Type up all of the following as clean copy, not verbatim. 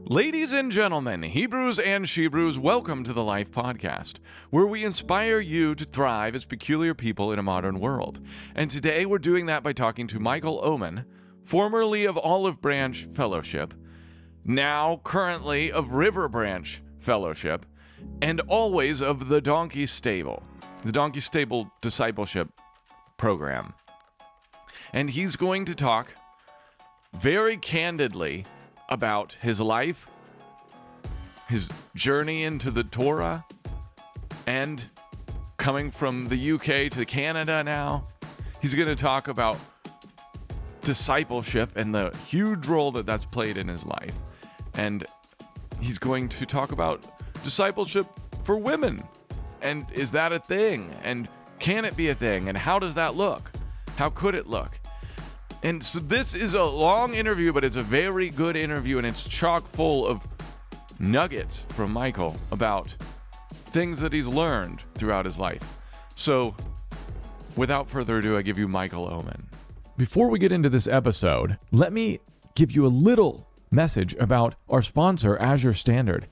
Ladies and gentlemen, Hebrews and Shebrews, welcome to the Life Podcast, where we inspire you to thrive as peculiar people in a modern world. And today we're doing that by talking to Michael Ohman, formerly of Olive Branch Fellowship, now currently of River Branch Fellowship, and always of the Donkey Stable Discipleship Program. And he's going to talk very candidly about his life, his journey into the Torah, and coming from the UK to Canada now. He's going to talk about discipleship and the huge role that that's played in his life. And he's going to talk about discipleship for women. And is that a thing? And can it be a thing? And how does that look? How could it look? And so this is a long interview, but it's a very good interview, and it's chock full of nuggets from Michael about things that he's learned throughout his life. So, without further ado, I give you Michael Ohman. Before we get into this episode, let me give you a little message about our sponsor, Azure Standard.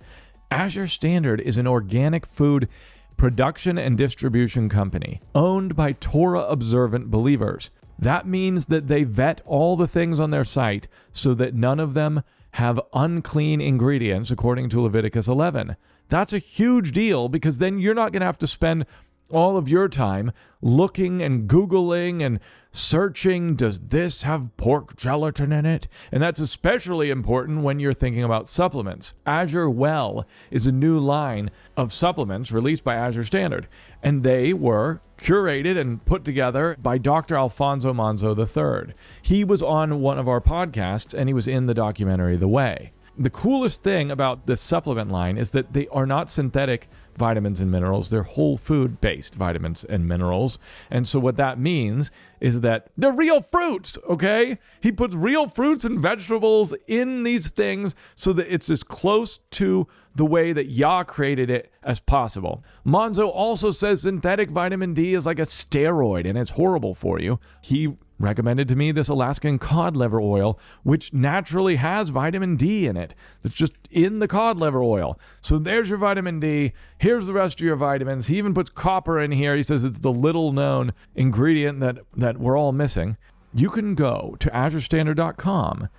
Azure Standard is an organic food production and distribution company owned by Torah observant believers. That means that they vet all the things on their site so that none of them have unclean ingredients, according to Leviticus 11. That's a huge deal, because then you're not going to have to spend all of your time looking and Googling and searching, does this have pork gelatin in it? And that's especially important when you're thinking about supplements. Azure Well is a new line of supplements released by Azure Standard, and they were curated and put together by Dr. Alfonso Manzo III. He was on one of our podcasts, and he was in the documentary The Way. The coolest thing about this supplement line is that they are not synthetic vitamins and minerals. They're whole food-based vitamins and minerals. And so what that means is that they're real fruits, okay? He puts real fruits and vegetables in these things so that it's as close to the way that Yah created it as possible. Monzo also says synthetic vitamin D is like a steroid and it's horrible for you. He recommended to me this Alaskan cod liver oil, which naturally has vitamin D in it. It's just in the cod liver oil. So there's your vitamin D. Here's the rest of your vitamins. He even puts copper in here. He says it's the little known ingredient that we're all missing. You can go to azurestandard.com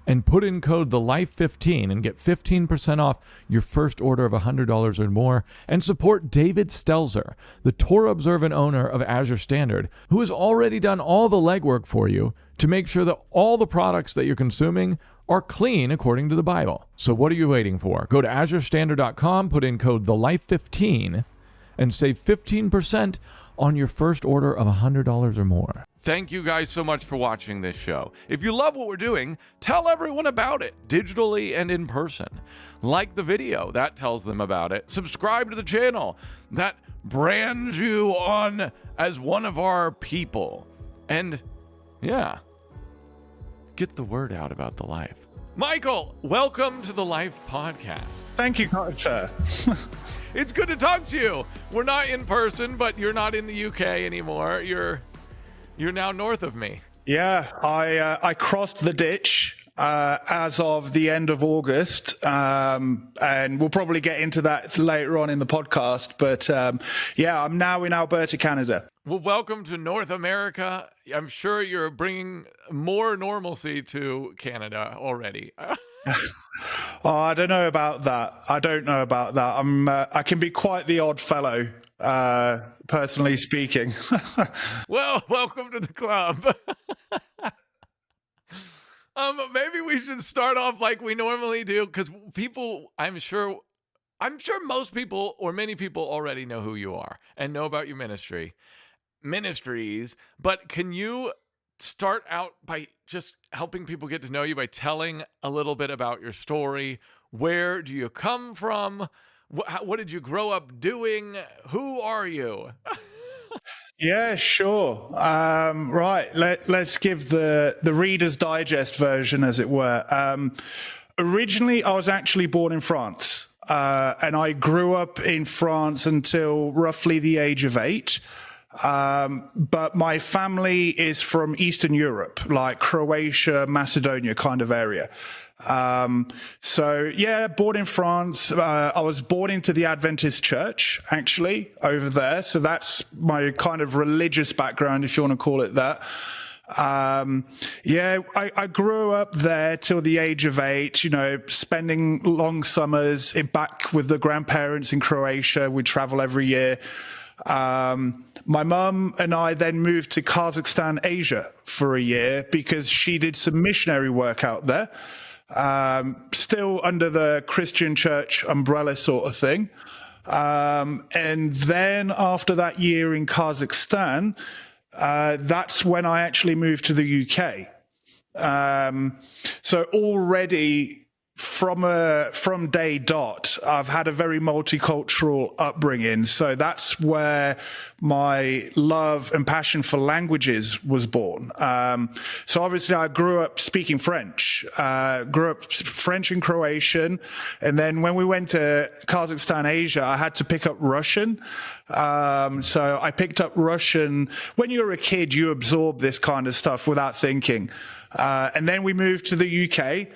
and put in code THELIFE15 and get 15% off your first order of $100 or more, and support David Stelzer, the Torah observant owner of Azure Standard, who has already done all the legwork for you to make sure that all the products that you're consuming are clean according to the Bible. So what are you waiting for? Go to azurestandard.com, put in code THELIFE15, and save 15% on your first order of $100 or more. Thank you guys so much for watching this show. If you love what we're doing, tell everyone about it, digitally and in person. Like the video, that tells them about it. Subscribe to the channel, that brands you on as one of our people. And yeah, get the word out about the life. Michael, welcome to the Life Podcast. Thank you, sir. It's good to talk to you. We're not in person, but you're not in the UK anymore. You're now north of me. Yeah, I crossed the ditch as of the end of August, and we'll probably get into that later on in the podcast. But yeah, I'm now in Alberta, Canada. Well, welcome to North America. I'm sure you're bringing more normalcy to Canada already. Oh, I don't know about that. I can be quite the odd fellow, personally speaking. Well, welcome to the club. Maybe we should start off like we normally do, because people, I'm sure most people or many people already know who you are and know about your ministries, but can you start out by just helping people get to know you by telling a little bit about your story? Where do you come from? What did you grow up doing? Who are you? Yeah, sure. Right. Let's give the Reader's Digest version, as it were. Originally, I was actually born in France, and I grew up in France until roughly the age of 8. But my family is from Eastern Europe, like Croatia, Macedonia kind of area. So yeah, born in France. I was born into the Adventist church, actually, over there. So that's my kind of religious background, if you want to call it that. Yeah, I grew up there till the age of 8, spending long summers back with the grandparents in Croatia. We travel every year. My mum and I then moved to Kazakhstan, Asia for a year because she did some missionary work out there. Still under the Christian church umbrella sort of thing. And then after that year in Kazakhstan, that's when I actually moved to the UK. So already from day dot, I've had a very multicultural upbringing. So that's where my love and passion for languages was born. So obviously I grew up speaking French, French and Croatian. And then when we went to Kazakhstan, Asia, I had to pick up Russian. So I picked up Russian. When you're a kid, you absorb this kind of stuff without thinking. And then we moved to the UK.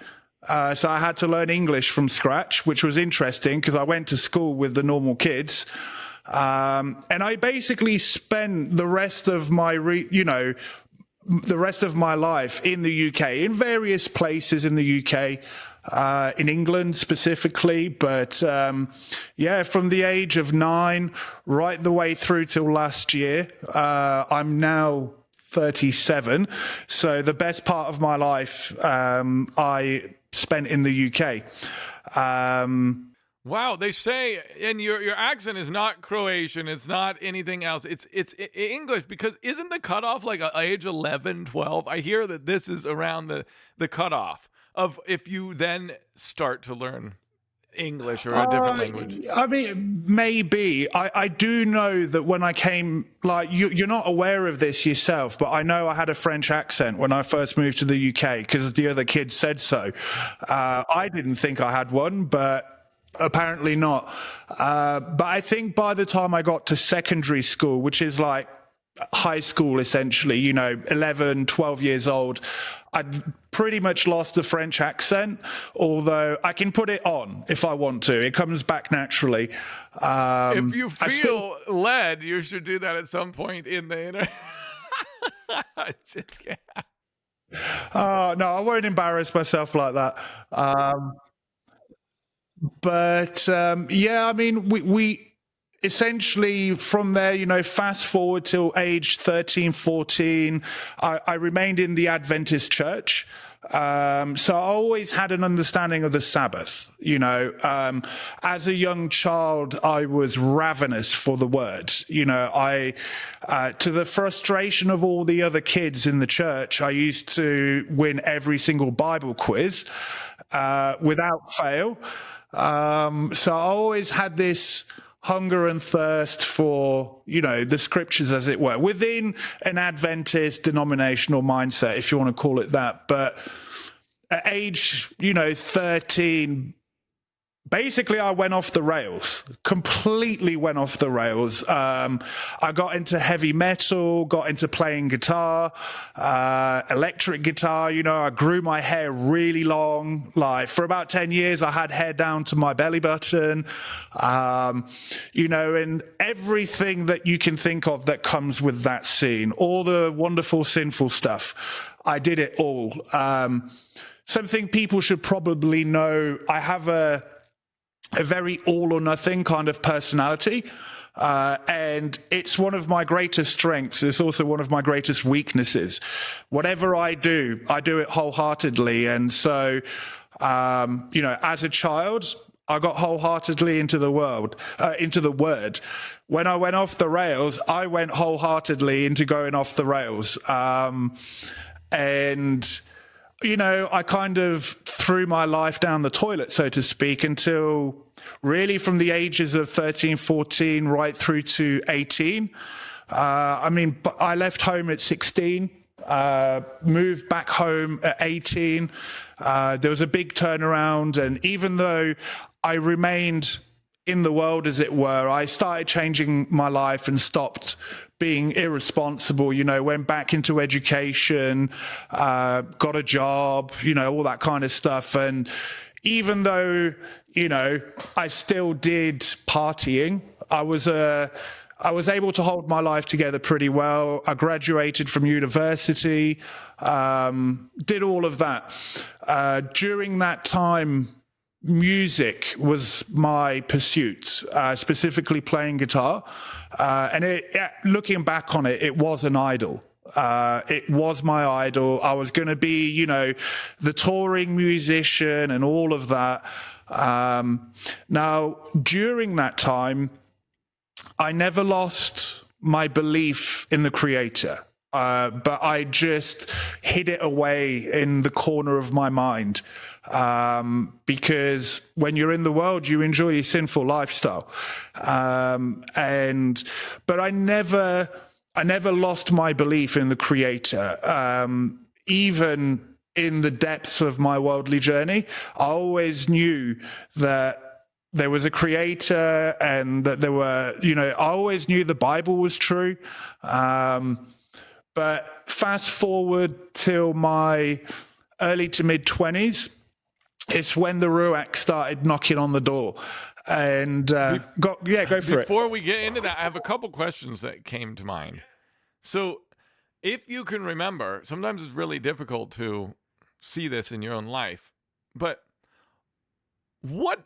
So I had to learn English from scratch, which was interesting because I went to school with the normal kids. And I basically spent the rest of my, the rest of my life in the UK, in various places in the UK, in England specifically. But, yeah, from the age of 9 right the way through till last year, I'm now 37. So the best part of my life, I spent in the UK. Wow, they say, and your accent is not Croatian, it's not anything else. It's English, because isn't the cutoff like age 11, 12? I hear that this is around the cutoff of if you then start to learn English or a different language. I mean, maybe. I do know that when I came, like, you're not aware of this yourself, but I know I had a French accent when I first moved to the UK because the other kids said so. I didn't think I had one, but apparently not. But I think by the time I got to secondary school, which is like high school essentially, 11, 12 years old, I'd pretty much lost the French accent, although I can put it on if I want to. It comes back naturally. If you feel led, you should do that at some point in the no, I won't embarrass myself like that. But yeah, I mean, we essentially from there, fast forward till age 13, 14, I remained in the Adventist church. So I always had an understanding of the Sabbath. As a young child, I was ravenous for the word. To the frustration of all the other kids in the church, I used to win every single Bible quiz, without fail. So I always had this hunger and thirst for, the scriptures, as it were, within an Adventist denominational mindset, if you want to call it that. But at age, 13, basically I went off the rails, completely went off the rails. I got into heavy metal, got into playing guitar, electric guitar. I grew my hair really long. Like for about 10 years, I had hair down to my belly button, and everything that you can think of that comes with that scene, all the wonderful, sinful stuff. I did it all. Something people should probably know, I have a very all or nothing kind of personality. And it's one of my greatest strengths. It's also one of my greatest weaknesses. Whatever I do it wholeheartedly. And so, as a child, I got wholeheartedly into the word. When I went off the rails, I went wholeheartedly into going off the rails. I kind of threw my life down the toilet, so to speak, until really from the ages of 13, 14, right through to 18. I left home at 16, moved back home at 18. There was a big turnaround. And even though I remained in the world, as it were. I started changing my life and stopped being irresponsible, went back into education, got a job, all that kind of stuff. And even though, I still did partying, I was able to hold my life together pretty well. I graduated from university, did all of that. During that time, music was my pursuit, specifically playing guitar. And looking back on it, it was an idol. It was my idol. I was going to be, the touring musician and all of that. Now, during that time, I never lost my belief in the Creator, but I just hid it away in the corner of my mind, because when you're in the world, you enjoy your sinful lifestyle. But I never lost my belief in the Creator, even in the depths of my worldly journey. I always knew that there was a Creator, and that there were, I always knew the Bible was true. But fast forward till my early to mid 20s, it's when the Ruach started knocking on the door. And go for it. Before we get into that, I have a couple questions that came to mind. So if you can remember, sometimes it's really difficult to see this in your own life, but what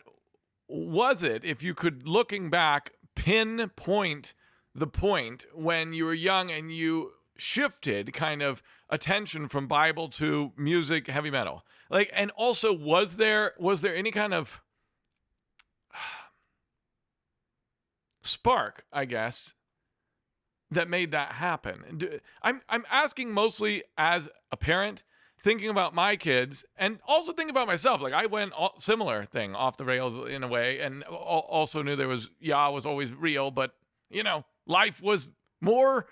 was it, if you could, looking back, pinpoint the point when you were young and you shifted kind of attention from Bible to music, heavy metal? Like, and also, was there any kind of spark, I guess, that made that happen? I'm asking mostly as a parent, thinking about my kids, and also thinking about myself. Like, I went similar thing off the rails in a way, and also knew there was Yah was always real, but life was more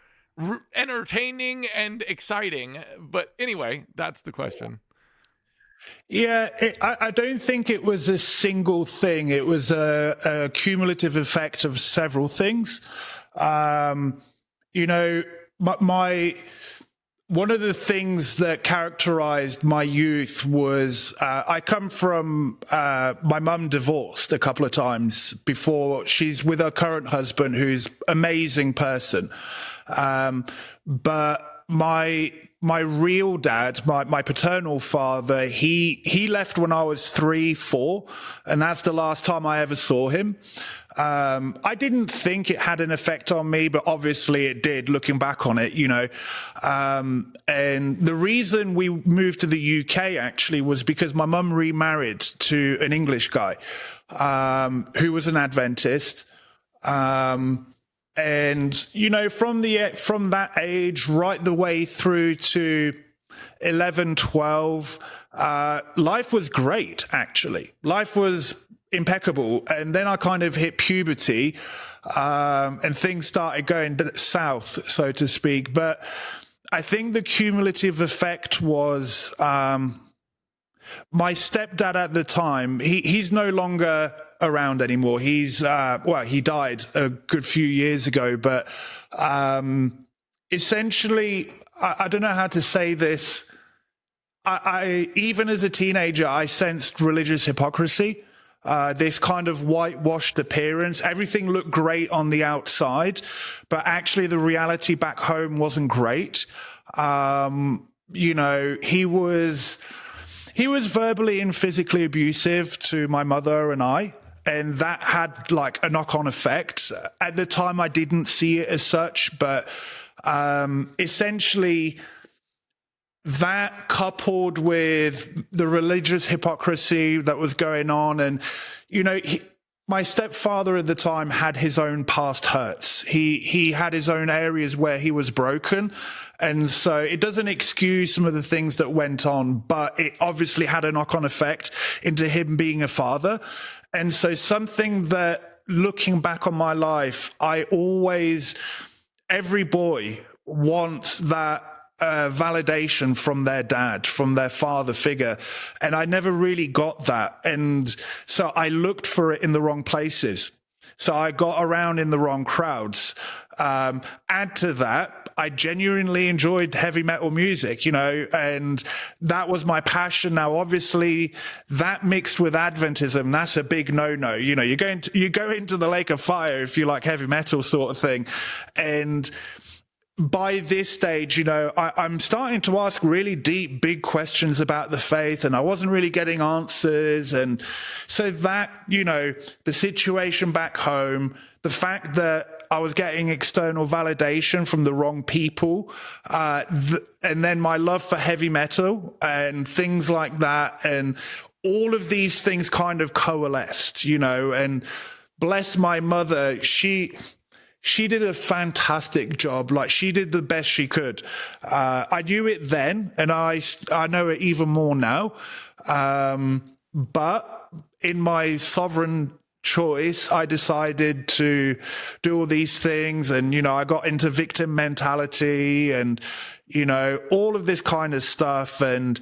entertaining and exciting. But anyway, that's the question. Yeah, I don't think it was a single thing. It was a cumulative effect of several things. One of the things that characterized my youth was I come from my mum divorced a couple of times before. She's with her current husband, who's an amazing person. But my real dad, my paternal father, he left when I was 3, 4, and that's the last time I ever saw him. I didn't think it had an effect on me, but obviously it did, looking back on it, and the reason we moved to the UK actually was because my mum remarried to an English guy, who was an Adventist. And, from that age right the way through to 11, 12, life was great, actually. Life was impeccable. And then I kind of hit puberty, and things started going south, so to speak. But I think the cumulative effect was, my stepdad at the time, he's no longer around anymore. He's he died a good few years ago, but essentially, I don't know how to say this. I even as a teenager, I sensed religious hypocrisy, this kind of whitewashed appearance. Everything looked great on the outside, but actually the reality back home wasn't great. He was verbally and physically abusive to my mother and I, and that had like a knock-on effect. At the time, I didn't see it as such, but essentially that, coupled with the religious hypocrisy that was going on, and my stepfather at the time had his own past hurts. He had his own areas where he was broken. And so it doesn't excuse some of the things that went on, but it obviously had a knock-on effect into him being a father. And so something that, looking back on my life, every boy wants that validation from their dad, from their father figure. And I never really got that. And so I looked for it in the wrong places. So I got around in the wrong crowds. Add to that, I genuinely enjoyed heavy metal music, and that was my passion. Now, obviously, that mixed with Adventism, that's a big no-no. You go into the lake of fire if you like heavy metal sort of thing. And by this stage, I'm starting to ask really deep, big questions about the faith, and I wasn't really getting answers. And so that, the situation back home, the fact that I was getting external validation from the wrong people, and then my love for heavy metal and things like that, and all of these things kind of coalesced, and bless my mother, she did a fantastic job. Like, she did the best she could. I knew it then, and I know it even more now. But in my sovereign choice, I decided to do all these things. And, I got into victim mentality and, all of this kind of stuff, and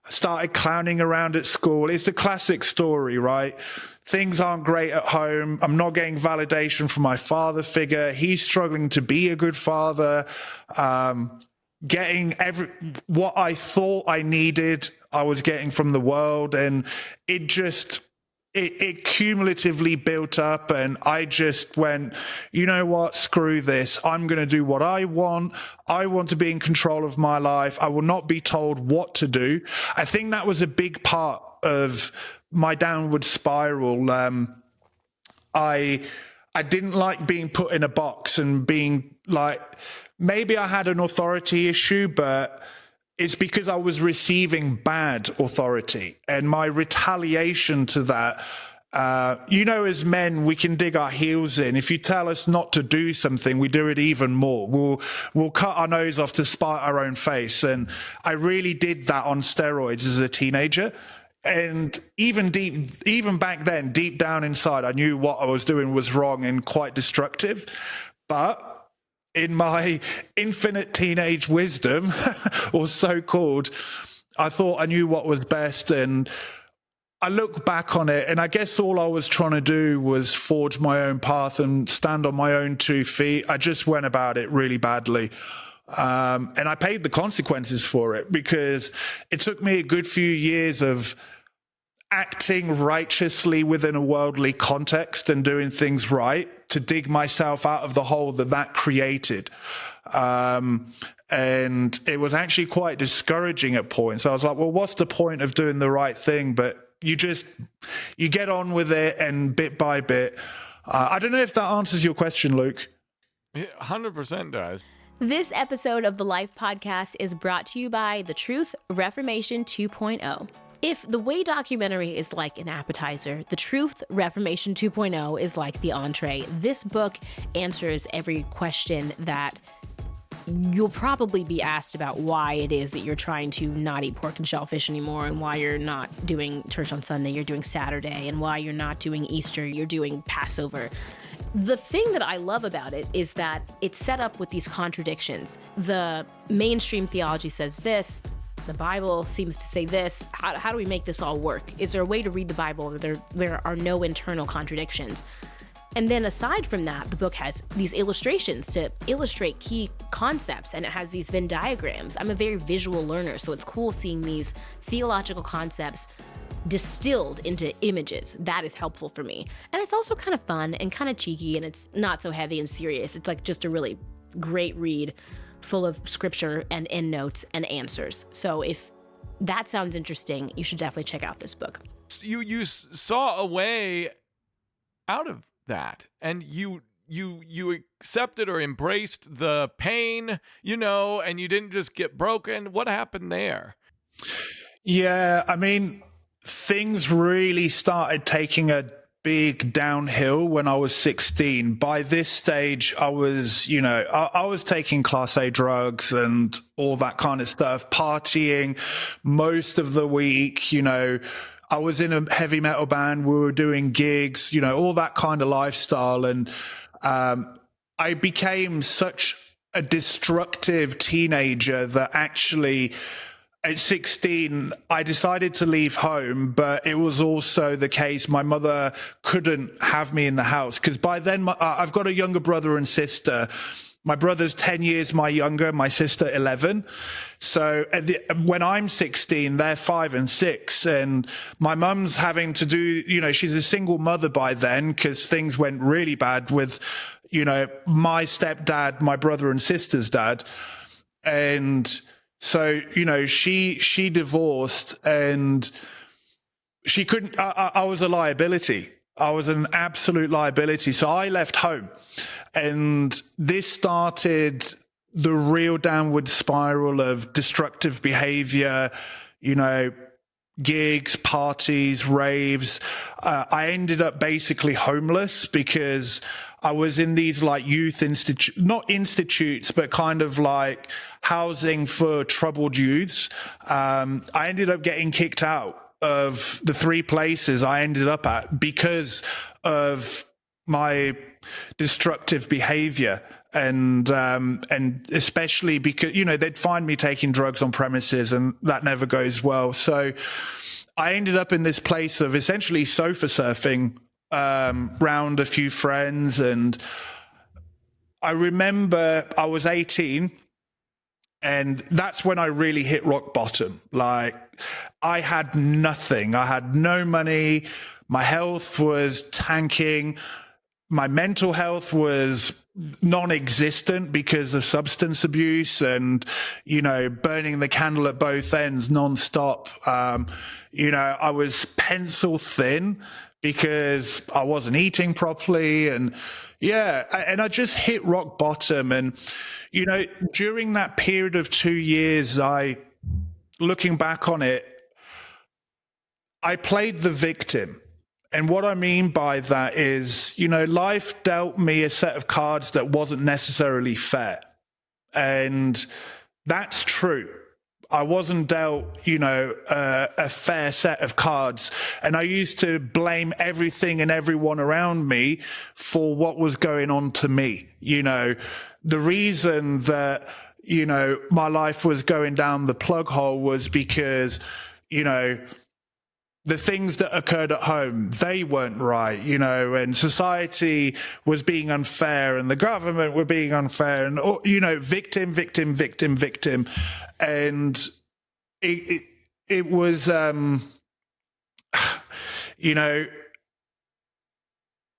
started clowning around at school. It's the classic story, right? Things aren't great at home. I'm not getting validation from my father figure. He's struggling to be a good father. Getting what I thought I needed, I was getting from the world. And it cumulatively built up, and I just went, you know what, screw this. I'm going to do what I want. I want to be in control of my life. I will not be told what to do. I think that was a big part of my downward spiral. I didn't like being put in a box and being like, maybe I had an authority issue, but it's because I was receiving bad authority, and my retaliation to that. As men, we can dig our heels in. If you tell us not to do something, we do it even more. We'll cut our nose off to spite our own face. And I really did that on steroids as a teenager. And even back then, deep down inside, I knew what I was doing was wrong and quite destructive. But in my infinite teenage wisdom, or so-called, I thought I knew what was best. And I look back on it, and I guess all I was trying to do was forge my own path and stand on my own 2 feet. I just went about it really badly. And I paid the consequences for it, because it took me a good few years of acting righteously within a worldly context and doing things right to dig myself out of the hole that created. And it was actually quite discouraging at points. I was like, well, what's the point of doing the right thing? But you get on with it, and bit by bit. I don't know if that answers your question, Luke. It 100% does. This episode of the Life Podcast is brought to you by The Truth Reformation 2.0. If the Way documentary is like an appetizer, The Truth Reformation 2.0 is like the entree. This book answers every question that you'll probably be asked about why it is that you're trying to not eat pork and shellfish anymore, and why you're not doing church on Sunday, you're doing Saturday, and why you're not doing Easter, you're doing Passover. The thing that I love about it is that it's set up with these contradictions. The mainstream theology says this, the Bible seems to say this. How do we make this all work? Is there a way to read the Bible where there are no internal contradictions? And then aside from that, the book has these illustrations to illustrate key concepts, and it has these Venn diagrams. I'm a very visual learner, so it's cool seeing these theological concepts distilled into images. That is helpful for me. And it's also kind of fun and kind of cheeky, and it's not so heavy and serious. It's like just a really great read full of scripture and endnotes and answers. So if that sounds interesting, you should definitely check out this book. You saw a way out of that, and you accepted or embraced the pain, and you didn't just get broken. What happened there? Yeah, I mean, things really started taking a big downhill when I was 16. By this stage, I was, I was taking Class A drugs and all that kind of stuff, partying most of the week, I was in a heavy metal band. We were doing gigs, all that kind of lifestyle. And I became such a destructive teenager that actually at 16, I decided to leave home, but it was also the case my mother couldn't have me in the house because by then I've got a younger brother and sister. My brother's 10 years my younger, my sister 11. So when I'm 16, they're 5 and 6. And my mum's having to do, she's a single mother by then because things went really bad with, my stepdad, my brother and sister's dad. And so, she divorced and she couldn't, I was a liability. I was an absolute liability. So I left home. And this started the real downward spiral of destructive behavior, gigs, parties, raves. I ended up basically homeless because I was in these like youth not institutes, but kind of like housing for troubled youths. I ended up getting kicked out of the 3 places I ended up at because of my destructive behavior and especially because they'd find me taking drugs on premises and that never goes well. So I ended up in this place of essentially sofa surfing round a few friends. And I remember I was 18 and that's when I really hit rock bottom. Like I had nothing. I had no money. My health was tanking. My mental health was non-existent because of substance abuse and, burning the candle at both ends nonstop. I was pencil thin because I wasn't eating properly and I just hit rock bottom. And, during that period of 2 years, looking back on it, I played the victim. And what I mean by that is, life dealt me a set of cards that wasn't necessarily fair. And that's true. I wasn't dealt, a fair set of cards. And I used to blame everything and everyone around me for what was going on to me. The reason that, my life was going down the plug hole was because, the things that occurred at home, they weren't right, and society was being unfair and the government were being unfair and, victim. And it was,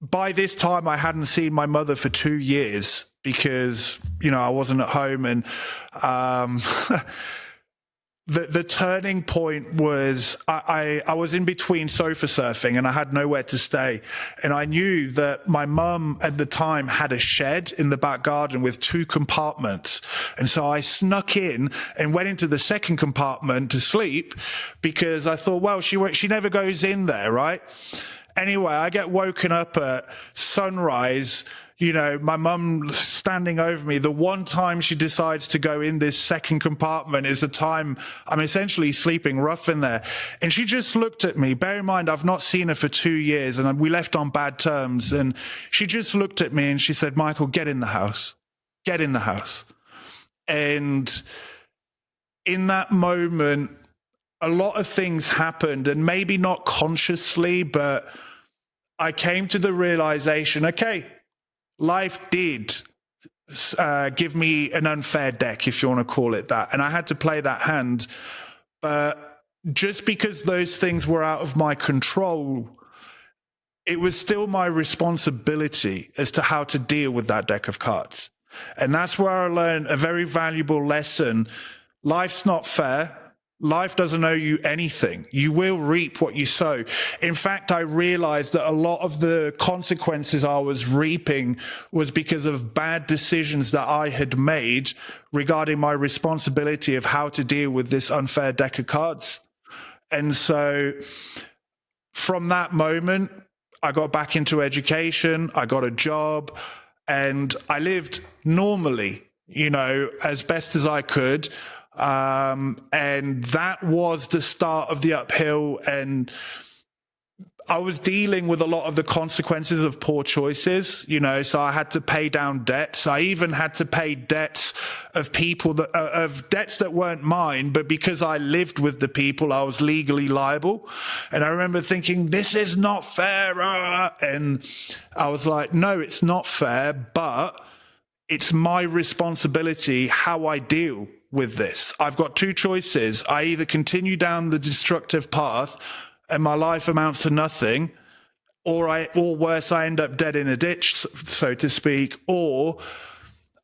by this time I hadn't seen my mother for 2 years because, I wasn't at home. And, The turning point was I was in between sofa surfing and I had nowhere to stay. And I knew that my mum at the time had a shed in the back garden with 2 compartments. And so I snuck in and went into the second compartment to sleep because I thought, well, she never goes in there, right? Anyway, I get woken up at sunrise. My mum standing over me. The one time she decides to go in this second compartment is the time I'm essentially sleeping rough in there. And she just looked at me. Bear in mind, I've not seen her for 2 years and we left on bad terms. And she just looked at me and she said, Michael, get in the house. Get in the house. And in that moment, a lot of things happened and maybe not consciously, but I came to the realization, okay, life did give me an unfair deck, if you want to call it that. And I had to play that hand. But just because those things were out of my control, it was still my responsibility as to how to deal with that deck of cards. And that's where I learned a very valuable lesson. Life's not fair. Life doesn't owe you anything. You will reap what you sow. In fact, I realized that a lot of the consequences I was reaping was because of bad decisions that I had made regarding my responsibility of how to deal with this unfair deck of cards. And so from that moment, I got back into education. I got a job and I lived normally, as best as I could. And that was the start of the uphill. And I was dealing with a lot of the consequences of poor choices, so I had to pay down debts. I even had to pay debts of people of debts that weren't mine, but because I lived with the people, I was legally liable. And I remember thinking, this is not fair. And I was like, no, it's not fair, but it's my responsibility how I deal with this. I've got two choices. I either continue down the destructive path and my life amounts to nothing, or worse, I end up dead in a ditch, so to speak, or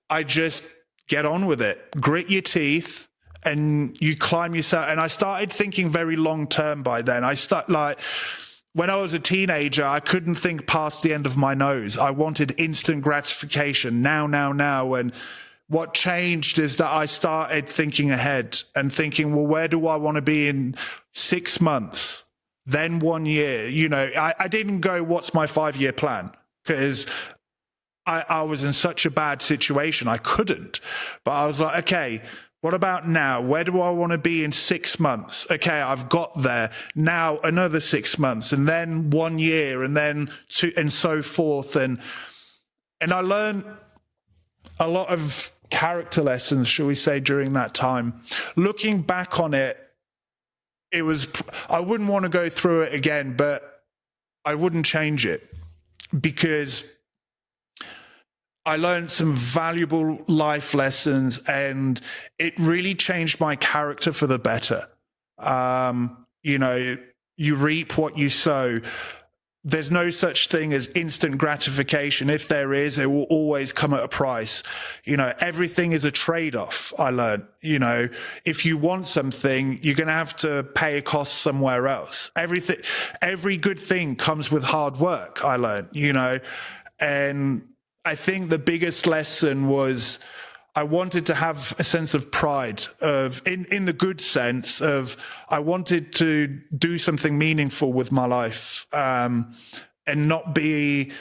I just get on with it, grit your teeth, and you climb yourself. And I started thinking very long term by then. When I was a teenager, I couldn't think past the end of my nose. I wanted instant gratification, now. And what changed is that I started thinking ahead and thinking, well, where do I want to be in 6 months? Then 1 year, I didn't go, what's my 5-year plan? Because I was in such a bad situation. I couldn't. But I was like, okay, what about now? Where do I want to be in 6 months? Okay, I've got there. Now another 6 months, and then 1 year, and then 2, and so forth. And I learned a lot of character lessons, shall we say, during that time. Looking back on it, I wouldn't want to go through it again, but I wouldn't change it because I learned some valuable life lessons and it really changed my character for the better. You reap what you sow. There's no such thing as instant gratification. If there is, it will always come at a price. Everything is a trade-off, I learned. If you want something, you're going to have to pay a cost somewhere else. Every good thing comes with hard work, I learned, and I think the biggest lesson was I wanted to have a sense of pride in the good sense of I wanted to do something meaningful with my life, and not be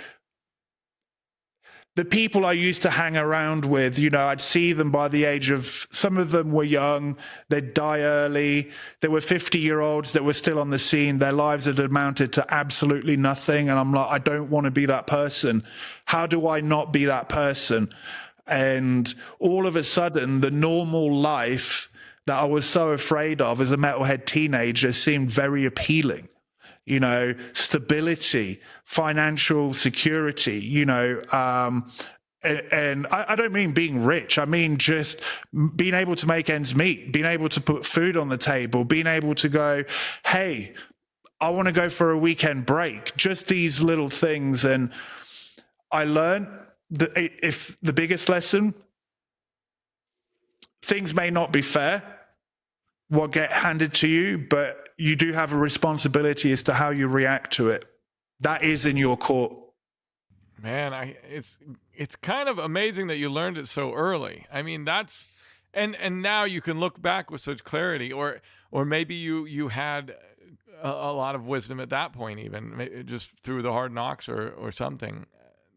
the people I used to hang around with. I'd see them by the age of, some of them were young, they'd die early. There were 50-year-olds that were still on the scene. Their lives had amounted to absolutely nothing. And I'm like, I don't want to be that person. How do I not be that person? And all of a sudden, the normal life that I was so afraid of as a metalhead teenager seemed very appealing. Stability, financial security, and I don't mean being rich. I mean just being able to make ends meet, being able to put food on the table, being able to go, hey, I want to go for a weekend break, just these little things. And I learned that if the biggest lesson, things may not be fair, what get handed to you, but you do have a responsibility as to how you react to it. That is in your court. Man, it's kind of amazing that you learned it so early. I mean, that's and now you can look back with such clarity, or maybe you had a lot of wisdom at that point, even just through the hard knocks or something.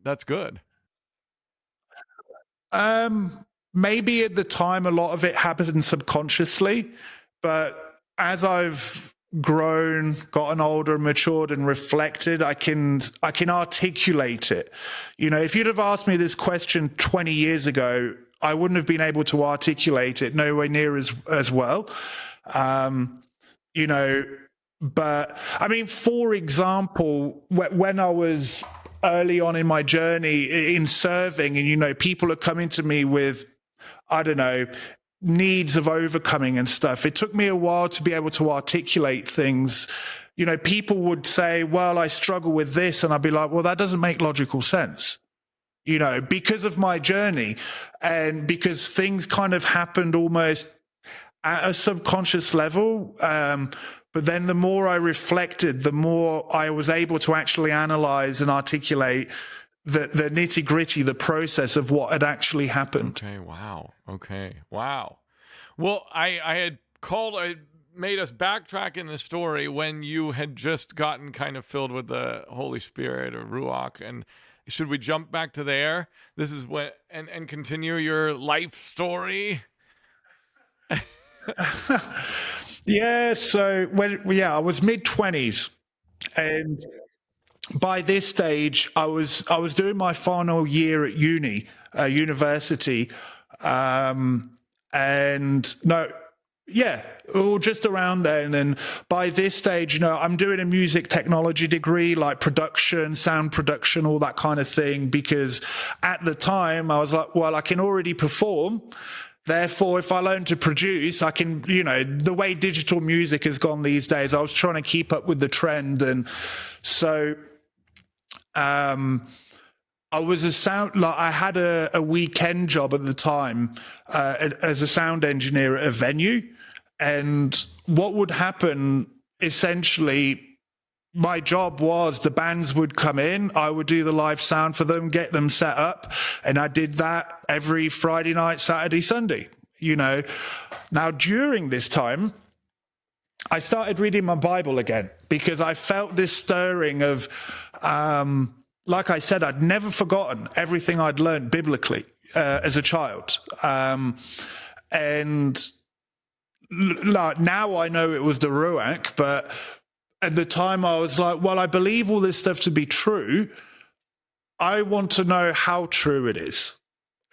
That's good. Maybe at the time a lot of it happened subconsciously, but as I've grown, gotten older, matured, and reflected, I can articulate it. If you'd have asked me this question 20 years ago, I wouldn't have been able to articulate it nowhere near as well. But I mean, for example, when I was early on in my journey in serving, and people are coming to me with, I don't know, needs of overcoming and stuff. It took me a while to be able to articulate things. People would say, well, I struggle with this. And I'd be like, well, that doesn't make logical sense, because of my journey and because things kind of happened almost at a subconscious level. But then the more I reflected, the more I was able to actually analyze and articulate the nitty gritty, the process of what had actually happened. Okay. Wow. Well, I had made us backtrack in the story when you had just gotten kind of filled with the Holy Spirit or Ruach. And should we jump back to there? This is what, and continue your life story? Yeah. So I was mid-20s. And by this stage, I was doing my final year at university, and no, yeah, or just around then. And by this stage, I'm doing a music technology degree, like production, sound production, all that kind of thing. Because at the time, I was like, well, I can already perform. Therefore, if I learn to produce, I can, the way digital music has gone these days, I was trying to keep up with the trend. And so I was I had a weekend job at the time as a sound engineer at a venue. And what would happen, essentially, my job was the bands would come in, I would do the live sound for them, get them set up. And I did that every Friday night, Saturday, Sunday, Now, during this time, I started reading my Bible again because I felt this stirring of, like I said, I'd never forgotten everything I'd learned biblically as a child. And now I know it was the Ruach, but at the time I was like, well, I believe all this stuff to be true. I want to know how true it is.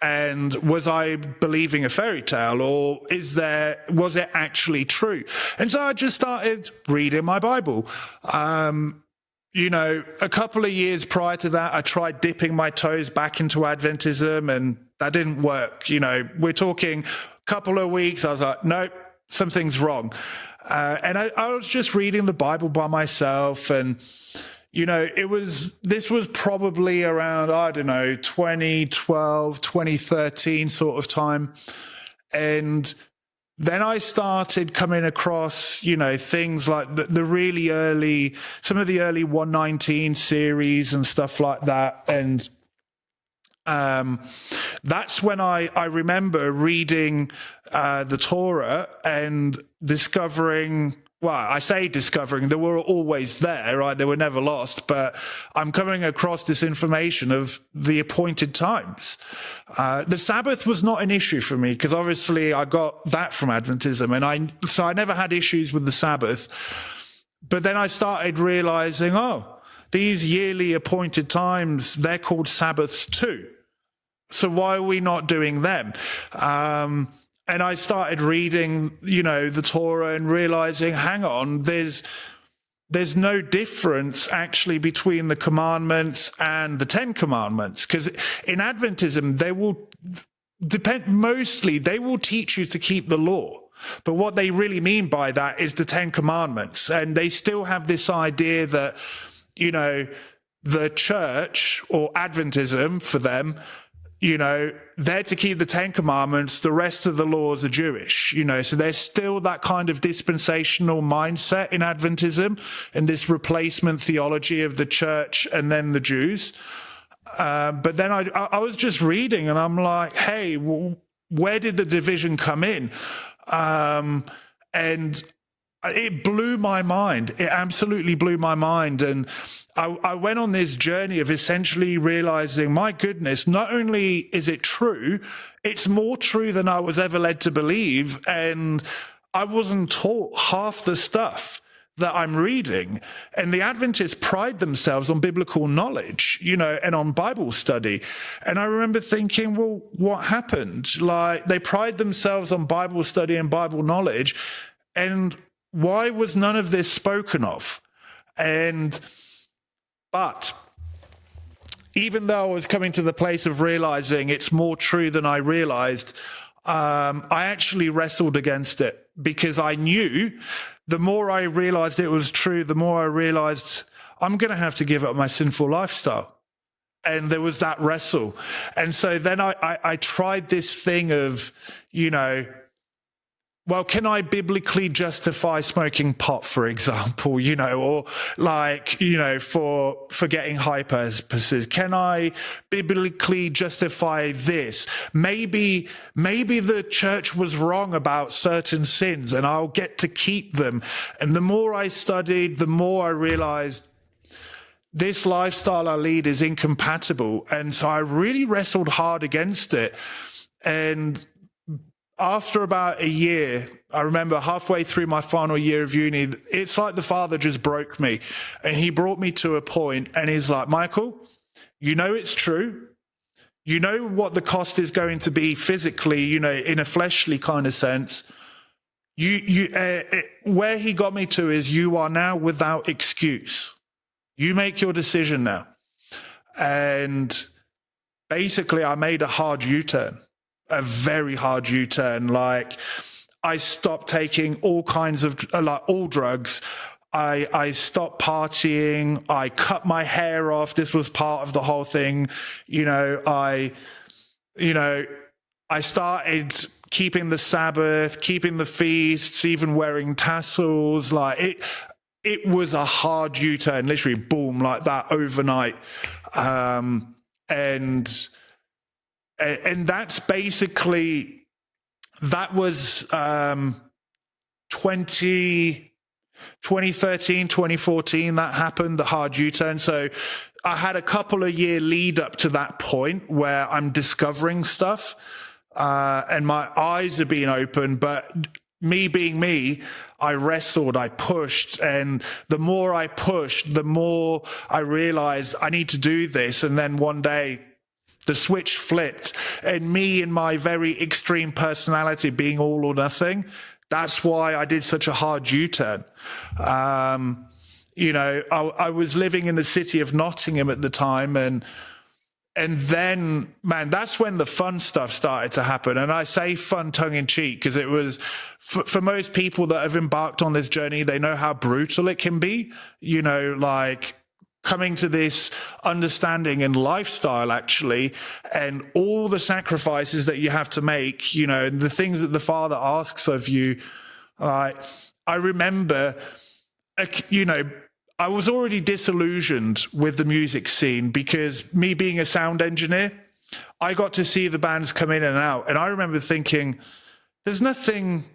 And was I believing a fairy tale, or was it actually true? And so I just started reading my Bible. A couple of years prior to that, I tried dipping my toes back into Adventism, and that didn't work. We're talking a couple of weeks. I was like, nope, something's wrong. And I was just reading the Bible by myself, and this was probably around, 2012, 2013 sort of time. And then I started coming across, things like the really early, some of the early 119 series and stuff like that. And that's when I remember reading the Torah and discovering, well, I say discovering, they were always there, right? They were never lost, but I'm coming across this information of the appointed times. The Sabbath was not an issue for me because obviously I got that from Adventism, so I never had issues with the Sabbath. But then I started realizing, these yearly appointed times, they're called Sabbaths too. So why are we not doing them? And I started reading, the Torah and realizing, hang on, there's no difference actually between the commandments and the 10 commandments. Because in Adventism, they will teach you to keep the law. But what they really mean by that is the 10 commandments. And they still have this idea that, the church or Adventism for them, they're to keep the 10 commandments. The rest of the laws are Jewish, so there's still that kind of dispensational mindset in Adventism and this replacement theology of the church and then the Jews. But then I was just reading and I'm like, hey, where did the division come in? And it blew my mind. It absolutely blew my mind. And I went on this journey of essentially realizing, my goodness, not only is it true, it's more true than I was ever led to believe. And I wasn't taught half the stuff that I'm reading. And the Adventists pride themselves on biblical knowledge, and on Bible study. And I remember thinking, well, what happened? Like, they pride themselves on Bible study and Bible knowledge. And why was none of this spoken of? But even though I was coming to the place of realizing it's more true than I realized, I actually wrestled against it because I knew the more I realized it was true, the more I realized I'm going to have to give up my sinful lifestyle. And there was that wrestle. And so then I tried this thing of, well, can I biblically justify smoking pot, for example, or for getting high purposes? Can I biblically justify this? Maybe the church was wrong about certain sins and I'll get to keep them. And the more I studied, the more I realized this lifestyle I lead is incompatible. And so I really wrestled hard against it. And after about a year, I remember halfway through my final year of uni, it's like the Father just broke me. And he brought me to a point and he's like, Michael, you know it's true. You know what the cost is going to be physically, you know, in a fleshly kind of sense. Where he got me to is you are now without excuse. You make your decision now. And basically I made a hard U-turn. A very hard U-turn. Like, I stopped taking all kinds of, like, all drugs. I stopped partying. I cut my hair off. This was part of the whole thing. I started keeping the Sabbath, keeping the feasts, even wearing tassels. Like, it was a hard U-turn, literally boom, like that overnight. And that's basically, that was 2013, 2014, that happened, the hard U-turn. So I had a couple of year lead up to that point where I'm discovering stuff and my eyes are being open, but me being me, I wrestled, I pushed, and the more I pushed, the more I realized I need to do this. And then one day, the switch flipped, and me and my very extreme personality being all or nothing, that's why I did such a hard U-turn. I was living in the city of Nottingham at the time, and then, man, that's when the fun stuff started to happen. And I say fun tongue-in-cheek because it was, for most people that have embarked on this journey, they know how brutal it can be, like, coming to this understanding and lifestyle, actually, and all the sacrifices that you have to make, and the things that the Father asks of you. I remember, I was already disillusioned with the music scene because me being a sound engineer, I got to see the bands come in and out. And I remember thinking, there's nothing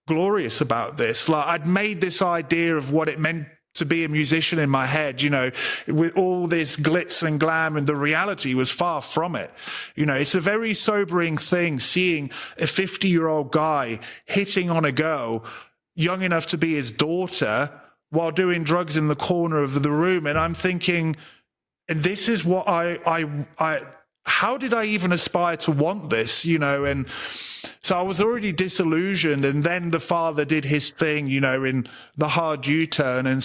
glorious about this. Like, I'd made this idea of what it meant to be a musician in my head, with all this glitz and glam, and the reality was far from it. It's a very sobering thing seeing a 50-year-old guy hitting on a girl young enough to be his daughter while doing drugs in the corner of the room. And I'm thinking, and this is what how did I even aspire to want this, and so I was already disillusioned. And then the Father did his thing, in the hard U-turn. And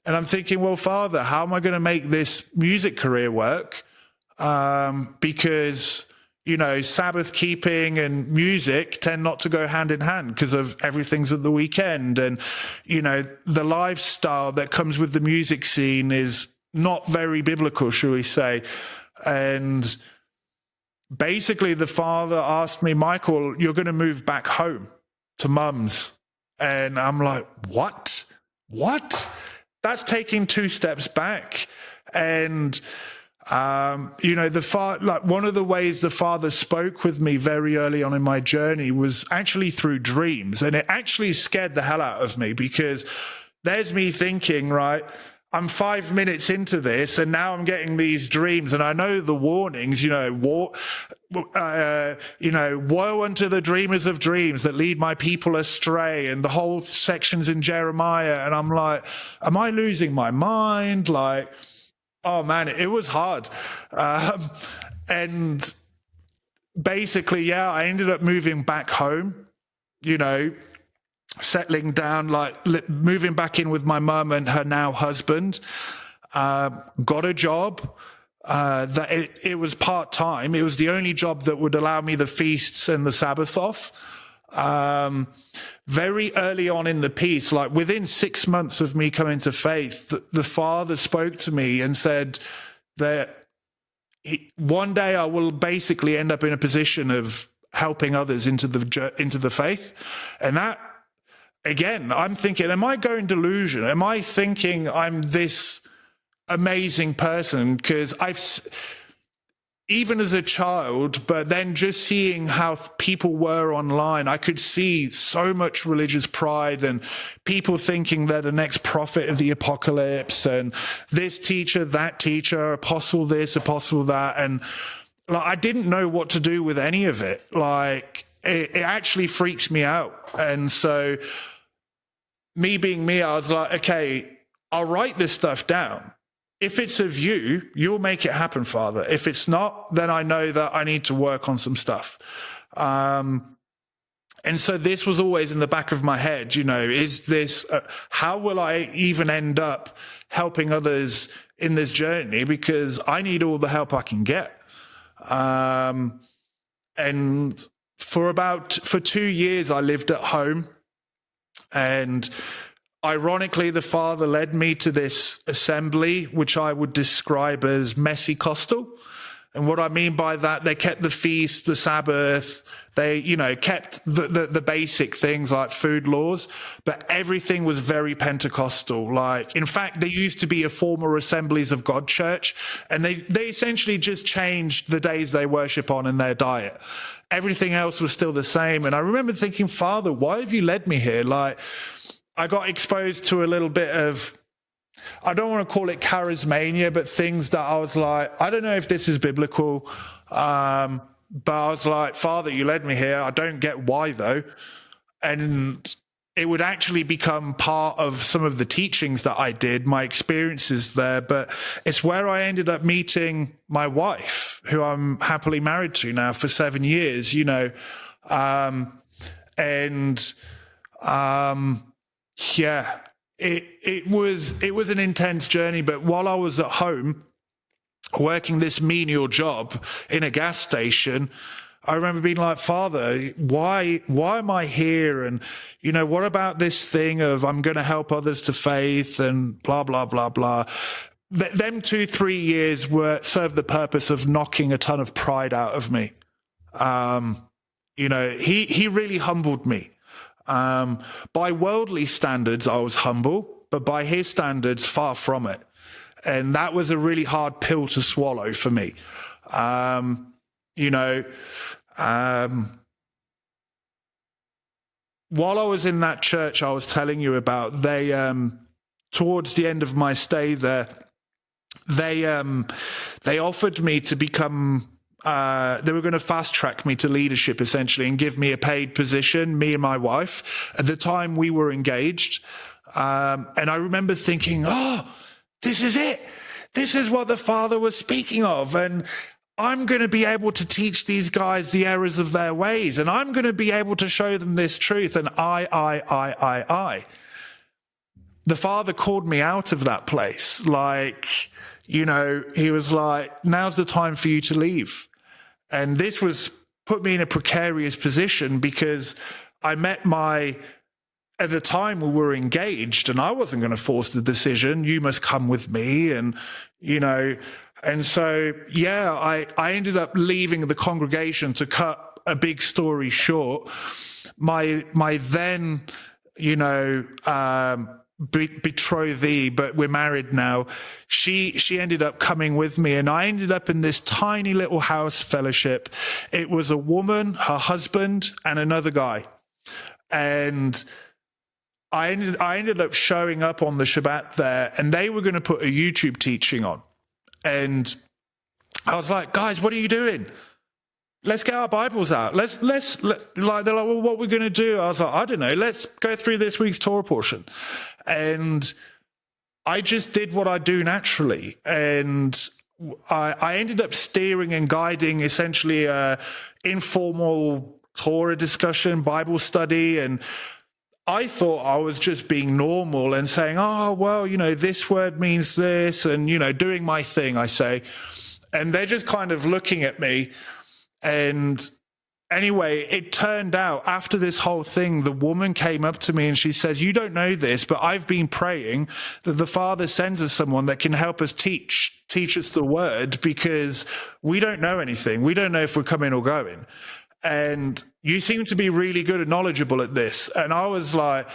I'm thinking, well, Father, how am I going to make this music career work? Because, Sabbath keeping and music tend not to go hand in hand because of everything's at the weekend. And, the lifestyle that comes with the music scene is not very biblical, shall we say. And basically the Father asked me, Michael, you're going to move back home to Mum's. And I'm like, what? That's taking 2 steps back. And, one of the ways the Father spoke with me very early on in my journey was actually through dreams. And it actually scared the hell out of me because there's me thinking, right, I'm 5 minutes into this and now I'm getting these dreams, and I know the warnings, woe unto the dreamers of dreams that lead my people astray, and the whole sections in Jeremiah. And I'm like, am I losing my mind? Like, oh man, it was hard. And basically, I ended up moving back home, settling down, like moving back in with my mum and her now husband, got a job that it was part-time. It was the only job that would allow me the feasts and the Sabbath off. Very early on in the piece, like within 6 months of me coming to faith, the Father spoke to me and said that one day I will basically end up in a position of helping others into the faith. And that, again, I'm thinking, am I going delusion? Am I thinking I'm this amazing person? Because even as a child, but then just seeing how people were online, I could see so much religious pride and people thinking they're the next prophet of the apocalypse, and this teacher, that teacher, apostle this, apostle that. And like, I didn't know what to do with any of it. Like, it actually freaks me out. And so me being me, I was like, okay, I'll write this stuff down. If it's of you, you'll make it happen, Father. If it's not, then I know that I need to work on some stuff. And so this was always in the back of my head, is this, how will I even end up helping others in this journey? Because I need all the help I can get. And for 2 years, I lived at home. And ironically, the Father led me to this assembly, which I would describe as messy costal. And what I mean by that, they kept the feast, the Sabbath, they, kept the basic things like food laws, but everything was very Pentecostal. Like, in fact, there used to be a former Assemblies of God church, and they essentially just changed the days they worship on and their diet. Everything else was still the same. And I remember thinking, Father, why have you led me here? Like, I got exposed to a little bit of, I don't want to call it charismania, but things that I was like, I don't know if this is biblical. But I was like, Father, you led me here. I don't get why though. And it would actually become part of some of the teachings that I did, my experiences there. But it's where I ended up meeting my wife, who I'm happily married to now for 7 years, yeah, it was an intense journey. But while I was at home working this menial job in a gas station, I remember being like, Father, why am I here? And, what about this thing of I'm going to help others to faith and blah, blah, blah, blah. Them 2-3 years served the purpose of knocking a ton of pride out of me. He really humbled me. By worldly standards, I was humble, but by his standards, far from it. And that was a really hard pill to swallow for me. While I was in that church I was telling you about, they, towards the end of my stay there, they offered me to become, they were going to fast track me to leadership essentially and give me a paid position, me and my wife. At the time we were engaged. And I remember thinking, this is it. This is what the Father was speaking of. And I'm going to be able to teach these guys the errors of their ways. And I'm going to be able to show them this truth. And I. The Father called me out of that place. Like, he was like, now's the time for you to leave. And this put me in a precarious position because I met at the time we were engaged and I wasn't going to force the decision. You must come with me. And, and so, yeah, I ended up leaving the congregation. To cut a big story short, my then, betrothee, but we're married now. She ended up coming with me, and I ended up in this tiny little house fellowship. It was a woman, her husband, and another guy. And I ended up showing up on the Shabbat there, and they were going to put a YouTube teaching on. And I was like, guys, what are you doing? Let's get our Bibles out. They're like, well, what we're going to do? I was like, I don't know. Let's go through this week's Torah portion. And I just did what I do naturally. And I ended up steering and guiding essentially a informal Torah discussion, Bible study. And I thought I was just being normal and saying, oh, well, this word means this, and, doing my thing, I say. And they're just kind of looking at me. And anyway, it turned out after this whole thing, the woman came up to me and she says, you don't know this, but I've been praying that the Father sends us someone that can help us teach us the word, because we don't know anything. We don't know if we're coming or going. And you seem to be really good and knowledgeable at this. And I was like,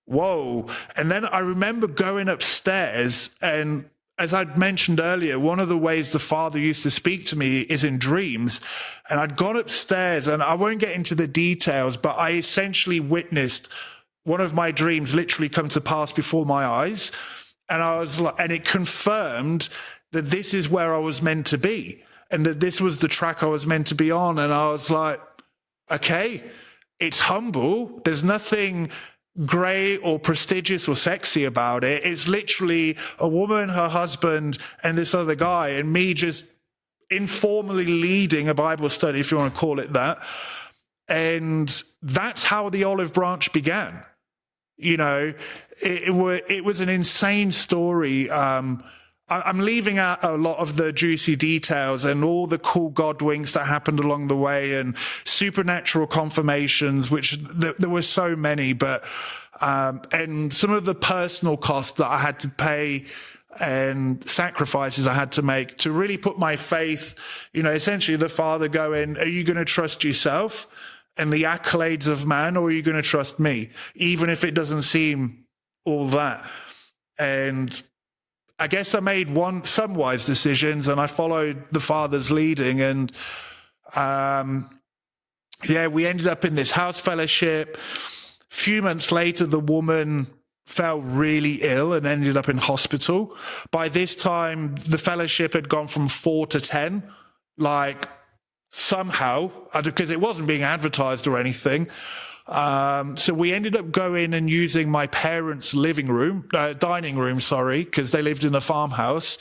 whoa. And then I remember going upstairs, and as I'd mentioned earlier, one of the ways the Father used to speak to me is in dreams. And I'd gone upstairs, and I won't get into the details, but I essentially witnessed one of my dreams literally come to pass before my eyes. And I was like, and it confirmed that this is where I was meant to be, and that this was the track I was meant to be on. And I was like, okay, it's humble. There's nothing great or prestigious or sexy about it. It's literally a woman, her husband, and this other guy, and me just informally leading a Bible study, if you want to call it that. And that's how the olive branch began. You know, it was an insane story. I'm leaving out a lot of the juicy details and all the cool God winks that happened along the way and supernatural confirmations, which there were so many, but and some of the personal costs that I had to pay and sacrifices I had to make to really put my faith, you know, essentially the Father going, are you going to trust yourself and the accolades of man, or are you going to trust me, even if it doesn't seem all that? And I guess I made some wise decisions, and I followed the Father's leading. And we ended up in this house fellowship. A few months later, the woman fell really ill and ended up in hospital. By this time, the fellowship had gone from 4 to 10, like somehow, because it wasn't being advertised or anything. So we ended up going and using my parents' dining room, because they lived in a farmhouse.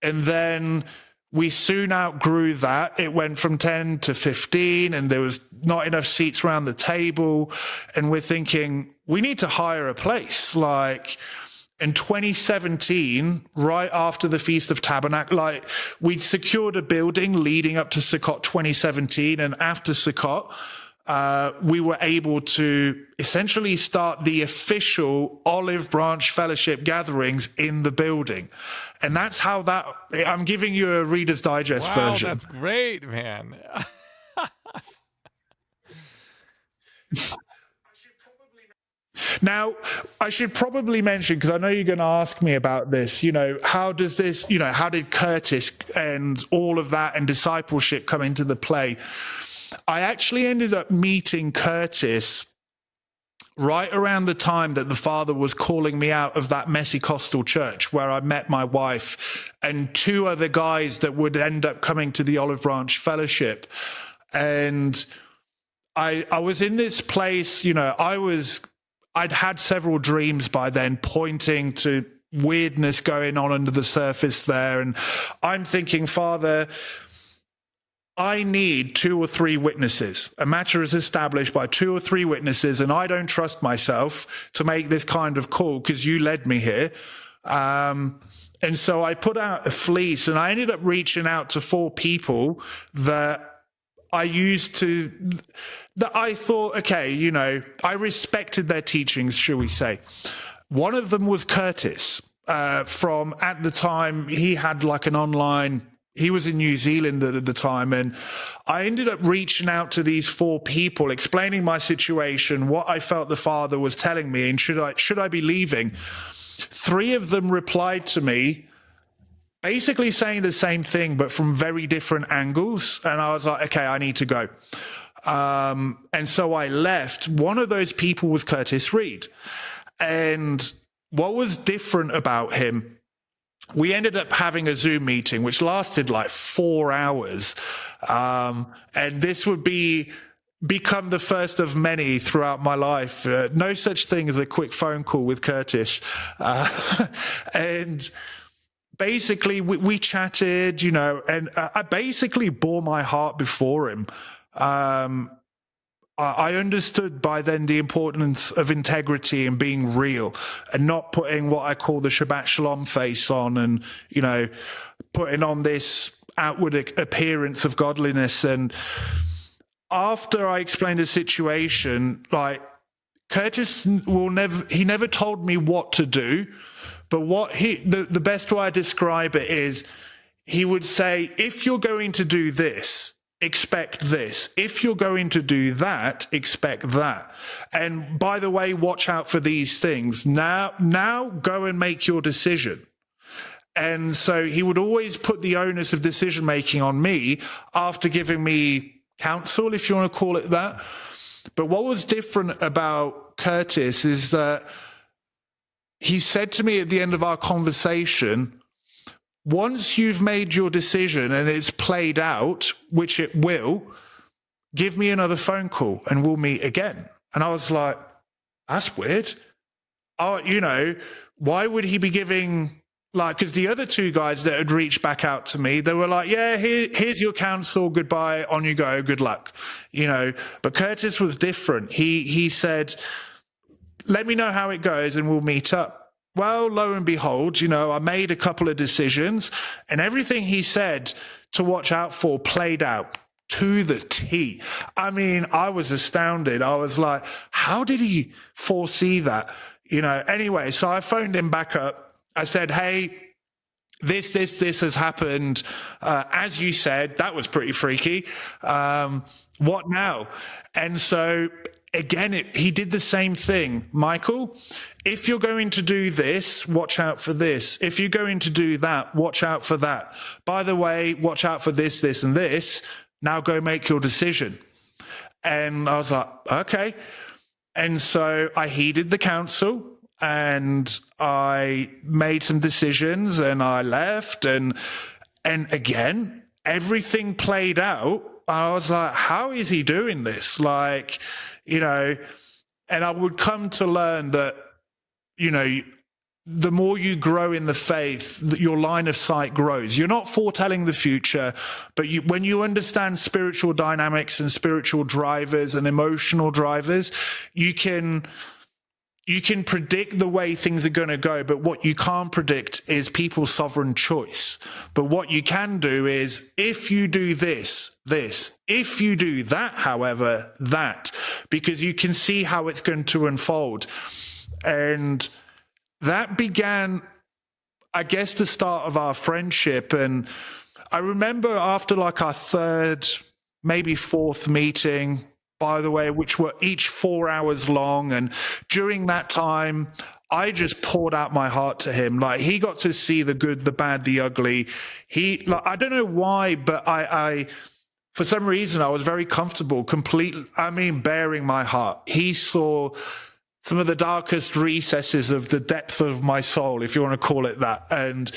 And then we soon outgrew that. It went from 10 to 15, and there was not enough seats around the table. And we're thinking, we need to hire a place. Like in 2017, right after the Feast of Tabernacle, like we'd secured a building leading up to Sukkot 2017. And after Sukkot, we were able to essentially start the official Olive Branch Fellowship gatherings in the building. And that's how I'm giving you a Reader's Digest version. That's great, man. Now, I should probably mention, because I know you're going to ask me about this, how did Curtis and all of that and discipleship come into the play? I actually ended up meeting Curtis right around the time that the Father was calling me out of that messy Costal church where I met my wife and 2 other guys that would end up coming to the Olive Branch Fellowship. And I was in this place, I'd had several dreams by then pointing to weirdness going on under the surface there. And I'm thinking, Father, I need 2 or 3 witnesses. A matter is established by 2 or 3 witnesses, and I don't trust myself to make this kind of call because you led me here. And so I put out a fleece, and I ended up reaching out to 4 people that I thought, okay, I respected their teachings, shall we say. One of them was Curtis. From at the time, he had like an online. He was in New Zealand at the time, and I ended up reaching out to these 4 people, explaining my situation, what I felt the Father was telling me, and should I be leaving? 3 of them replied to me, basically saying the same thing, but from very different angles. And I was like, okay, I need to go. And so I left. One of those people was Curtis Reed. And what was different about him, we ended up having a Zoom meeting, which lasted like 4 hours. And this would become the first of many throughout my life. No such thing as a quick phone call with Curtis. And basically we chatted, and I basically bore my heart before him. I understood by then the importance of integrity and being real and not putting what I call the Shabbat Shalom face on and, putting on this outward appearance of godliness. And after I explained the situation, like Curtis never told me what to do, but the best way I describe it is he would say, if you're going to do this, expect this. If you're going to do that, expect that. And by the way, watch out for these things. Now go and make your decision. And so he would always put the onus of decision making on me after giving me counsel, if you want to call it that. But what was different about Curtis is that he said to me at the end of our conversation, once you've made your decision and it's played out, which it will, give me another phone call and we'll meet again. And I was like, that's weird. Oh, why would he be giving, like, because the other two guys that had reached back out to me, they were like, yeah, here's your counsel, goodbye, on you go, good luck, but Curtis was different. He said, let me know how it goes and we'll meet up. Well, lo and behold, I made a couple of decisions and everything he said to watch out for played out to the T. I mean, I was astounded. I was like, how did he foresee that? Anyway, so I phoned him back up. I said, hey, this has happened. As you said, that was pretty freaky. What now? And so again, he did the same thing. Michael, if you're going to do this, watch out for this. If you're going to do that, watch out for that. By the way, watch out for this, this, and this. Now go make your decision. And I was like, okay. And so I heeded the counsel and I made some decisions and I left. And again, everything played out. I was like, how is he doing this? Like, and I would come to learn that, the more you grow in the faith, your line of sight grows. You're not foretelling the future, but when you understand spiritual dynamics and spiritual drivers and emotional drivers, you can predict the way things are going to go, but what you can't predict is people's sovereign choice. But what you can do is, if you do this, if you do that, however, that, because you can see how it's going to unfold. And that began, I guess, the start of our friendship. And I remember after like our third, maybe fourth meeting, by the way, which were each 4 hours long. And during that time, I just poured out my heart to him. Like, he got to see the good, the bad, the ugly. I don't know why, but I for some reason, I was very comfortable, bearing my heart. He saw some of the darkest recesses of the depth of my soul, if you want to call it that. And,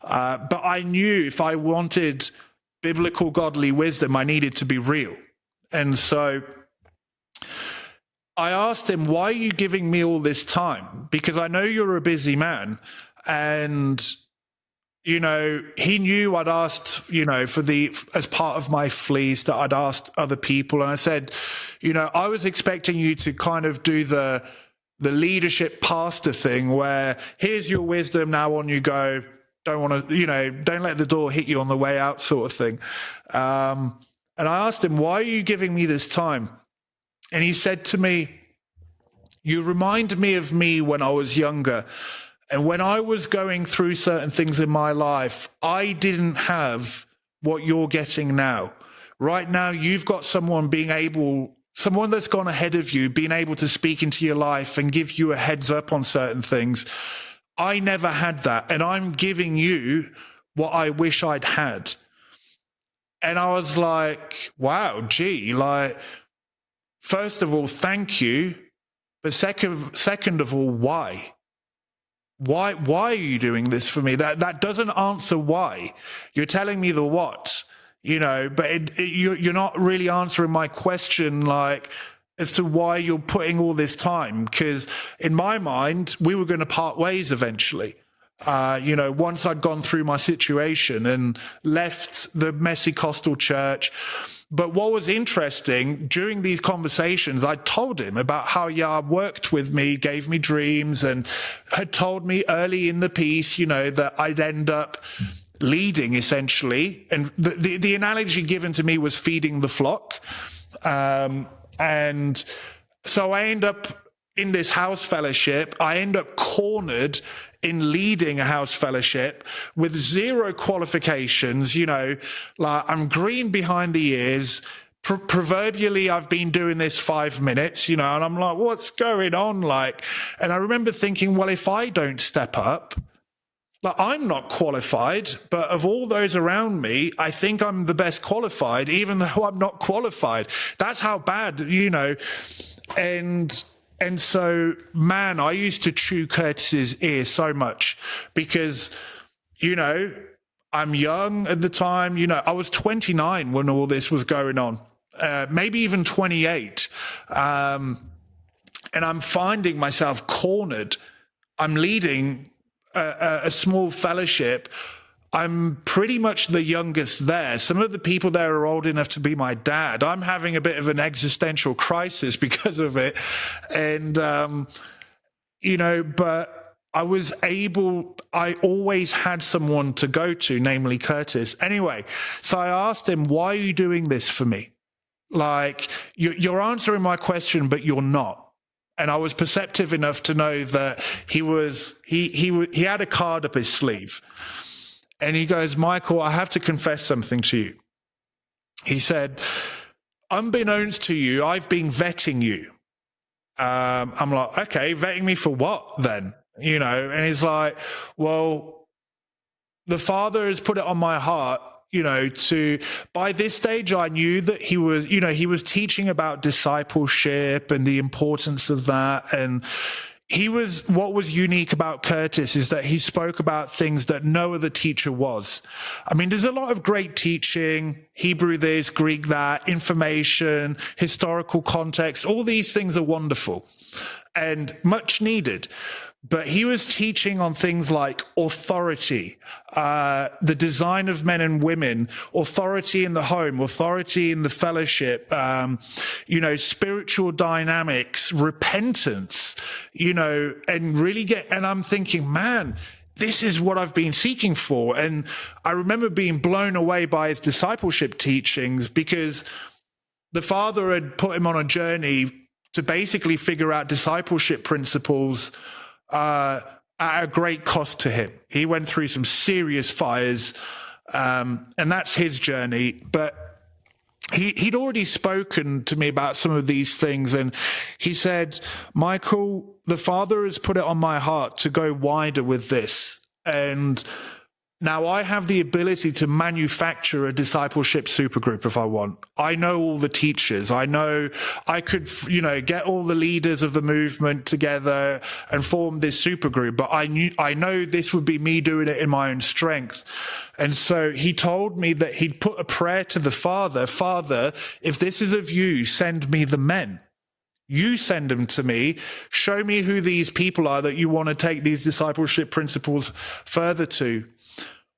but I knew if I wanted biblical, godly wisdom, I needed to be real. And so I asked him, why are you giving me all this time? Because I know you're a busy man. And, he knew I'd asked, as part of my fleece, that I'd asked other people. And I said, I was expecting you to kind of do the leadership pastor thing where here's your wisdom, now on you go. Don't want to, don't let the door hit you on the way out, sort of thing. And I asked him, why are you giving me this time? And he said to me, you remind me of me when I was younger. And when I was going through certain things in my life, I didn't have what you're getting now. Right now, you've got someone that's gone ahead of you, being able to speak into your life and give you a heads up on certain things. I never had that. And I'm giving you what I wish I'd had. And I was like, wow, gee, like, first of all, thank you. But second of all, why? Why are you doing this for me? That doesn't answer why. You're telling me the what. But you're not really answering my question, like, as to why you're putting all this time. Because in my mind, we were going to part ways eventually. Once I'd gone through my situation and left the messy Costal church. But what was interesting, during these conversations, I told him about how Yah worked with me, gave me dreams, and had told me early in the piece, that I'd end up leading, essentially. And the analogy given to me was feeding the flock. And so I end up in this house fellowship. I end up cornered in leading a house fellowship with zero qualifications. Like, I'm green behind the ears. Proverbially, I've been doing this 5 minutes, and I'm like, what's going on? Like, and I remember thinking, well, if I don't step up, like, I'm not qualified, but of all those around me, I think I'm the best qualified, even though I'm not qualified. That's how bad, And so, man, I used to chew Curtis's ear so much because, I'm young at the time. I was 29 when all this was going on. maybe even 28. And I'm finding myself cornered. I'm leading a small fellowship. I'm pretty much the youngest there. Some of the people there are old enough to be my dad. I'm having a bit of an existential crisis because of it. And, but I always had someone to go to, namely Curtis. Anyway, so I asked him, why are you doing this for me? Like, you're answering my question, but you're not. And I was perceptive enough to know that he had a card up his sleeve. And he goes, Michael, I have to confess something to you. He said, unbeknownst to you, I've been vetting you. I'm like, okay, vetting me for what then? And he's like, well, the Father has put it on my heart, by this stage, I knew that he was teaching about discipleship and the importance of that. And what was unique about Curtis is that he spoke about things that no other teacher was. I mean, there's a lot of great teaching, Hebrew this, Greek that, information, historical context. All these things are wonderful and much needed. But he was teaching on things like authority, the design of men and women, authority in the home, authority in the fellowship, spiritual dynamics, repentance, and really and I'm thinking, man, this is what I've been seeking for. And I remember being blown away by his discipleship teachings because the Father had put him on a journey to basically figure out discipleship principles at a great cost to him. He went through some serious fires, and that's his journey. But he'd already spoken to me about some of these things, and he said, Michael, the Father has put it on my heart to go wider with this. And now I have the ability to manufacture a discipleship supergroup if I want. I know all the teachers. I know I could, get all the leaders of the movement together and form this supergroup. But I know this would be me doing it in my own strength. And so he told me that he'd put a prayer to the Father. Father, if this is of you, send me the men. You send them to me. Show me who these people are that you want to take these discipleship principles further to.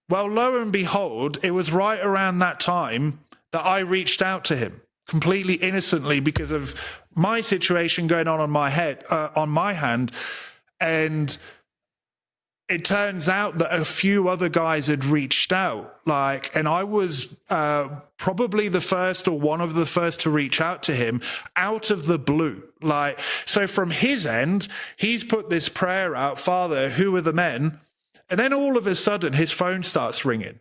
Well, lo and behold, it was right around that time that I reached out to him completely innocently because of my situation going on my hand. And it turns out that a few other guys had reached out, and I was probably the first or one of the first to reach out to him out of the blue. So from his end, he's put this prayer out, Father, who are the men? And then all of a sudden, his phone starts ringing,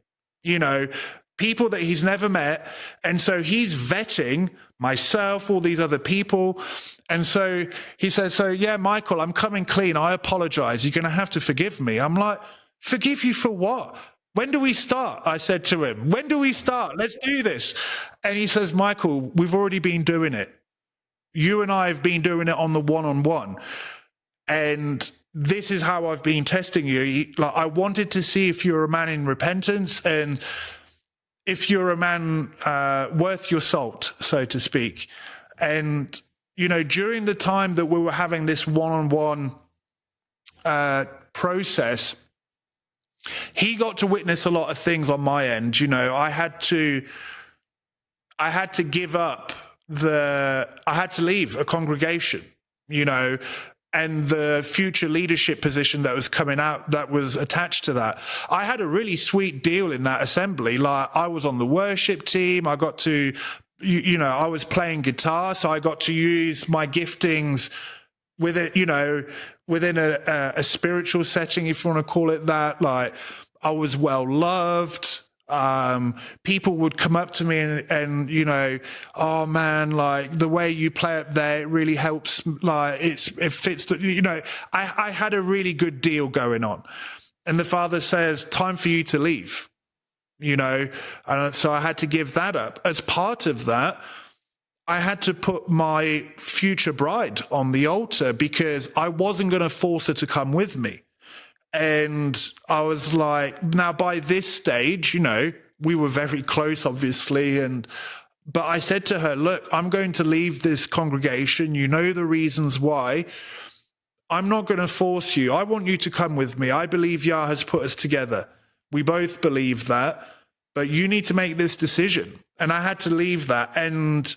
people that he's never met. And so he's vetting myself, all these other people. And so he says, Michael, I'm coming clean. I apologize. You're going to have to forgive me. I'm like, forgive you for what? When do we start? I said to him, when do we start? Let's do this. And he says, Michael, we've already been doing it. You and I have been doing it on the one-on-one. And this is how I've been testing you. I wanted to see if you're a man in repentance and if you're a man worth your salt, so to speak. And, during the time that we were having this one-on-one process, he got to witness a lot of things on my end. I had to give up I had to leave a congregation, and the future leadership position that was coming out that was attached to that. I had a really sweet deal in that assembly. I was on the worship team. I got to, I was playing guitar, so I got to use my giftings with it, within a spiritual setting, if you want to call it that. I was well loved. People would come up to me and oh man, the way you play up there, it really helps. It fits. I had a really good deal going on, and the Father says, time for you to leave, and so I had to give that up. As part of that, I had to put my future bride on the altar because I wasn't going to force her to come with me. And I was like, now by this stage, we were very close, obviously. And, But I said to her, look, I'm going to leave this congregation. You know the reasons why. I'm not going to force you. I want you to come with me. I believe Yah has put us together. We both believe that, but you need to make this decision. And I had to leave that. And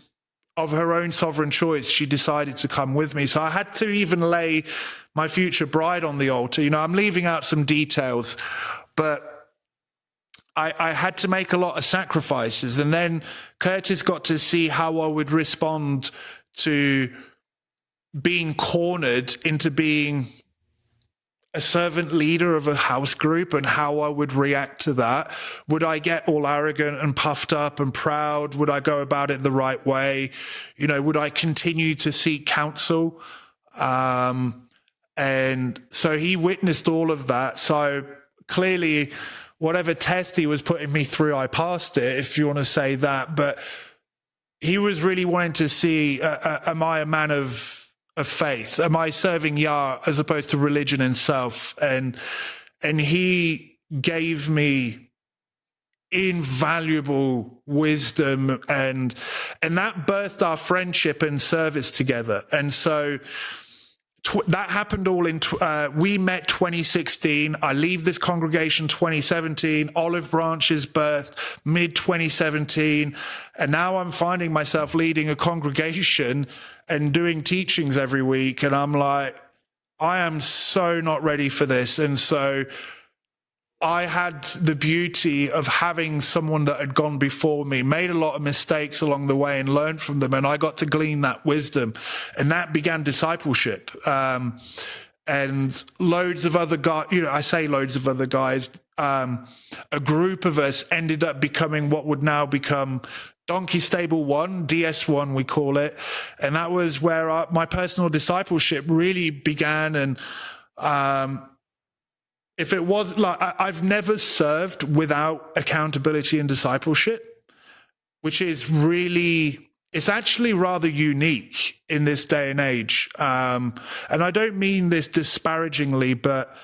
of her own sovereign choice, she decided to come with me. So I had to even lay my future bride on the altar. You know, I'm leaving out some details, but I had to make a lot of sacrifices. And then Curtis got to see how I would respond to being cornered into being a servant leader of a house group and how I would react to that. Would I get all arrogant and puffed up and proud? Would I go about it the right way? You know, would I continue to seek counsel? And so he witnessed all of that. So clearly, whatever test he was putting me through, I passed it, if you want to say that. But he was really wanting to see, am I a man of faith? Am I serving Yah as opposed to religion and self? And he gave me invaluable wisdom, and that birthed our friendship and service together. And so that happened all in, we met 2016. I leave this congregation 2017. Olive Branch is birthed mid 2017. And now I'm finding myself leading a congregation and doing teachings every week. And I'm like, I am so not ready for this. And so I had the beauty of having someone that had gone before me, made a lot of mistakes along the way and learned from them. And I got to glean that wisdom, and that began discipleship. And loads of other guys, you know, I say loads of other guys, a group of us ended up becoming what would now become Donkey Stable 1, DS1, we call it. And that was where my personal discipleship really began. And, if it was like, I've never served without accountability and discipleship, which is really, it's actually rather unique in this day and age. And I don't mean this disparagingly, but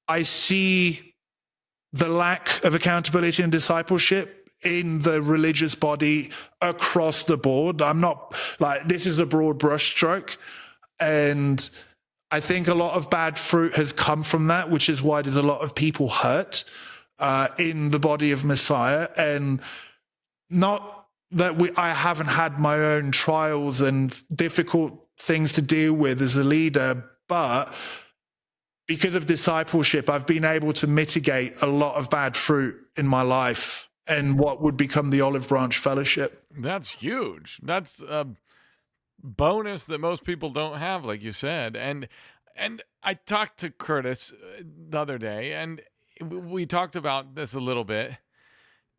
I see the lack of accountability and discipleship in the religious body across the board. I'm not like, this is a broad brushstroke. And I think a lot of bad fruit has come from that, which is why there's a lot of people hurt in the body of Messiah. And not that I haven't had my own trials and difficult things to deal with as a leader, but because of discipleship, I've been able to mitigate a lot of bad fruit in my life and what would become the Olive Branch Fellowship. That's huge. That's bonus that most people don't have, like you said. And I talked to Curtis the other day, and we talked about this a little bit,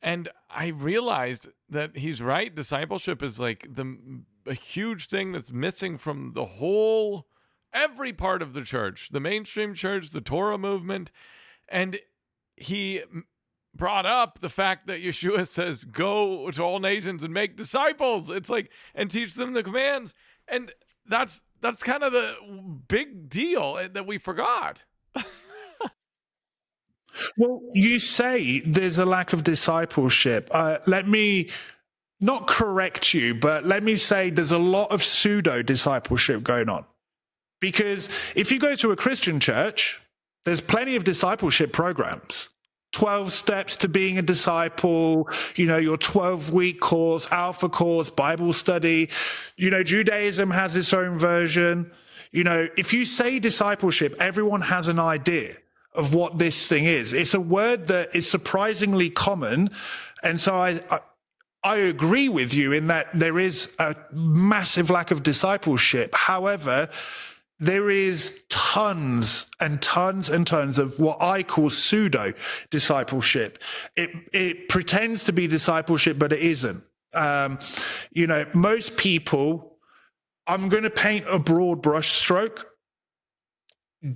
and I realized that he's right. Discipleship is like a huge thing that's missing from every part of the church, the mainstream church, the Torah movement. And he brought up the fact that Yeshua says, go to all nations and make disciples. It's like, and teach them the commands. And that's kind of the big deal that we forgot. Well, you say there's a lack of discipleship. Let me not correct you, but let me say there's a lot of pseudo discipleship going on. Because if you go to a Christian church, there's plenty of discipleship programs. 12 steps to being a disciple, you know, your 12-week course, Alpha course, Bible study. You know, Judaism has its own version. You know, if you say discipleship, everyone has an idea of what this thing is. It's a word that is surprisingly common. And so I agree with you in that there is a massive lack of discipleship. However, there is tons and tons and tons of what I call pseudo discipleship. It pretends to be discipleship, but it isn't. You know, most people, I'm going to paint a broad brush stroke.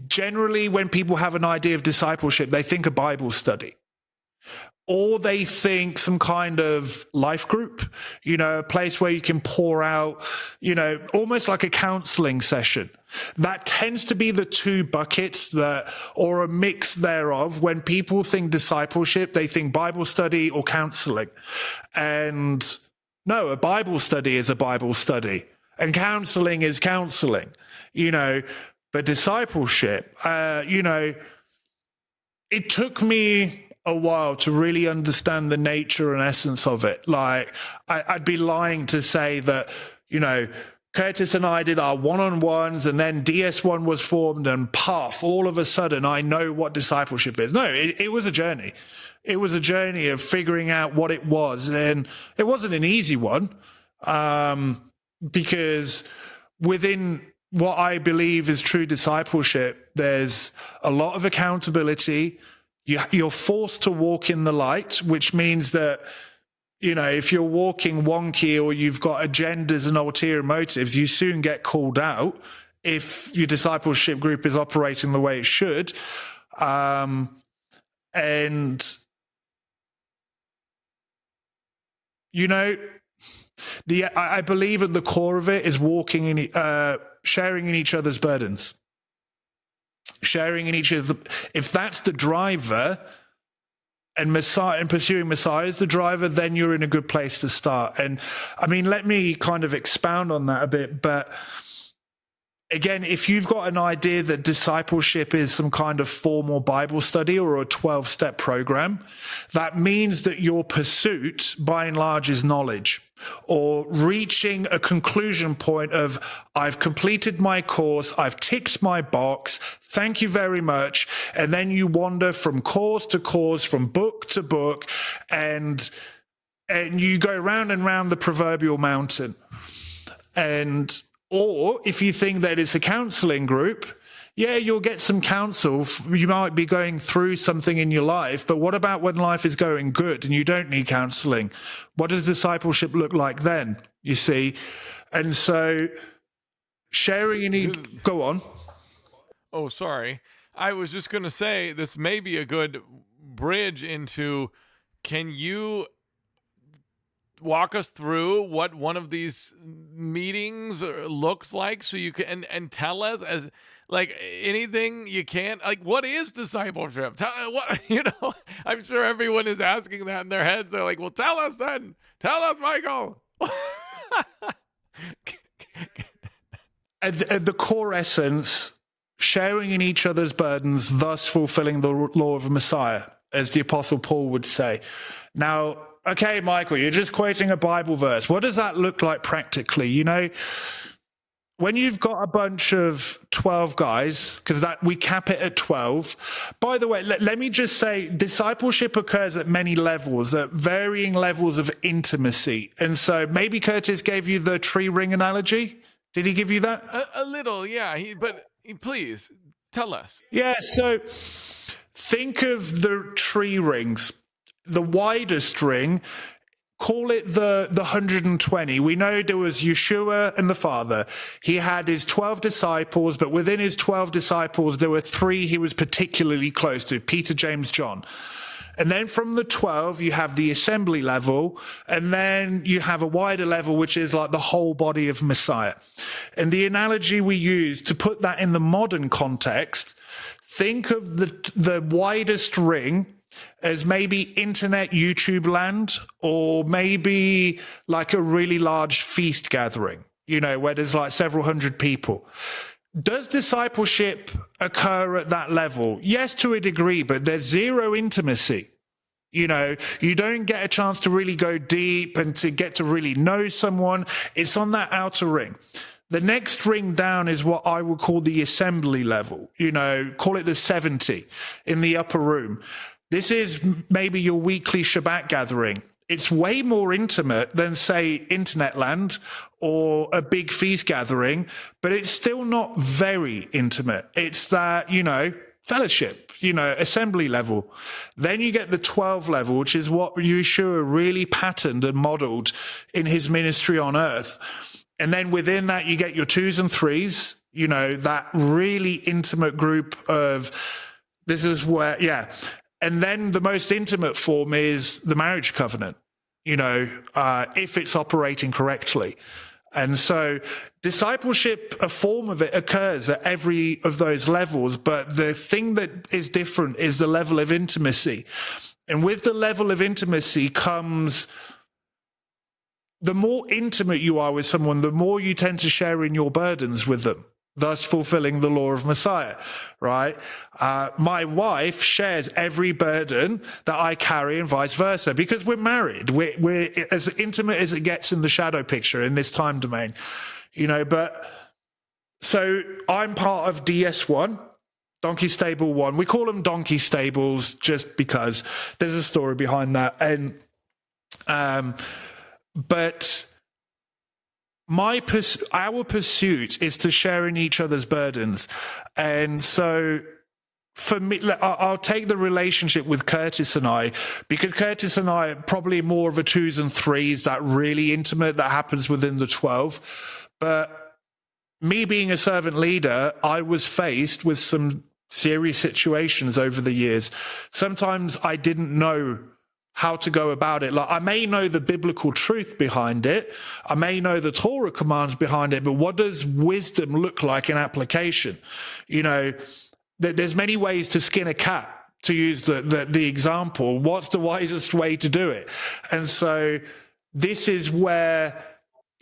Generally, when people have an idea of discipleship, they think a Bible study. Or they think some kind of life group, you know, a place where you can pour out, you know, almost like a counseling session. That tends to be the two buckets or a mix thereof. When people think discipleship, they think Bible study or counseling. And No, a Bible study is a Bible study, and counseling is counseling, but discipleship, it took me a while to really understand the nature and essence of it. Like, I'd be lying to say that, Curtis and I did our one-on-ones and then DS1 was formed and puff, all of a sudden I know what discipleship is. No, it was a journey. It was a journey of figuring out what it was. And it wasn't an easy one, because within what I believe is true discipleship, there's a lot of accountability. You're forced to walk in the light, which means that, if you're walking wonky or you've got agendas and ulterior motives, you soon get called out if your discipleship group is operating the way it should. I believe at the core of it is sharing in each other's burdens. Sharing in each other. If that's the driver, and pursuing Messiah is the driver, then you're in a good place to start. And I mean, let me kind of expound on that a bit. But again, if you've got an idea that discipleship is some kind of formal Bible study or a 12-step program, that means that your pursuit, by and large, is knowledge, or reaching a conclusion point of, I've completed my course, I've ticked my box, thank you very much. And then you wander from course to course, from book to book, and you go round and round the proverbial mountain. Or if you think that it's a counseling group, yeah, you'll get some counsel. You might be going through something in your life, but what about when life is going good and you don't need counseling? What does discipleship look like then, you see? And so go on. Oh, sorry. I was just going to say, this may be a good bridge into, can you walk us through what one of these meetings looks like, so you can and tell us, as like anything you can, like, what is discipleship? I'm sure everyone is asking that in their heads. They're like, well, tell us then. Tell us, Michael. At the core essence, sharing in each other's burdens, thus fulfilling the law of a Messiah, as the Apostle Paul would say. Now, okay, Michael, you're just quoting a Bible verse. What does that look like practically? When you've got a bunch of 12 guys, because we cap it at 12. By the way, let me just say, discipleship occurs at many levels, at varying levels of intimacy. And so maybe Curtis gave you the tree ring analogy. Did he give you that? A little, yeah. But please tell us. Yeah, so think of the tree rings. The widest ring, call it the 120. We know there was Yeshua and the Father. He had his 12 disciples, but within his 12 disciples, there were 3 he was particularly close to, Peter, James, John. And then from the 12, you have the assembly level, and then you have a wider level, which is like the whole body of Messiah. And the analogy we use to put that in the modern context, think of the widest ring as maybe internet YouTube land, or maybe like a really large feast gathering, where there's like several hundred people. Does discipleship occur at that level? Yes, to a degree, but there's zero intimacy. You don't get a chance to really go deep and to get to really know someone. It's on that outer ring. The next ring down is what I would call the assembly level, call it the 70 in the upper room. This is maybe your weekly Shabbat gathering. It's way more intimate than, say, internet land or a big feast gathering, but it's still not very intimate. It's that, fellowship, assembly level. Then you get the 12 level, which is what Yeshua really patterned and modeled in his ministry on earth. And then within that, you get your 2s and 3s, that really intimate group of, this is where, yeah. And then the most intimate form is the marriage covenant, if it's operating correctly. And so discipleship, a form of it, occurs at every of those levels. But the thing that is different is the level of intimacy. And with the level of intimacy comes the more intimate you are with someone, the more you tend to share in your burdens with them, thus fulfilling the law of Messiah, right? My wife shares every burden that I carry and vice versa, because we're married. We're as intimate as it gets in the shadow picture in this time domain, but so I'm part of DS1, Donkey Stable 1. We call them Donkey Stables just because there's a story behind that. And, but our pursuit is to share in each other's burdens. And so for me, I'll take the relationship with Curtis and I, because Curtis and I are probably more of a 2s and 3s, that really intimate that happens within the 12. But me being a servant leader, I was faced with some serious situations over the years. Sometimes I didn't know how to go about it. Like, I may know the biblical truth behind it, I may know the Torah commands behind it, but what does wisdom look like in application? There's many ways to skin a cat, to use the example. What's the wisest way to do it? And so this is where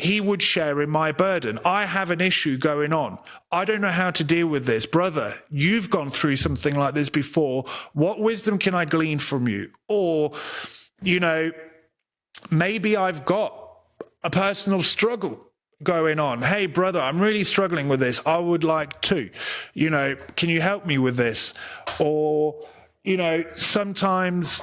he would share in my burden. I have an issue going on. I don't know how to deal with this. Brother, you've gone through something like this before. What wisdom can I glean from you? Or, maybe I've got a personal struggle going on. Hey, brother, I'm really struggling with this. I would like to, can you help me with this? Or, sometimes,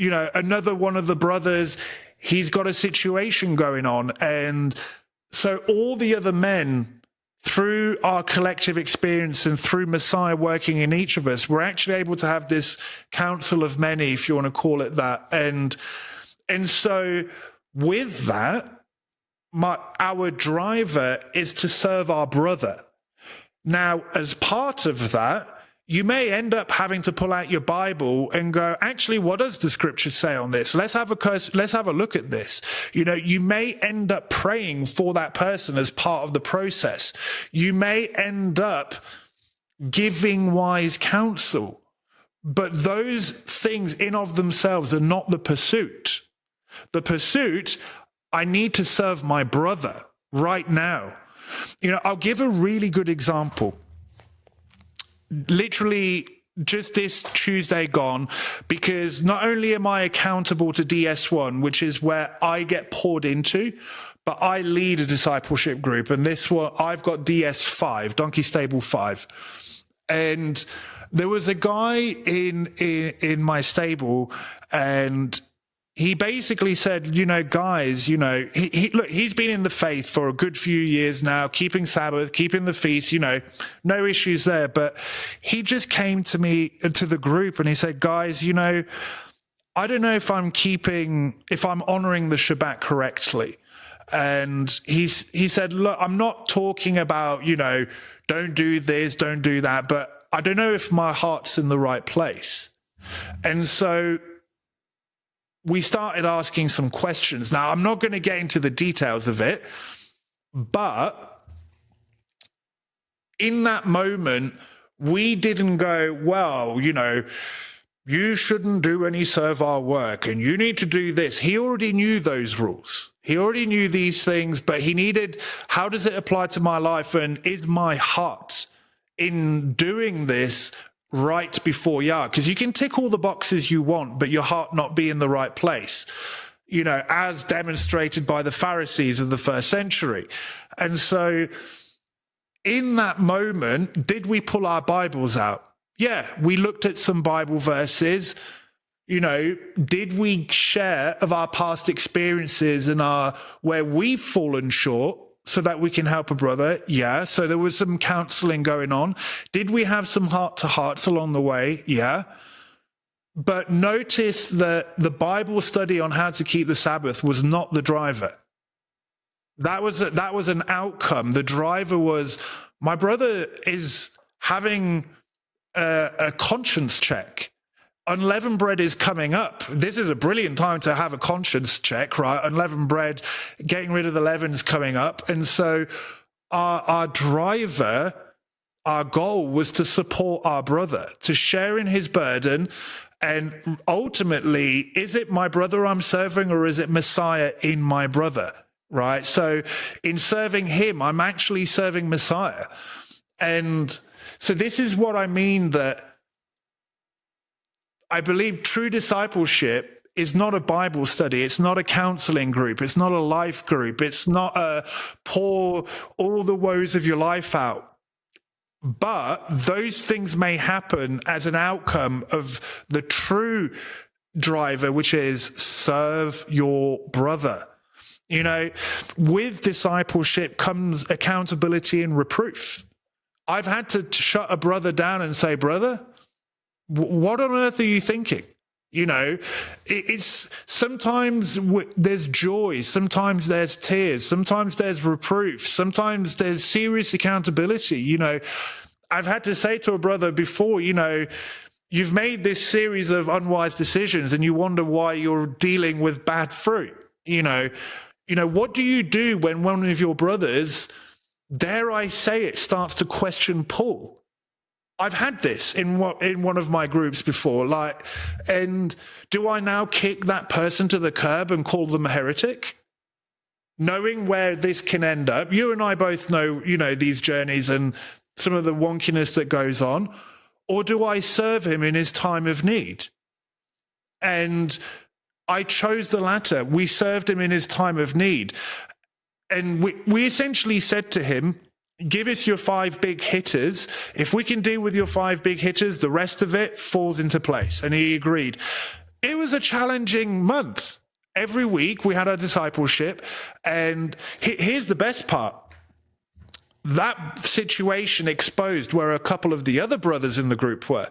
another one of the brothers, he's got a situation going on. And so all the other men, through our collective experience and through Messiah working in each of us, we're actually able to have this counsel of many, if you want to call it that. And so with that, our driver is to serve our brother. Now, as part of that, you may end up having to pull out your Bible and go, actually, what does the scripture say on this? Let's have a look at this. You may end up praying for that person as part of the process. You may end up giving wise counsel, but those things in of themselves are not the pursuit. The pursuit, I need to serve my brother right now. I'll give a really good example. Literally just this Tuesday gone, because not only am I accountable to DS1, which is where I get poured into, but I lead a discipleship group. And this one, I've got DS5, Donkey Stable 5. And there was a guy in my stable, and he basically said, guys, he's been in the faith for a good few years now, keeping Sabbath, keeping the feast, no issues there. But he just came to me, to the group, and he said, guys, I don't know if I'm honoring the Shabbat correctly. And he said, look, I'm not talking about, don't do this, don't do that, but I don't know if my heart's in the right place. And so we started asking some questions. Now, I'm not going to get into the details of it, but in that moment, we didn't go, well, you shouldn't do any servile work and you need to do this. He already knew those rules. He already knew these things, but he needed, how does it apply to my life? And is my heart in doing this right before Yah? Because you can tick all the boxes you want, but your heart not be in the right place, as demonstrated by the Pharisees of the first century. And so in that moment, did we pull our Bibles out? Yeah, we looked at some Bible verses. Did we share of our past experiences and where we've fallen short, so that we can help a brother? Yeah. So there was some counseling going on. Did we have some heart-to-hearts along the way? Yeah. But notice that the Bible study on how to keep the Sabbath was not the driver. That was an outcome. The driver was, my brother is having a conscience check. Unleavened bread is coming up. This is a brilliant time to have a conscience check, right? Unleavened bread, getting rid of the leaven is coming up. And so our driver, our goal was to support our brother, to share in his burden And ultimately, is it my brother I'm serving, or is it Messiah in my brother? Right? So in serving him, I'm actually serving Messiah. And so this is what I mean, that I believe true discipleship is not a Bible study. It's not a counseling group. It's not a life group. It's not a pour all the woes of your life out. But those things may happen as an outcome of the true driver, which is serve your brother. You know, with discipleship comes accountability and reproof. I've had to shut a brother down and say, brother, what on earth are you thinking? You know, it's sometimes there's joy, sometimes there's tears, sometimes there's reproof, sometimes there's serious accountability. You know, I've had to say to a brother before, you know, you've made this series of unwise decisions and you wonder why you're dealing with bad fruit. You know, what do you do when one of your brothers, dare I say it, starts to question Paul? I've had this in one of my groups before, and do I now kick that person to the curb and call them a heretic? Knowing where this can end up, you and I both know, you know, these journeys and some of the wonkiness that goes on, or do I serve him in his time of need? And I chose the latter. We served him in his time of need. And we essentially said to him, give us your 5 big hitters. If we can deal with your 5 big hitters, the rest of it falls into place. And he agreed. It was a challenging month. Every week we had our discipleship. And here's the best part. That situation exposed where a couple of the other brothers in the group were.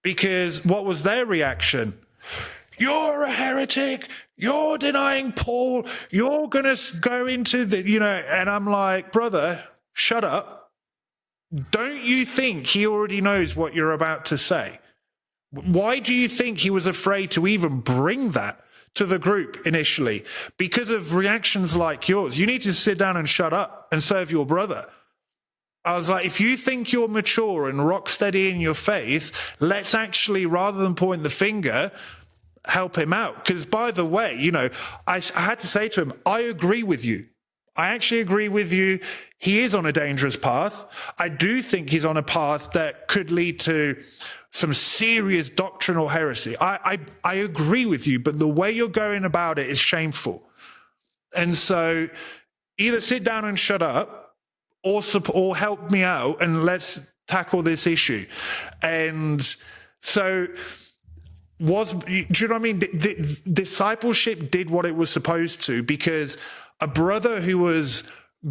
Because what was their reaction? You're a heretic. You're denying Paul. You're going to go into the, you know, and I'm like, brother, shut up. Don't you think he already knows what you're about to say? Why do you think he was afraid to even bring that to the group initially? Because of reactions like yours. You need to sit down and shut up and serve your brother. I was like, if you think you're mature and rock steady in your faith, let's actually, rather than point the finger, help him out. Because by the way, you know, I had to say to him, I agree with you. I actually agree with you. He is on a dangerous path. I do think he's on a path that could lead to some serious doctrinal heresy. I agree with you, but the way you're going about it is shameful. And so either sit down and shut up or help me out and let's tackle this issue. And so do you know what I mean? The discipleship did what it was supposed to, because a brother who was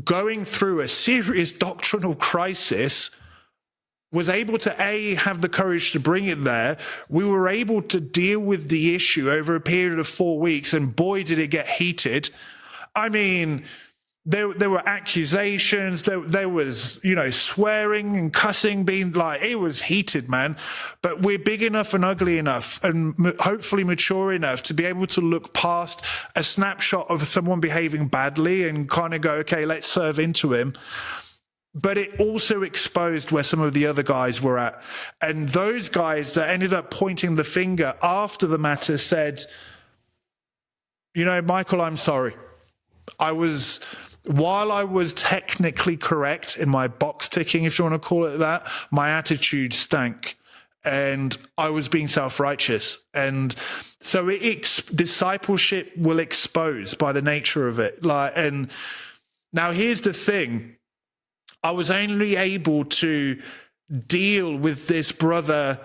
going through a serious doctrinal crisis was able to, have the courage to bring it there. We were able to deal with the issue over a period of 4 weeks, and boy, did it get heated. I mean, there were accusations, there was, you know, swearing and cussing, being like, it was heated, man. But we're big enough and ugly enough and hopefully mature enough to be able to look past a snapshot of someone behaving badly and kind of go, okay, let's serve into him. But it also exposed where some of the other guys were at. And those guys that ended up pointing the finger after the matter said, you know, Michael, I'm sorry. While I was technically correct in my box ticking, if you want to call it that, my attitude stank and I was being self-righteous. And so discipleship will expose by the nature of it. And now here's the thing. I was only able to deal with this brother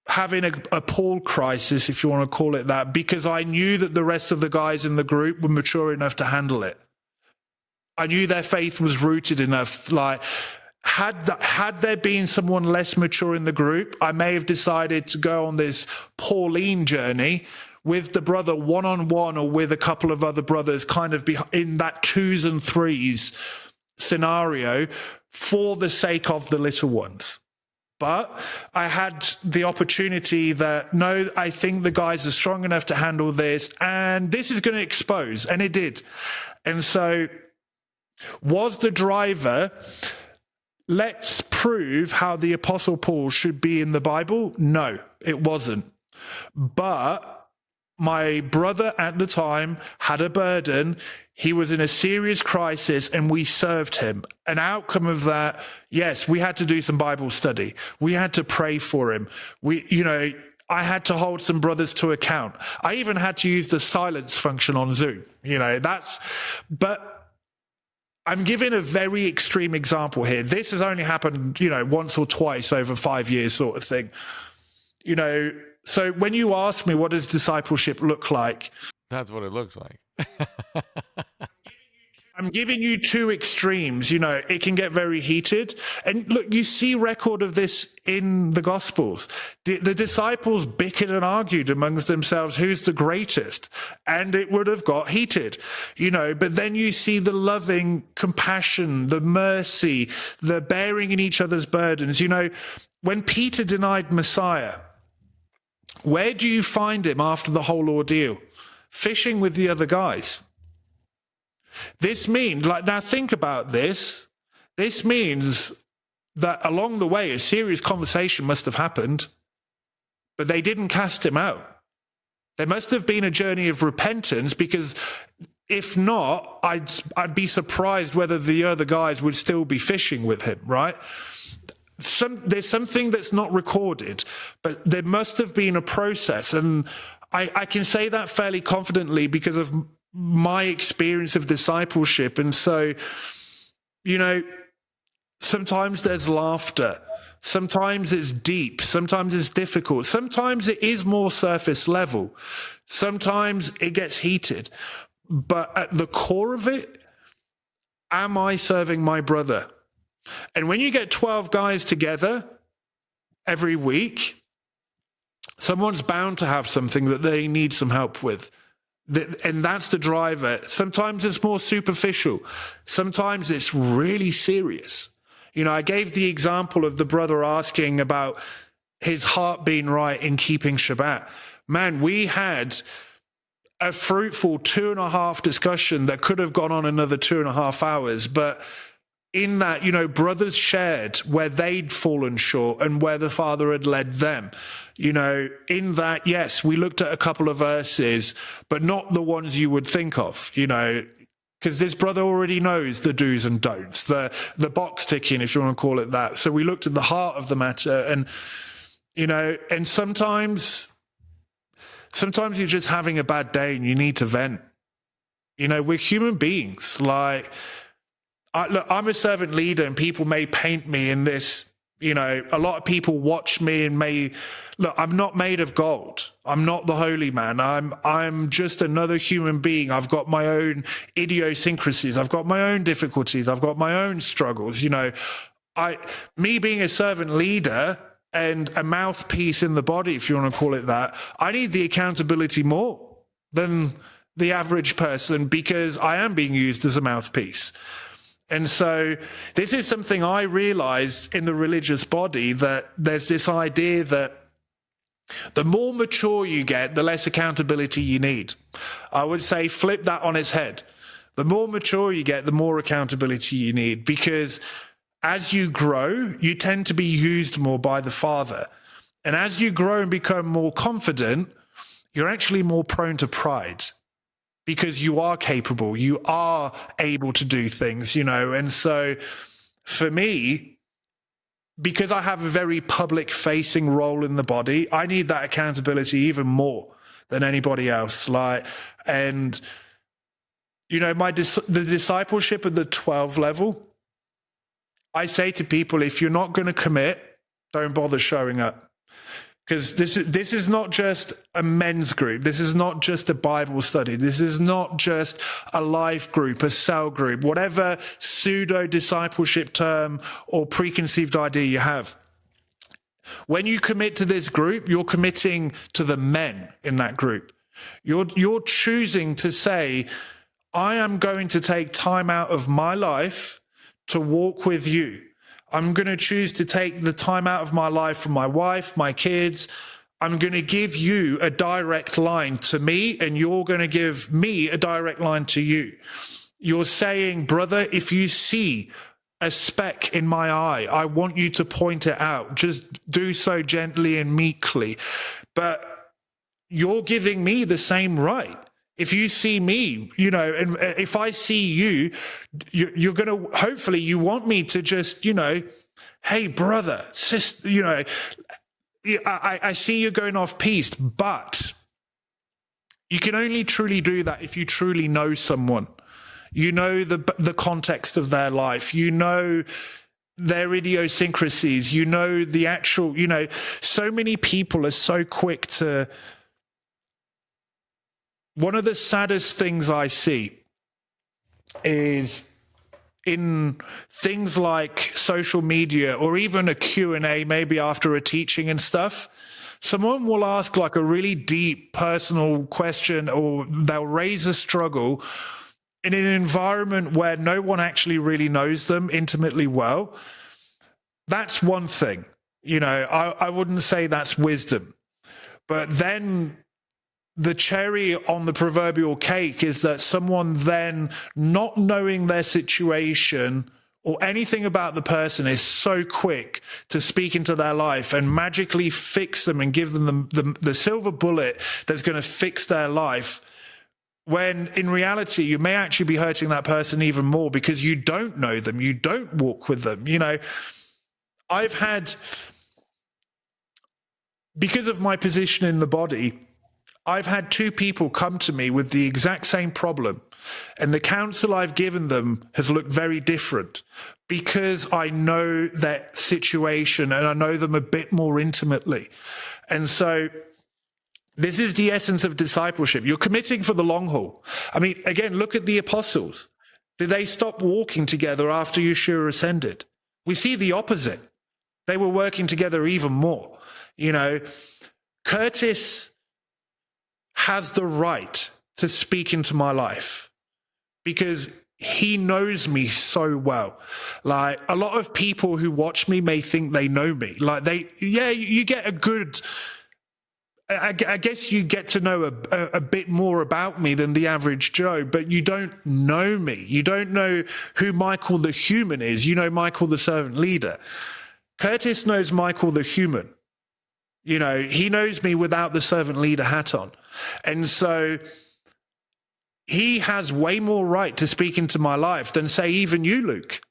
having a Paul crisis, if you want to call it that, because I knew that the rest of the guys in the group were mature enough to handle it. I knew their faith was rooted enough. Like, had there been someone less mature in the group, I may have decided to go on this Pauline journey with the brother one-on-one or with a couple of other brothers kind of in that 2s and 3s scenario for the sake of the little ones. But I had the opportunity that, no, I think the guys are strong enough to handle this, and this is going to expose, and it did. And so was the driver, let's prove how the Apostle Paul should be in the Bible? No, it wasn't. But my brother at the time had a burden. He was in a serious crisis and we served him. An outcome of that, yes, we had to do some Bible study. We had to pray for him. I had to hold some brothers to account. I even had to use the silence function on Zoom. But I'm giving a very extreme example here. This has only happened, once or twice over 5 years sort of thing. So when you ask me, what does discipleship look like? That's what it looks like. I'm giving you two extremes. It can get very heated. And look, you see record of this in the Gospels. The disciples bickered and argued amongst themselves who's the greatest. And it would have got heated, But then you see the loving compassion, the mercy, the bearing in each other's burdens. When Peter denied Messiah, where do you find him after the whole ordeal? Fishing with the other guys. This means, now think about this. This means that along the way, a serious conversation must have happened, but they didn't cast him out. There must have been a journey of repentance, because if not, I'd be surprised whether the other guys would still be fishing with him, right? There's something that's not recorded, but there must have been a process. And I can say that fairly confidently because of my experience of discipleship. And so, sometimes there's laughter. Sometimes it's deep. Sometimes it's difficult. Sometimes it is more surface level. Sometimes it gets heated. But at the core of it, am I serving my brother? And when you get 12 guys together every week, someone's bound to have something that they need some help with. And that's the driver. Sometimes it's more superficial. Sometimes it's really serious. I gave the example of the brother asking about his heart being right in keeping Shabbat. Man, we had a fruitful 2.5 discussion that could have gone on another 2.5 hours. But in that, brothers shared where they'd fallen short and where the Father had led them. In that, yes, we looked at a couple of verses, but not the ones you would think of, because this brother already knows the do's and don'ts, the box ticking, if you want to call it that. So we looked at the heart of the matter, and, and sometimes you're just having a bad day and you need to vent. We're human beings. I'm a servant leader, and people may paint me in this, a lot of people watch me and I'm not made of gold. I'm not the holy man. I'm just another human being. I've got my own idiosyncrasies. I've got my own difficulties. I've got my own struggles. Me being a servant leader and a mouthpiece in the body, if you want to call it that, I need the accountability more than the average person, because I am being used as a mouthpiece. And so this is something I realized in the religious body, that there's this idea that the more mature you get, the less accountability you need. I would say flip that on its head. The more mature you get, the more accountability you need, because as you grow, you tend to be used more by the Father. And as you grow and become more confident, you're actually more prone to pride, because you are capable, you are able to do things, And so for me, because I have a very public-facing role in the body, I need that accountability even more than anybody else. The discipleship at the 12 level, I say to people, if you're not going to commit, don't bother showing up. Because this is not just a men's group. This is not just a Bible study. This is not just a life group, a cell group, whatever pseudo-discipleship term or preconceived idea you have. When you commit to this group, you're committing to the men in that group. You're choosing to say, I am going to take time out of my life to walk with you. I'm going to choose to take the time out of my life from my wife, my kids. I'm going to give you a direct line to me, and you're going to give me a direct line to you. You're saying, brother, if you see a speck in my eye, I want you to point it out. Just do so gently and meekly. But you're giving me the same right. If you see me, you know, and if I see you, you're going to, hopefully you want me to just, you know, hey, brother, sister, you know, I see you going off piste, but you can only truly do that if you truly know someone. You know the context of their life. You know their idiosyncrasies. You know the actual, you know, so many people are so quick to... One of the saddest things I see is in things like social media or even a Q&A, maybe after a teaching and stuff, someone will ask like a really deep personal question, or they'll raise a struggle in an environment where no one actually really knows them intimately well. That's one thing. You know, I wouldn't say that's wisdom. But then the cherry on the proverbial cake is that someone then, not knowing their situation or anything about the person, is so quick to speak into their life and magically fix them and give them the silver bullet that's going to fix their life, when in reality you may actually be hurting that person even more because you don't know them, you don't walk with them. You know, I've had, because of my position in the body, I've had two people come to me with the exact same problem, and the counsel I've given them has looked very different because I know that situation and I know them a bit more intimately. And so this is the essence of discipleship. You're committing for the long haul. I mean, again, look at the apostles. Did they stop walking together after Yeshua ascended? We see the opposite. They were working together even more. You know, Curtis has the right to speak into my life because he knows me so well. Like, a lot of people who watch me may think they know me. Like, you get a good, I guess you get to know a bit more about me than the average Joe, but you don't know me. You don't know who Michael the human is. You know Michael the servant leader. Curtis knows Michael the human. You know, he knows me without the servant leader hat on. And so he has way more right to speak into my life than, say, even you, Luke,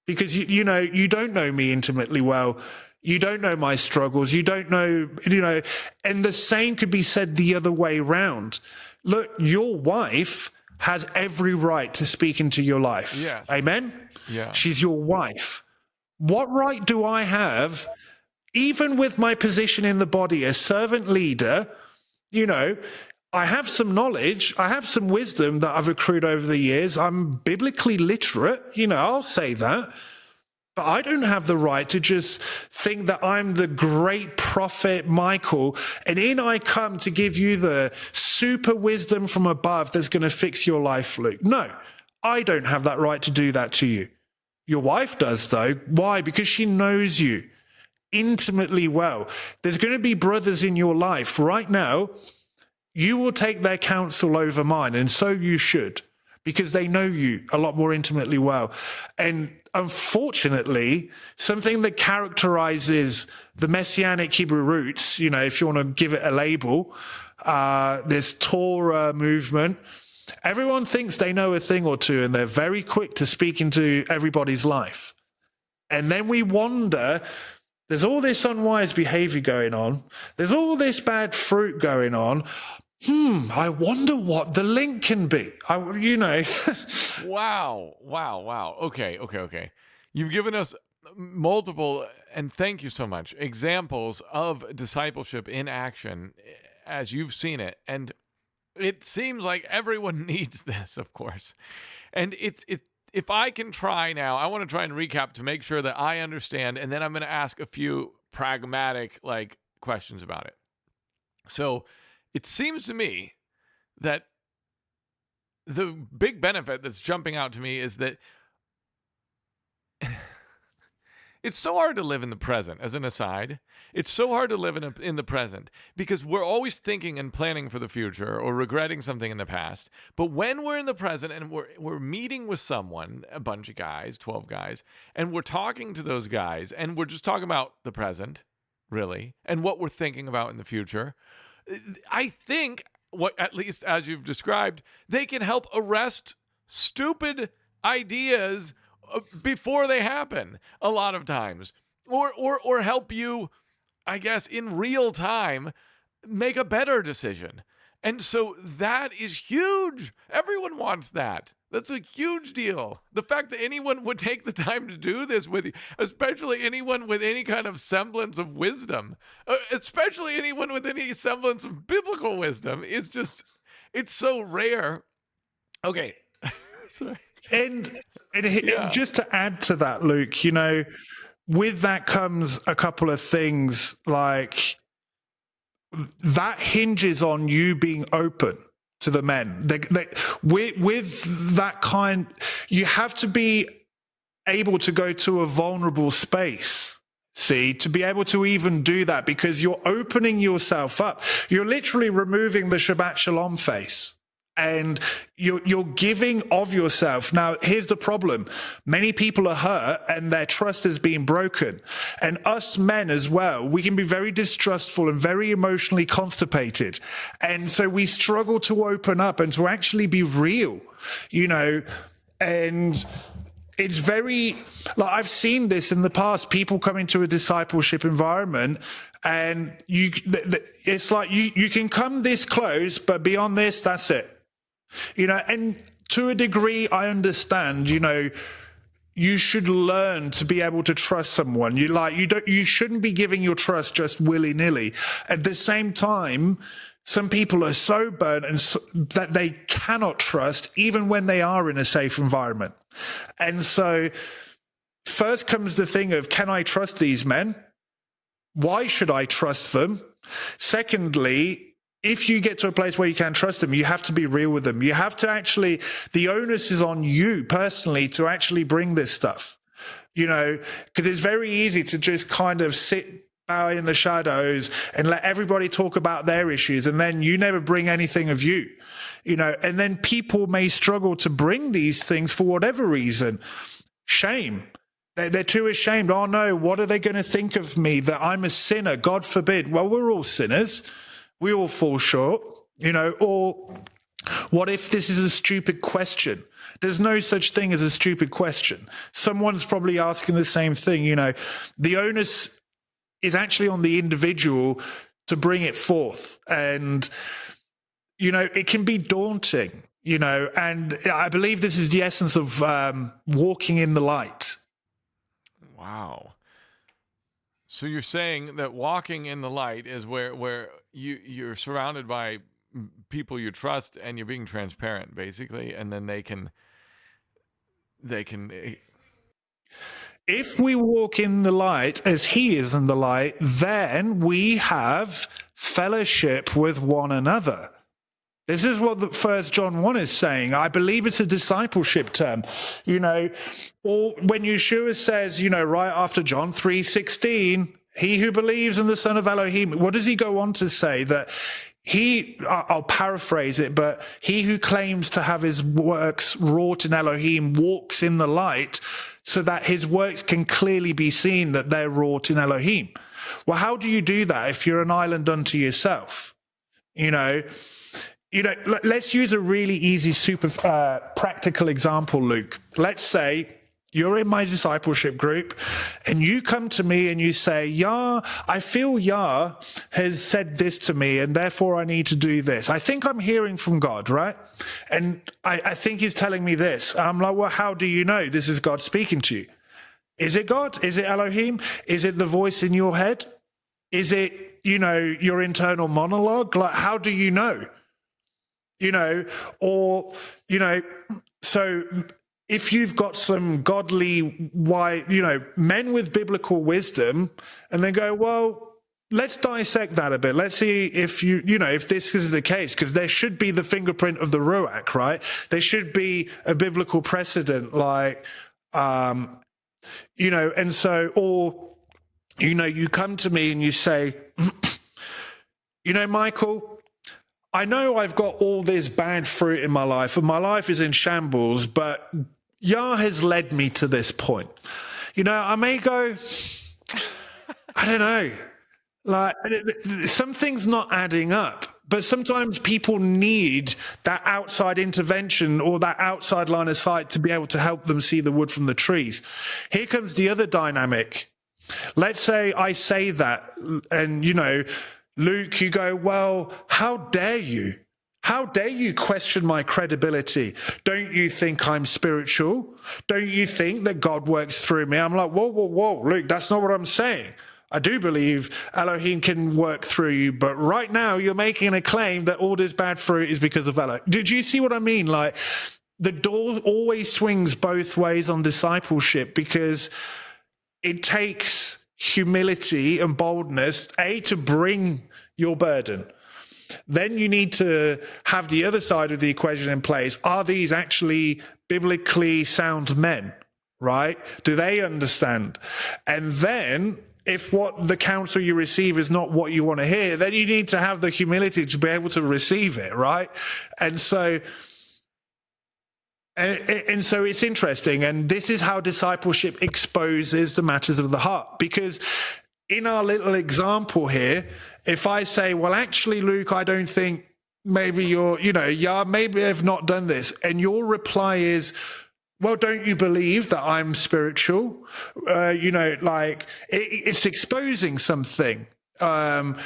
because, you know, you don't know me intimately well. You don't know my struggles. You don't know, you know, and the same could be said the other way around. Look, your wife has every right to speak into your life. Yes. Amen? Yeah. She's your wife. What right do I have, even with my position in the body as servant leader? You know, I have some knowledge, I have some wisdom that I've accrued over the years. I'm biblically literate, you know, I'll say that. But I don't have the right to just think that I'm the great prophet Michael, and in I come to give you the super wisdom from above that's going to fix your life, Luke. No, I don't have that right to do that to you. Your wife does, though. Why? Because she knows you intimately well. There's going to be brothers in your life right now. You will take their counsel over mine, and so you should, because they know you a lot more intimately well. And unfortunately, something that characterizes the Messianic Hebrew roots, you know, if you want to give it a label, this Torah movement, everyone thinks they know a thing or two, and they're very quick to speak into everybody's life. And then we wonder, there's all this unwise behavior going on. There's all this bad fruit going on. I wonder what the link can be. You know. Wow. Okay. You've given us multiple, and thank you so much, examples of discipleship in action as you've seen it. And it seems like everyone needs this, of course. And if I can try now, I want to try and recap to make sure that I understand, and then I'm going to ask a few pragmatic questions about it. So it seems to me that the big benefit that's jumping out to me is that it's so hard to live in the present. As an aside, it's so hard to live in the present because we're always thinking and planning for the future or regretting something in the past. But when we're in the present and we're meeting with someone, a bunch of guys, 12 guys, and we're talking to those guys and we're just talking about the present, really, and what we're thinking about in the future, I think, what at least as you've described, they can help arrest stupid ideas before they happen a lot of times, or help you, I guess, in real time make a better decision. And so that is huge. Everyone wants that. That's a huge deal. The fact that anyone would take the time to do this with you, especially anyone with any kind of semblance of wisdom, especially anyone with any semblance of biblical wisdom, is just, it's so rare. Okay. Sorry. And just to add to that, Luke, you know, with that comes a couple of things, like that hinges on you being open to the men. With that kind, you have to be able to go to a vulnerable space, see, to be able to even do that, because you're opening yourself up. You're literally removing the Shabbat Shalom face. And you're giving of yourself. Now, here's the problem. Many people are hurt and their trust has been broken. And us men as well, we can be very distrustful and very emotionally constipated. And so we struggle to open up and to actually be real, you know, and it's very, like, I've seen this in the past, people come into a discipleship environment and it's like you can come this close, but beyond this, that's it. You know, and to a degree, I understand, you know, you should learn to be able to trust someone. You shouldn't be giving your trust just willy-nilly. At the same time, some people are so burnt that they cannot trust even when they are in a safe environment. And so first comes the thing of, can I trust these men? Why should I trust them? Secondly, if you get to a place where you can't trust them, you have to be real with them. You have to actually, the onus is on you personally to actually bring this stuff, you know, because it's very easy to just kind of sit in the shadows and let everybody talk about their issues. And then you never bring anything of you, you know, and then people may struggle to bring these things for whatever reason. Shame. They're too ashamed. Oh no, what are they going to think of me, that I'm a sinner? God forbid. Well, we're all sinners. We all fall short, you know, or what if this is a stupid question? There's no such thing as a stupid question. Someone's probably asking the same thing, you know. The onus is actually on the individual to bring it forth. And, you know, it can be daunting, you know, and I believe this is the essence of walking in the light. Wow. So you're saying that walking in the light is where you're surrounded by people you trust and you're being transparent, basically, and then they can. If we walk in the light as he is in the light, then we have fellowship with one another. This is what the 1 John 1 is saying. I believe it's a discipleship term, you know, or when Yeshua says, you know, right after John 3:16, he who believes in the Son of Elohim, what does he go on to say? That I'll paraphrase it, but he who claims to have his works wrought in Elohim walks in the light so that his works can clearly be seen that they're wrought in Elohim. Well, how do you do that if you're an island unto yourself? You know, let's use a really easy, super practical example, Luke. Let's say you're in my discipleship group and you come to me and you say, Yah, I feel Yah has said this to me and therefore I need to do this. I think I'm hearing from God, right? And I think he's telling me this. And I'm like, well, how do you know this is God speaking to you? Is it God? Is it Elohim? Is it the voice in your head? Is it, you know, your internal monologue? Like, how do you know? You know, or, you know, so if you've got some godly, you know, men with biblical wisdom, and they go, well, let's dissect that a bit. Let's see if you know, if this is the case, because there should be the fingerprint of the Ruach, right? There should be a biblical precedent, like, you know, and so, or, you know, you come to me and you say, you know, Michael, I know I've got all this bad fruit in my life and my life is in shambles, but Yah has led me to this point. You know, I may go, I don't know. Like, something's not adding up. But sometimes people need that outside intervention or that outside line of sight to be able to help them see the wood from the trees. Here comes the other dynamic. Let's say I say that, and, you know, Luke, you go, well, how dare you? How dare you question my credibility? Don't you think I'm spiritual? Don't you think that God works through me? I'm like, whoa, Luke, that's not what I'm saying. I do believe Elohim can work through you, but right now you're making a claim that all this bad fruit is because of Elohim. Did you see what I mean? Like, the door always swings both ways on discipleship, because it takes humility and boldness, to bring your burden. Then you need to have the other side of the equation in place. Are these actually biblically sound men, right? Do they understand? And then, if what the counsel you receive is not what you want to hear, then you need to have the humility to be able to receive it, right? And so it's interesting. And this is how discipleship exposes the matters of the heart. Because in our little example here, if I say, well, actually, Luke, I don't think maybe maybe I've not done this. And your reply is, well, don't you believe that I'm spiritual? It's exposing something, or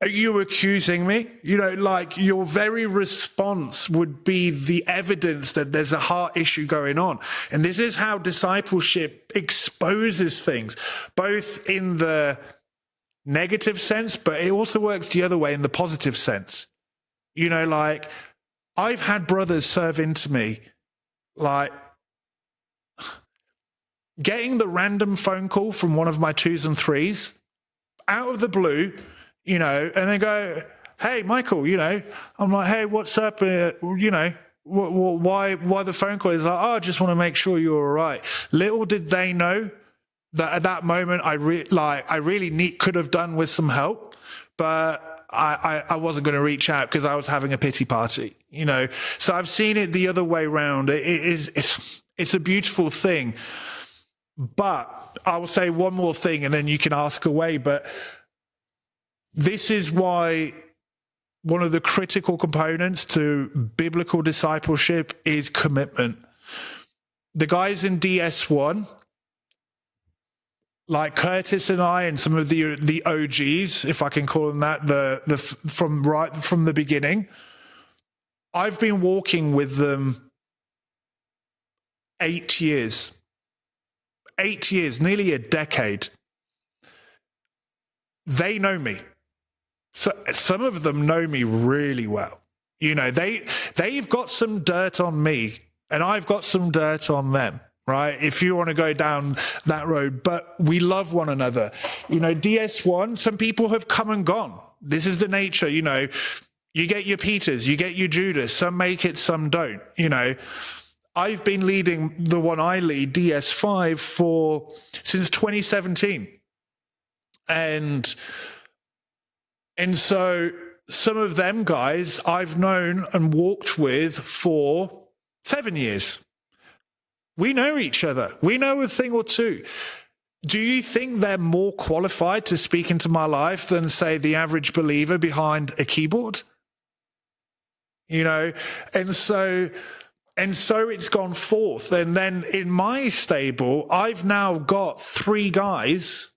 are you accusing me? Your very response would be the evidence that there's a heart issue going on. And this is how discipleship exposes things, both in the negative sense, but it also works the other way in the positive sense. I've had brothers serve into me, getting the random phone call from one of my 2s and 3s out of the blue, and they go, hey, Michael, I'm like, hey, what's up? Why the phone call? Is like, oh, I just want to make sure you're all right. Little did they know that at that moment, I really could have done with some help, but I wasn't going to reach out because I was having a pity party, So I've seen it the other way around. It's a beautiful thing. But I will say one more thing, and then you can ask away. But this is why one of the critical components to biblical discipleship is commitment. The guys in DS1, like Curtis and I, and some of the OGs, if I can call them that, from the beginning, I've been walking with them 8 years. 8 years, nearly a decade. They know me. So some of them know me really well. They've got some dirt on me, and I've got some dirt on them. Right? If you want to go down that road, but we love one another. DS1, some people have come and gone. This is the nature, you get your Peters, you get your Judas, some make it, some don't, I've been leading the one I lead, DS5, since 2017. And so some of them guys I've known and walked with for 7 years. We know each other. We know a thing or two. Do you think they're more qualified to speak into my life than, say, the average believer behind a keyboard? And so it's gone forth. And then in my stable, I've now got 3 guys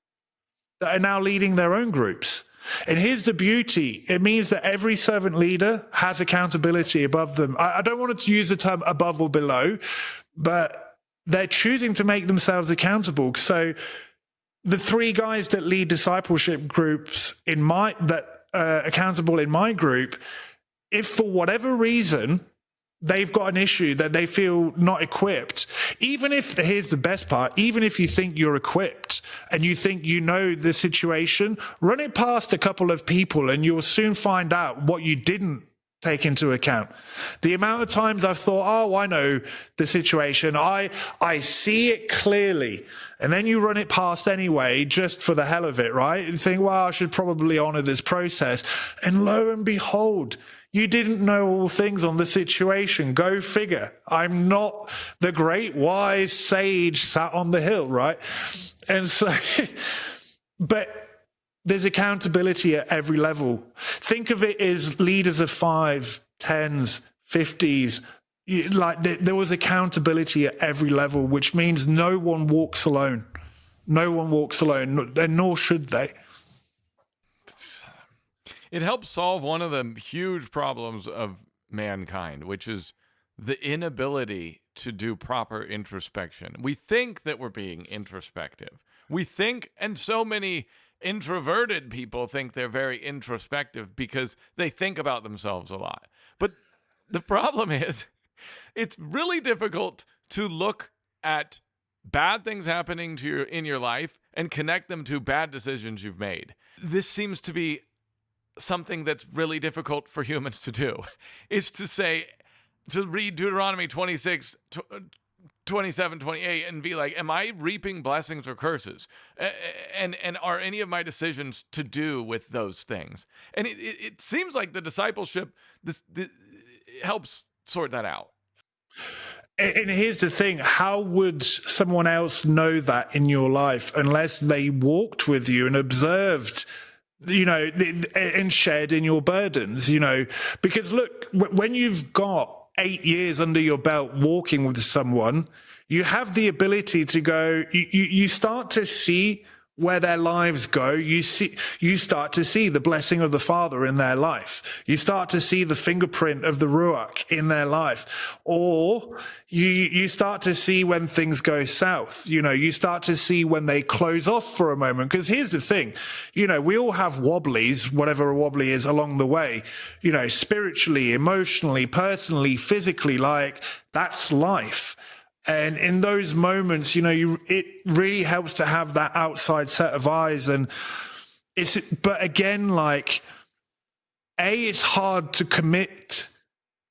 that are now leading their own groups. And here's the beauty. It means that every servant leader has accountability above them. I don't want to use the term above or below, but they're choosing to make themselves accountable. So the 3 guys that lead discipleship groups accountable in my group, if for whatever reason they've got an issue that they feel not equipped, here's the best part, even if you think you're equipped and you think you know the situation, run it past a couple of people and you'll soon find out what you didn't take into account. The amount of times I've thought, oh, I know the situation, I see it clearly, and then you run it past anyway, just for the hell of it, right? You think, well, I should probably honor this process. And lo and behold, you didn't know all things on the situation. Go figure. I'm not the great wise sage sat on the hill, right? And so, but there's accountability at every level. Think of it as leaders of 5, 10s, 50s. Like there was accountability at every level, which means no one walks alone. No one walks alone, and nor should they. It helps solve one of the huge problems of mankind, which is the inability to do proper introspection. We think that we're being introspective. We think, and so many introverted people think they're very introspective because they think about themselves a lot. But the problem is, it's really difficult to look at bad things happening to you in your life and connect them to bad decisions you've made. This seems to be something that's really difficult for humans to do, is to say, to read Deuteronomy 26, 27, 28 and be like, am I reaping blessings or curses? And are any of my decisions to do with those things? And it seems like the discipleship this helps sort that out. And here's the thing, how would someone else know that in your life unless they walked with you and observed, and shared in your burdens, because look, when you've got 8 years under your belt walking with someone, you have the ability to go, you start to see where their lives go. You start to see the blessing of the Father in their life. You start to see the fingerprint of the Ruach in their life. Or you start to see when things go south. You start to see when they close off for a moment. Because here's the thing, we all have wobblies, whatever a wobbly is along the way, spiritually, emotionally, personally, physically, like that's life. And in those moments, it really helps to have that outside set of eyes. And but again, like, it's hard to commit.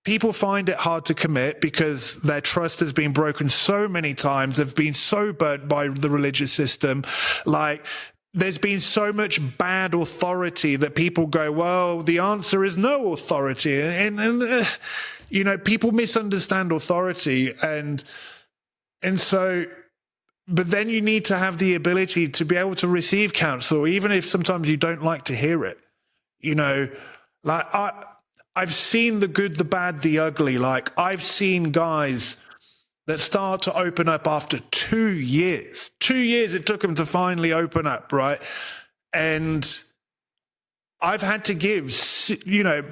People find it hard to commit because their trust has been broken so many times. They've been so burnt by the religious system. Like, there's been so much bad authority that people go, well, the answer is no authority. And people misunderstand authority. And so, but then you need to have the ability to be able to receive counsel, even if sometimes you don't like to hear it. Like I've seen the good, the bad, the ugly. Like, I've seen guys that start to open up after 2 years. 2 years it took them to finally open up, right? And I've had to give,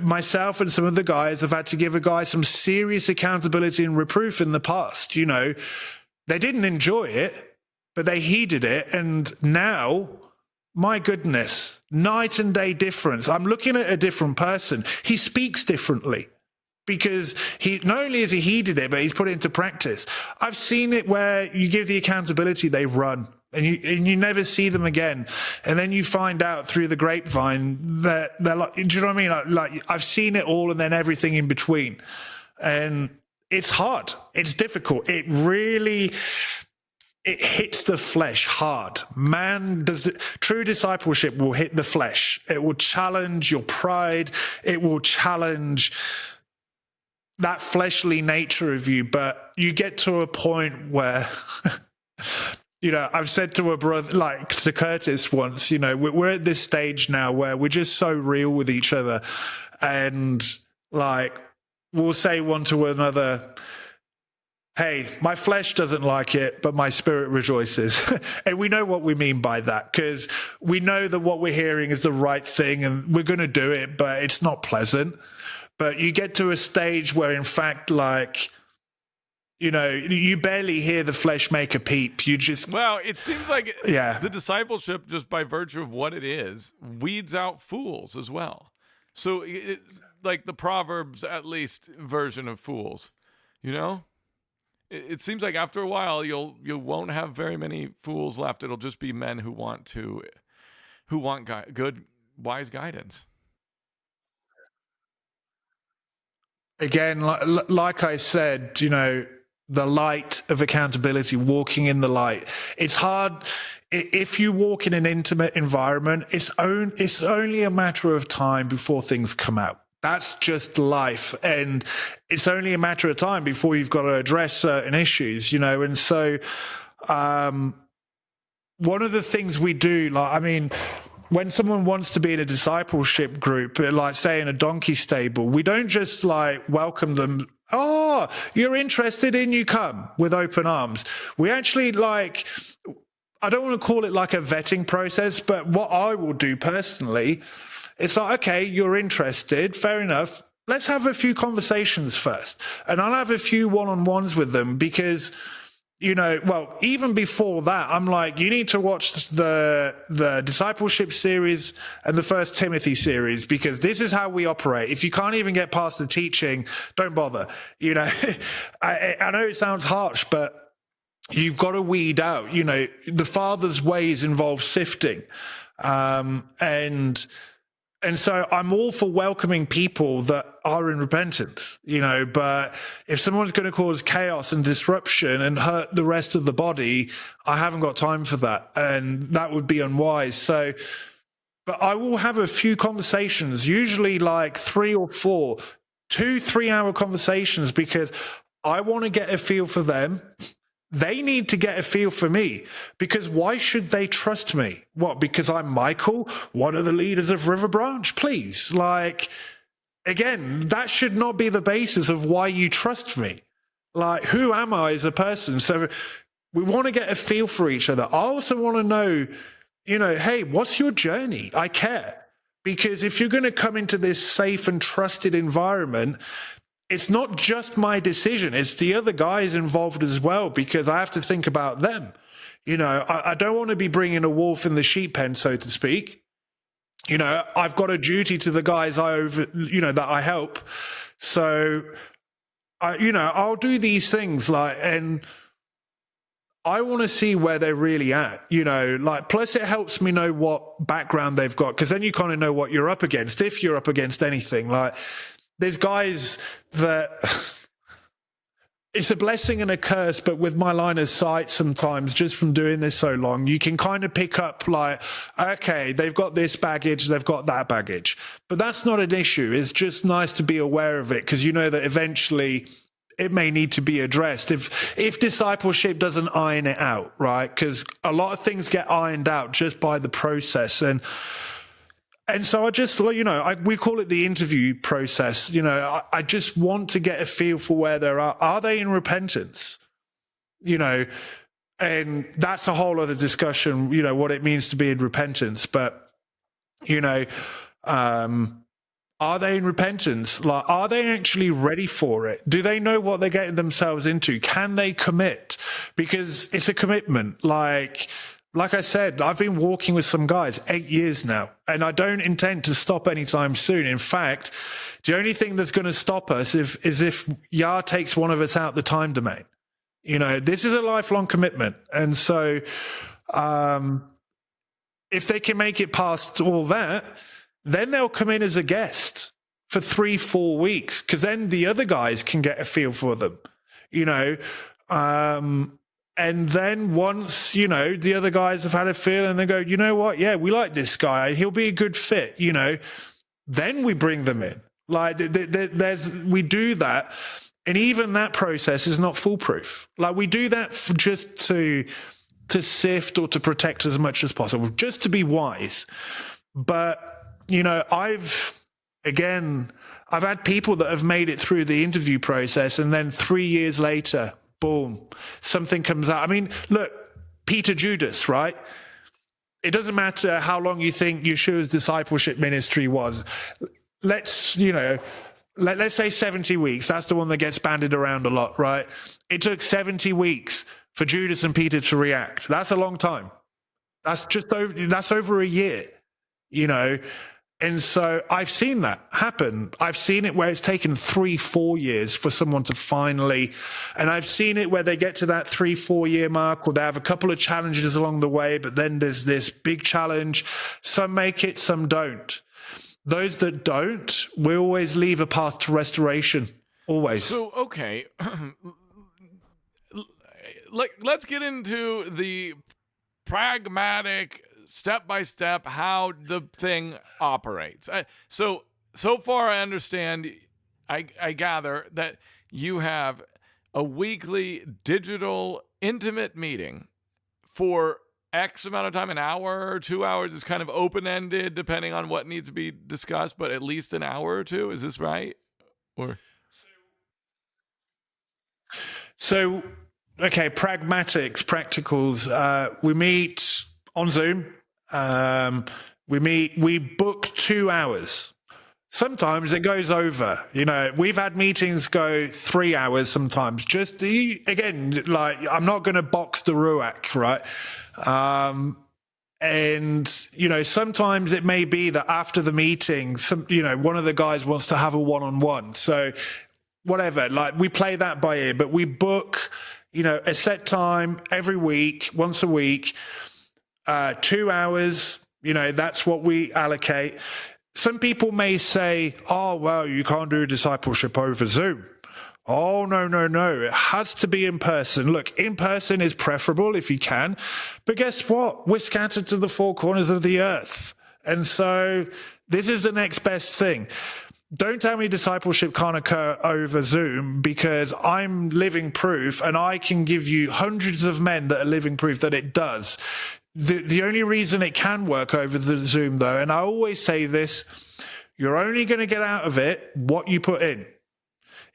myself and some of the guys have had to give a guy some serious accountability and reproof in the past. They didn't enjoy it, but they heeded it. And now, my goodness, night and day difference. I'm looking at a different person. He speaks differently because he not only has he heeded it, but he's put it into practice. I've seen it where you give the accountability, they run. And you never see them again. And then you find out through the grapevine that they're like, do you know what I mean? Like I've seen it all and then everything in between. And it's hard. It's difficult. It hits the flesh hard. True discipleship will hit the flesh. It will challenge your pride. It will challenge that fleshly nature of you. But you get to a point where... I've said to a brother, like to Curtis once, we're at this stage now where we're just so real with each other. And like, we'll say one to another, hey, my flesh doesn't like it, but my spirit rejoices. And we know what we mean by that, because we know that what we're hearing is the right thing and we're going to do it, but it's not pleasant. But you get to a stage where, in fact, like, you barely hear the flesh make a peep. You just... Well, it seems like the discipleship, just by virtue of what it is, weeds out fools as well. So, like the Proverbs, at least, version of fools, It seems like after a while, you won't have very many fools left. It'll just be men who want good, wise guidance. Again, like I said, the light of accountability, walking in the light. It's hard if you walk in an intimate environment. It's only a matter of time before things come out. That's just life, and it's only a matter of time before you've got to address certain issues, And so, one of the things we do, when someone wants to be in a discipleship group, like say in a donkey stable, we don't just like welcome them. Oh, you're interested in, you come with open arms. We actually like, I don't want to call it like a vetting process, but what I will do personally, it's like, okay, you're interested. Fair enough. Let's have a few conversations first. And I'll have a few one-on-ones with them because, you know, well, even before that, I'm like, you need to watch the discipleship series and the First Timothy series, because this is how we operate. If you can't even get past the teaching, don't bother. You know, I know it sounds harsh, but you've got to weed out, you know, the Father's ways involve sifting. And so I'm all for welcoming people that are in repentance, you know, but if someone's going to cause chaos and disruption and hurt the rest of the body, I haven't got time for that. And that would be unwise. So, but I will have a few conversations, usually like 3 or 4, 2-3 hour conversations, because I want to get a feel for them. They need to get a feel for me, because why should they trust me? What, because I'm Michael, one of the leaders of River Branch? Please, like, again, that should not be the basis of why you trust me. Like, who am I as a person? So we want to get a feel for each other. I also want to know, you know, hey, what's your journey? I care. Because if you're going to come into this safe and trusted environment, it's not just my decision, it's the other guys involved as well, because I have to think about them. You know, I don't want to be bringing a wolf in the sheep pen, so to speak. You know, I've got a duty to the guys that I help. So, I'll do these things and I want to see where they're really at, you know, like, plus it helps me know what background they've got, because then you kind of know what you're up against, if you're up against anything. Like, there's guys that it's a blessing and a curse, but with my line of sight sometimes, just from doing this so long, you can kind of pick up like, okay, they've got this baggage, they've got that baggage. But that's not an issue. It's just nice to be aware of it, because you know that eventually it may need to be addressed if discipleship doesn't iron it out, right? Because a lot of things get ironed out just by the process. And so I just, you know, we call it the interview process. You know, I just want to get a feel for where they're at. Are they in repentance? You know, and that's a whole other discussion, you know, what it means to be in repentance. But, you know, are they in repentance? Like, are they actually ready for it? Do they know what they're getting themselves into? Can they commit? Because it's a commitment. Like I said, I've been walking with some guys 8 years now, and I don't intend to stop anytime soon. In fact, the only thing that's going to stop us is if Yah takes one of us out the time domain. You know, this is a lifelong commitment. And so if they can make it past all that, then they'll come in as a guest for 3-4 weeks, because then the other guys can get a feel for them, you know. And then once, you know, the other guys have had a feel and they go, you know what? Yeah, we like this guy. He'll be a good fit, you know. Then we bring them in. Like, we do that. And even that process is not foolproof. Like, we do that just to sift or to protect as much as possible, just to be wise. But, you know, I've had people that have made it through the interview process, and then 3 years later, boom, something comes out. I mean, look, Peter Judas, right? It doesn't matter how long you think Yeshua's discipleship ministry was. Let's say 70 weeks. That's the one that gets bandied around a lot, right? It took 70 weeks for Judas and Peter to react. That's a long time. That's over a year, you know. And so I've seen that happen. I've seen it where it's taken 3-4 years for someone to finally, and I've seen it where they get to that 3-4 year mark, or they have a couple of challenges along the way, but then there's this big challenge. Some make it, some don't. Those that don't, we always leave a path to restoration. Always. So, okay. Let's get into the pragmatic, step-by-step, how the thing operates. So far I understand, I gather that you have a weekly digital intimate meeting for X amount of time, an hour or 2 hours, is kind of open-ended depending on what needs to be discussed, but at least an hour or two. Is this right? Or So, okay, practicals. We meet on Zoom. We book 2 hours. Sometimes it goes over. We've had meetings go 3 hours sometimes. Again, like, I'm not going to box the ruach, right? And, sometimes it may be that after the meeting, one of the guys wants to have a one-on-one. So whatever, like, we play that by ear, but we book, a set time every week, once a week, 2 hours, that's what we allocate. Some people may say, oh, well, you can't do discipleship over Zoom. Oh, no. It has to be in person. Look, in person is preferable if you can. But guess what? We're scattered to the four corners of the earth. And so this is the next best thing. Don't tell me discipleship can't occur over Zoom, because I'm living proof, and I can give you hundreds of men that are living proof that it does. The only reason it can work over the Zoom, though, and I always say this, you're only going to get out of it what you put in.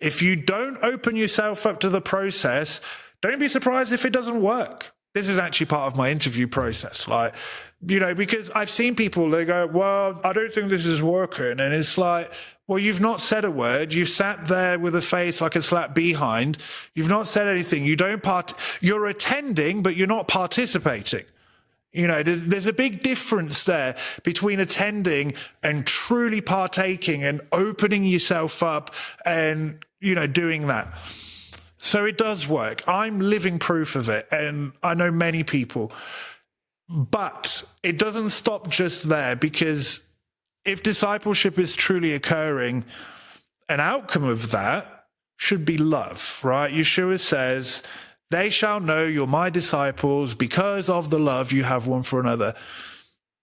If you don't open yourself up to the process, don't be surprised if it doesn't work. This is actually part of my interview process. Because I've seen people, they go, well, I don't think this is working. And it's like, well, you've not said a word. You've sat there with a face like a slap behind. You've not said anything. You're attending, but you're not participating. There's a big difference there between attending and truly partaking and opening yourself up and, doing that. So it does work. I'm living proof of it, and I know many people. But it doesn't stop just there, because if discipleship is truly occurring, an outcome of that should be love, right? Yeshua says, they shall know you're my disciples because of the love you have one for another.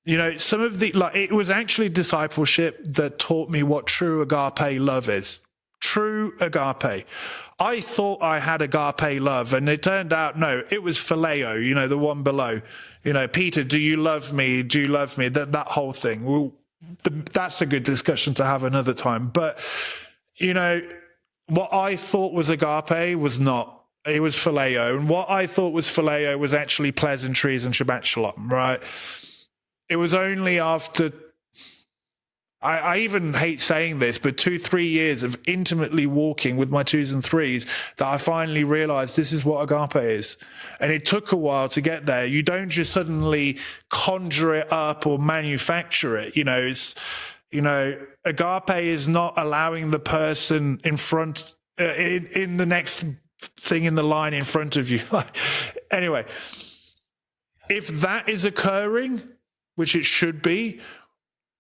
It was actually discipleship that taught me what true agape love is. True agape. I thought I had agape love, and it turned out, no, it was phileo, the one below. Peter, do you love me? Do you love me? That whole thing. Well, that's a good discussion to have another time. But, what I thought was agape was not. It was phileo. And what I thought was phileo was actually pleasantries and Shabbat shalom, right? It was only after, I even hate saying this, but 2-3 years of intimately walking with my 2s and 3s that I finally realized this is what agape is. And it took a while to get there. You don't just suddenly conjure it up or manufacture it. Agape is not allowing the person in front, in the next thing in the line in front of you. Anyway, if that is occurring, which it should be,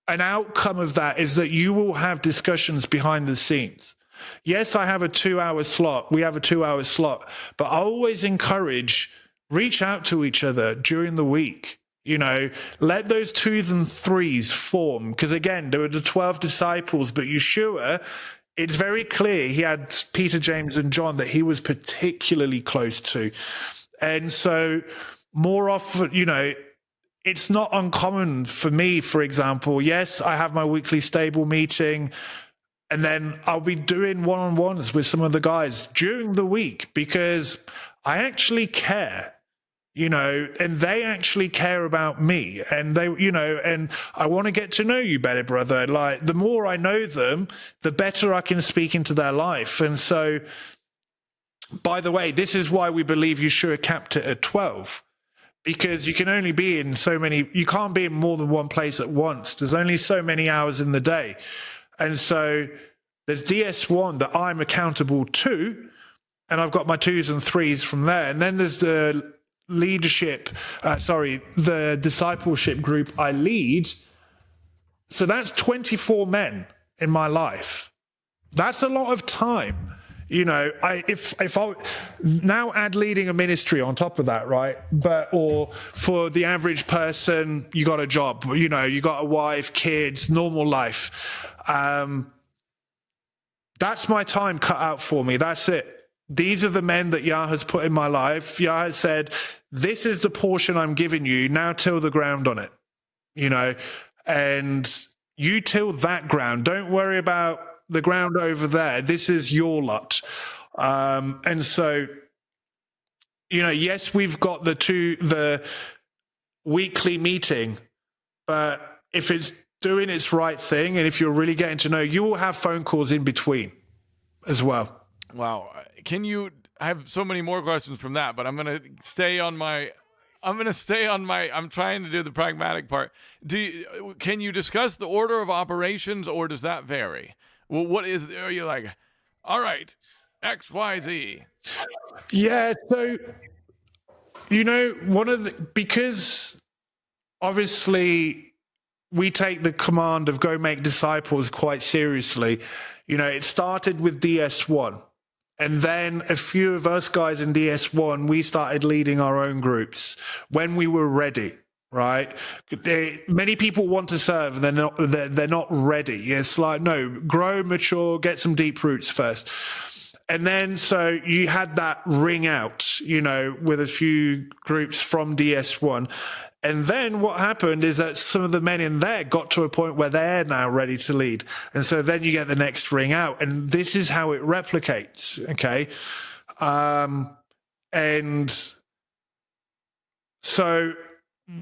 an outcome of that is that you will have discussions behind the scenes. Yes, I have a 2-hour slot. We have a 2-hour slot, but I always encourage, reach out to each other during the week. Let those 2s and 3s form. Because again, there were the 12 disciples, but Yeshua, it's very clear he had Peter, James, and John that he was particularly close to. And so more often, it's not uncommon for me, for example. Yes, I have my weekly stable meeting, and then I'll be doing one-on-ones with some of the guys during the week, because I actually care, and they actually care about me, and they, and I want to get to know you better, brother. Like, the more I know them, the better I can speak into their life. And so, by the way, this is why we believe Yeshua capped it at 12. Because you can only be in you can't be in more than one place at once. There's only so many hours in the day. And so there's DS1 that I'm accountable to, and I've got my 2s and 3s from there. And then there's the the discipleship group I lead. So that's 24 men in my life. That's a lot of time. If I now add leading a ministry on top of that, right? Or for the average person, you got a job, you got a wife, kids, normal life. That's my time cut out for me. That's it. These are the men that Yah has put in my life. Yah has said, this is the portion I'm giving you. Now till the ground on it, and you till that ground. Don't worry about the ground over there. This is your lot. And so, yes, we've got the weekly meeting, but if it's doing its right thing, and if you're really getting to know, you will have phone calls in between as well. Wow. I have so many more questions from that, but I'm trying to do the pragmatic part. Can you discuss the order of operations, or does that vary? Well, are you like, all right, X, Y, Z? Yeah. So, because obviously we take the command of go make disciples quite seriously. It started with DS1. And then a few of us guys in DS1, we started leading our own groups when we were ready, right? Many people want to serve, and they're not ready. It's like, no, grow, mature, get some deep roots first. And then, so you had that ring out, with a few groups from DS1. And then what happened is that some of the men in there got to a point where they're now ready to lead. And so then you get the next ring out. And this is how it replicates, okay? And so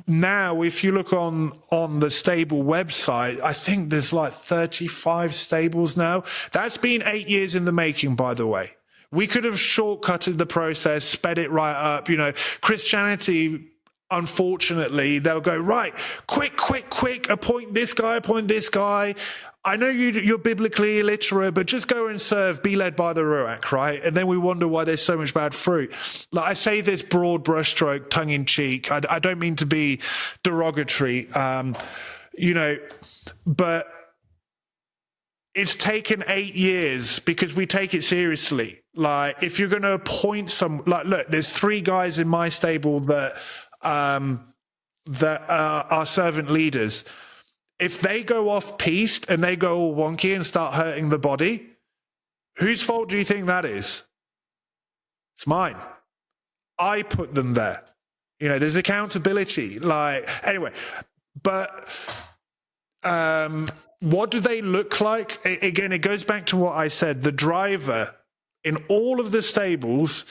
now if you look on the stable website, I think there's like 35 stables now. That's been 8 years in the making, by the way. We could have shortcutted the process, sped it right up. Christianity, unfortunately, they'll go, right, quick, appoint this guy. I know you're biblically illiterate, but just go and serve, be led by the Ruach, right? And then we wonder why there's so much bad fruit. Like, I say this broad brushstroke, tongue in cheek. I don't mean to be derogatory, but it's taken 8 years because we take it seriously. Like, if you're going to appoint look, there's 3 guys in my stable that are servant leaders. If they go off piste and they go all wonky and start hurting the body, whose fault do you think that is? It's mine. I put them there. There's accountability. Anyway, but what do they look like? Again, it goes back to what I said. The driver in all of the stables,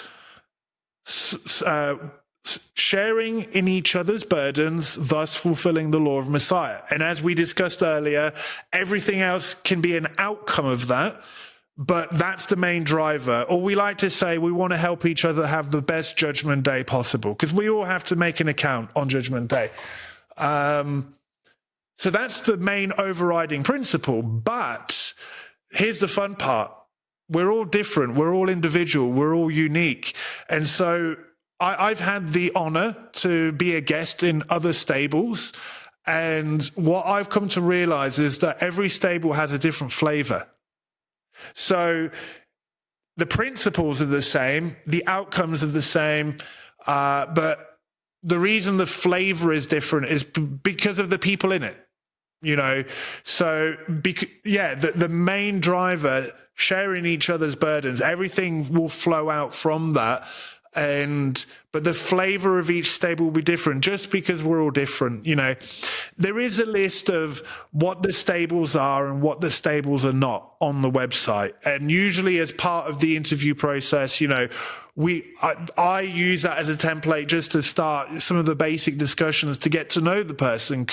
sharing in each other's burdens, thus fulfilling the law of Messiah. And as we discussed earlier, everything else can be an outcome of that, but that's the main driver. Or we like to say we want to help each other have the best judgment day possible, because we all have to make an account on judgment day. So that's the main overriding principle. But here's the fun part. We're all different. We're all individual. We're all unique. And so I've had the honor to be a guest in other stables. And what I've come to realize is that every stable has a different flavor. So the principles are the same, the outcomes are the same, but the reason the flavor is different is because of the people in it. So the main driver, sharing each other's burdens, everything will flow out from that. But the flavor of each stable will be different just because we're all different. There is a list of what the stables are and what the stables are not on the website. And usually as part of the interview process, I use that as a template just to start some of the basic discussions to get to know the person.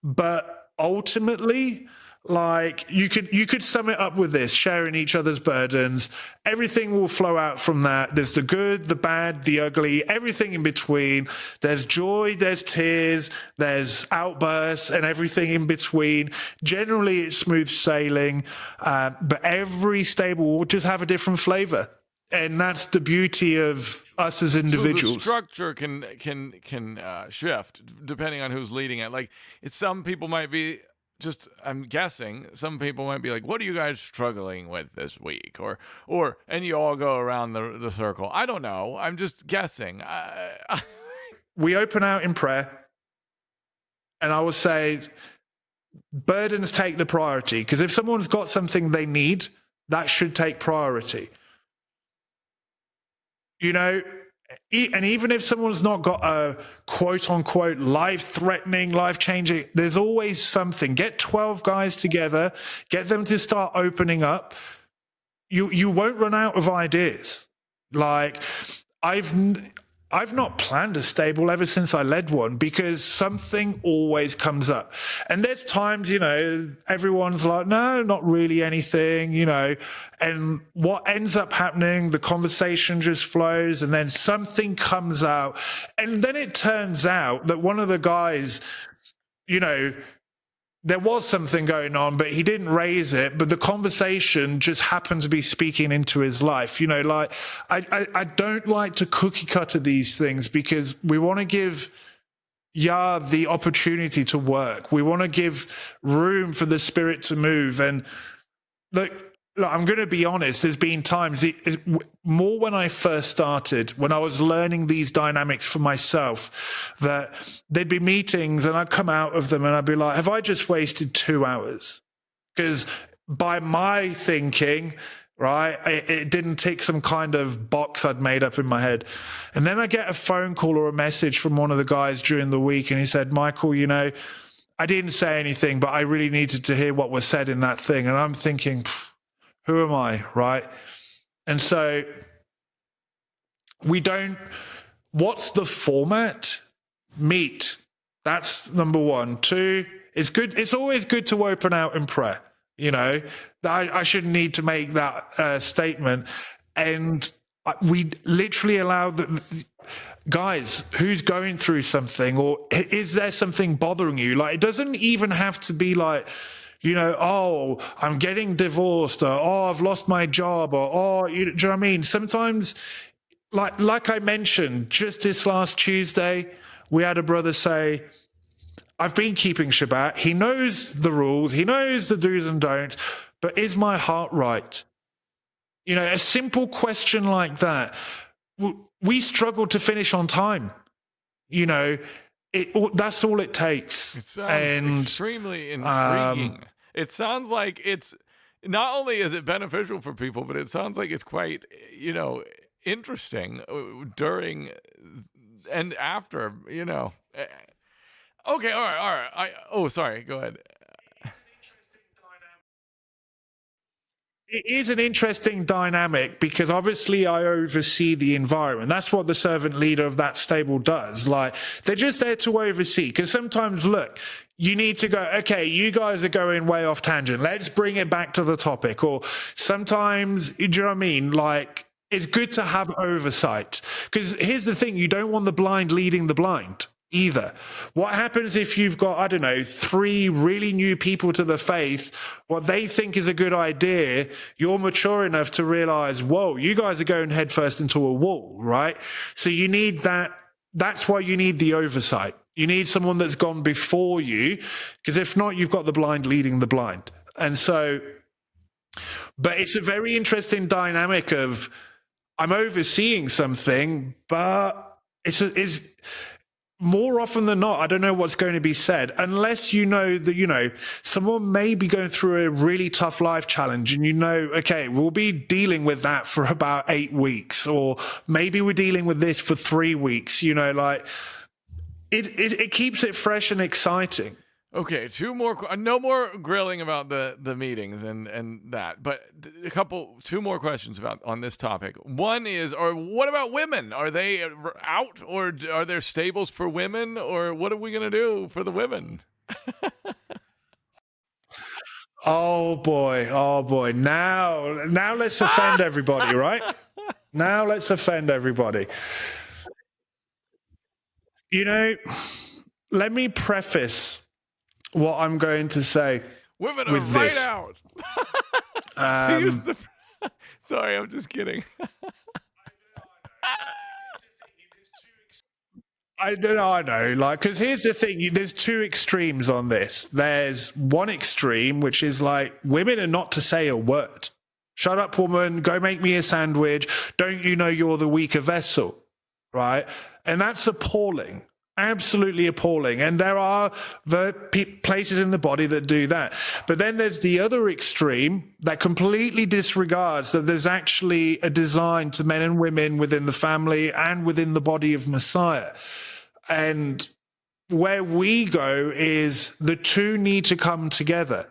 But ultimately, you could sum it up with this: sharing each other's burdens. Everything will flow out from that. There's the good, the bad, the ugly, everything in between. There's joy, there's tears, there's outbursts, and everything in between. Generally, it's smooth sailing, but every stable will just have a different flavor. And that's the beauty of us as individuals. So the structure can shift depending on who's leading it. Like, some people might be I'm guessing, some people might be like, what are you guys struggling with this week? And you all go around the circle. I don't know. I'm just guessing. We open out in prayer, and I would say burdens take the priority, because if someone's got something they need, that should take priority. And even if someone's not got a quote unquote life-threatening, life-changing, there's always something. Get 12 guys together, get them to start opening up. You won't run out of ideas. Like I've not planned a stable ever since I led one, because something always comes up. And there's times, everyone's like, no, not really anything, and what ends up happening, the conversation just flows and then something comes out. And then it turns out that one of the guys, there was something going on, but he didn't raise it. But the conversation just happened to be speaking into his life. I don't like to cookie cutter these things, because we want to give Yah the opportunity to work. We want to give room for the Spirit to move. And look, I'm going to be honest, there's been times, more when I first started, when I was learning these dynamics for myself, that there'd be meetings and I'd come out of them and I'd be like, have I just wasted 2 hours? Because by my thinking, right, it didn't tick some kind of box I'd made up in my head. And then I get a phone call or a message from one of the guys during the week, and he said, Michael, I didn't say anything, but I really needed to hear what was said in that thing. And I'm thinking, who am I, right? And so what's the format? Meet. That's number 1. 2, it's good. It's always good to open out in prayer. I shouldn't need to make that statement. And we literally allow the guys who's going through something, or is there something bothering you? Like, it doesn't even have to be like, oh, I'm getting divorced, or, oh, I've lost my job, or, oh, do you know what I mean? Sometimes, like I mentioned, just this last Tuesday, we had a brother say, I've been keeping Shabbat. He knows the rules. He knows the do's and don'ts, but is my heart right? A simple question like that. We struggle to finish on time. That's all it takes. It sounds extremely intriguing. It sounds like it's not only is it beneficial for people, but it sounds like it's quite, interesting during and after, Okay, all right. Sorry, go ahead. It is an interesting dynamic, because obviously I oversee the environment. That's what the servant leader of that stable does. Like, they're just there to oversee, because sometimes, look, you need to go, okay, you guys are going way off tangent. Let's bring it back to the topic. Or sometimes, do you know what I mean? Like, it's good to have oversight, because here's the thing. You don't want the blind leading the blind either. What happens if you've got, 3 really new people to the faith, what they think is a good idea, you're mature enough to realize, whoa, you guys are going headfirst into a wall, right? So you need that. That's why you need the oversight. You need someone that's gone before you, because if not, you've got the blind leading the blind. And so, but it's a very interesting dynamic of, I'm overseeing something, but it's more often than not, I don't know what's going to be said, unless that, someone may be going through a really tough life challenge, and okay, we'll be dealing with that for about 8 weeks, or maybe we're dealing with this for 3 weeks, it keeps it fresh and exciting. Okay, 2 more. No more grilling about the meetings and that, but 2 more questions on this topic. One is, or what about women? Are they out, or are there stables for women, or what are we gonna do for the women? Oh boy! Now let's offend everybody, right? Now let's offend everybody. Let me preface what I'm going to say. Women are with right this. out. Sorry, I'm just kidding. I know. Like, because here's the thing: there's 2 extremes on this. There's one extreme, which is like, women are not to say a word. Shut up, woman. Go make me a sandwich. Don't you know you're the weaker vessel, right? And that's appalling. Absolutely appalling. And there are places in the body that do that. But then there's the other extreme that completely disregards that there's actually a design to men and women within the family and within the body of Messiah. And where we go is the two need to come together,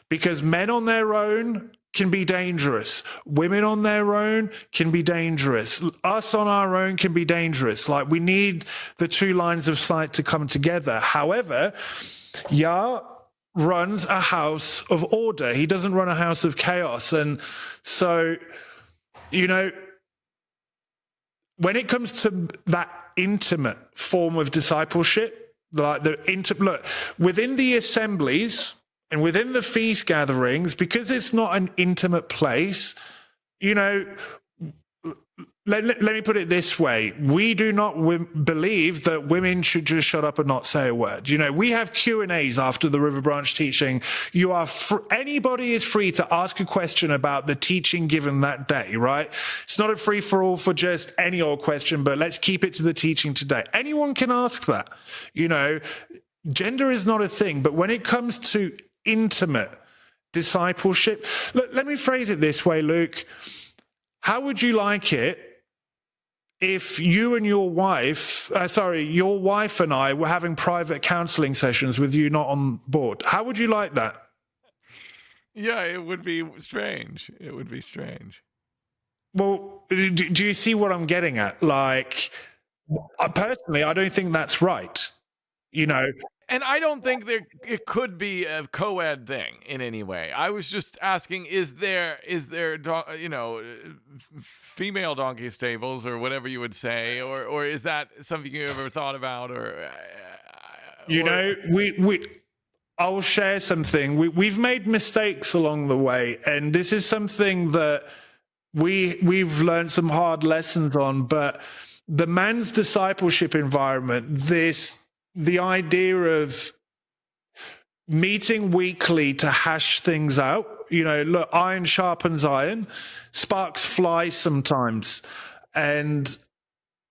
because men on their own can be dangerous. Women on their own can be dangerous. Us on our own can be dangerous. Like, we need the two lines of sight to come together. However, Yah runs a house of order. He doesn't run a house of chaos. And so, you know, when it comes to that intimate form of discipleship, like look, within the assemblies and within the feast gatherings, because it's not an intimate place, you know, let me put it this way. We do not believe that women should just shut up and not say a word. You know, we have Q&As after the River Branch teaching. You are anybody is free to ask a question about the teaching given that day, right? It's not a free-for-all for just any old question, but let's keep it to the teaching today. Anyone can ask that. You know, gender is not a thing, but when it comes to intimate discipleship, look, let me phrase it this way, Luke. How would you like it if you and your wife, your wife and I were having private counseling sessions with you not on board? How would you like that? Yeah, it would be strange. It would be strange. Well, do you see what I'm getting at? Like, personally, I don't think that's right. You know, and I don't think it could be a co-ed thing in any way. I was just asking, is there female donkey stables or whatever you would say, or is that something you ever thought about? I'll share something. We've made mistakes along the way, and this is something that we've learned some hard lessons on. But the man's discipleship environment, the idea of meeting weekly to hash things out, you know, look, iron sharpens iron, sparks fly sometimes. And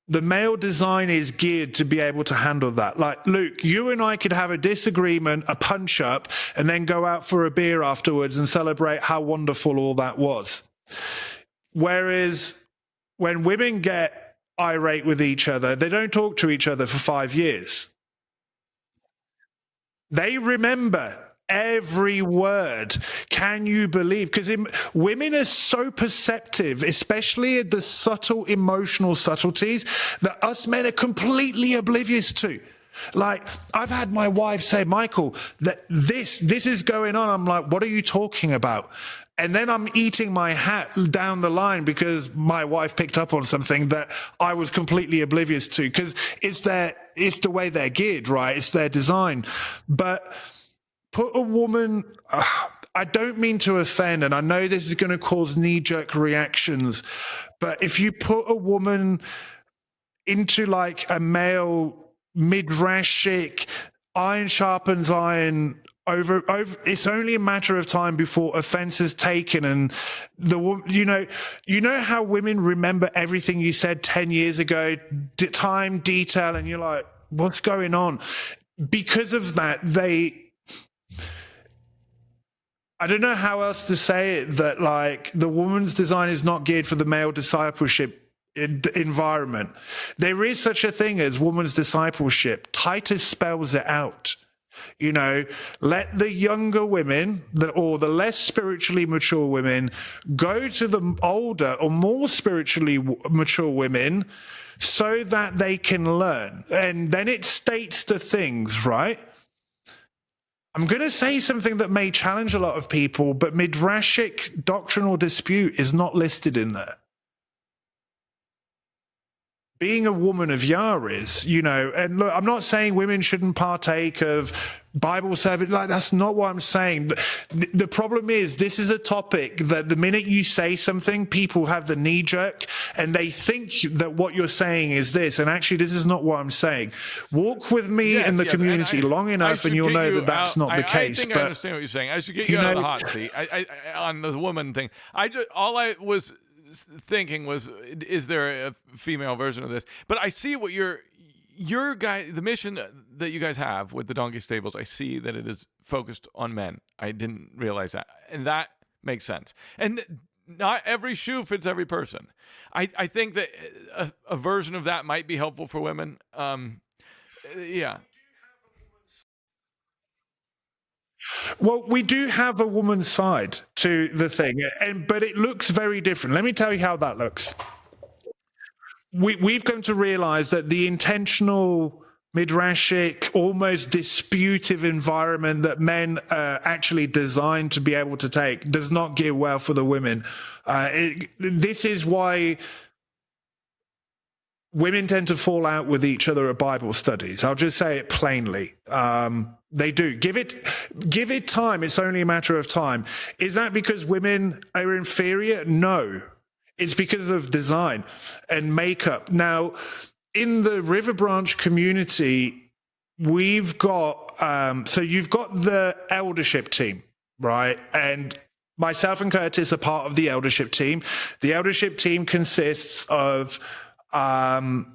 the male design is geared to be able to handle that. Like, Luke, you and I could have a disagreement, a punch up, and then go out for a beer afterwards and celebrate how wonderful all that was. Whereas when women get irate with each other, they don't talk to each other for 5 years. They remember every word. Can you believe? Because women are so perceptive, especially the subtle emotional subtleties that us men are completely oblivious to. Like, I've had my wife say, Michael, that this is going on. I'm like, what are you talking about? And then I'm eating my hat down the line because my wife picked up on something that I was completely oblivious to, because it's the way they're geared, right? It's their design. But put a woman, I don't mean to offend, and I know this is going to cause knee-jerk reactions, but if you put a woman into like a male midrashic, iron sharpens iron, over it's only a matter of time before offense is taken. And you know how women remember everything you said 10 years ago, time, detail, and you're like, what's going on? Because of that, I don't know how else to say it, that like the woman's design is not geared for the male discipleship environment. There is such a thing as woman's discipleship. Titus spells it out. You know, let the younger women or the less spiritually mature women go to the older or more spiritually mature women so that they can learn. And then it states the things, right? I'm going to say something that may challenge a lot of people, but midrashic doctrinal dispute is not listed in there. Being a woman of Yah is, you know, and look, I'm not saying women shouldn't partake of Bible service. Like, that's not what I'm saying. The problem is, this is a topic that the minute you say something, people have the knee jerk and they think that what you're saying is this. And actually, this is not what I'm saying. Walk with me in the community long enough and you'll know that that's not the case. I think I understand what you're saying. I should get you out of the hot seat. I on the woman thing. All I was thinking was, is there a female version of this? But I see what you're the mission that you guys have with the donkey stables, I see that it is focused on men. I didn't realize that, and that makes sense. And not every shoe fits every person. I think that a version of that might be helpful for women. Yeah. Well, we do have a woman's side to the thing, but it looks very different. Let me tell you how that looks. We've come to realize that the intentional, midrashic, almost disputive environment that men are actually designed to be able to take does not gear well for the women. This is why women tend to fall out with each other at Bible studies. I'll just say it plainly. They do. Give it time. It's only a matter of time. Is that because women are inferior? No. It's because of design and makeup. Now, in the River Branch community, we've got, so you've got the eldership team, right? And myself and Curtis are part of the eldership team. The eldership team consists of 5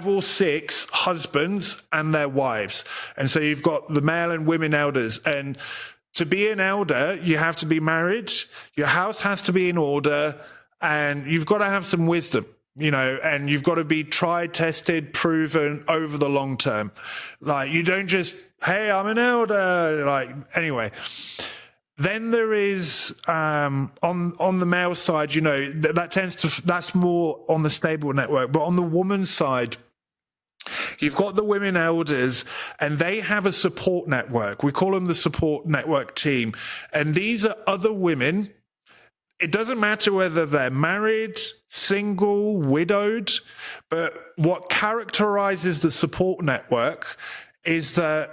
or 6 husbands and their wives. And so you've got the male and women elders. And to be an elder, you have to be married, your house has to be in order, and you've got to have some wisdom, and you've got to be tried, tested, proven over the long term. Like, you don't just, hey, I'm an elder. Anyway. Then there is, on the male side, that's more on the stable network. But on the woman's side, you've got the women elders, and they have a support network. We call them the support network team. And these are other women. It doesn't matter whether they're married, single, widowed, but what characterizes the support network is that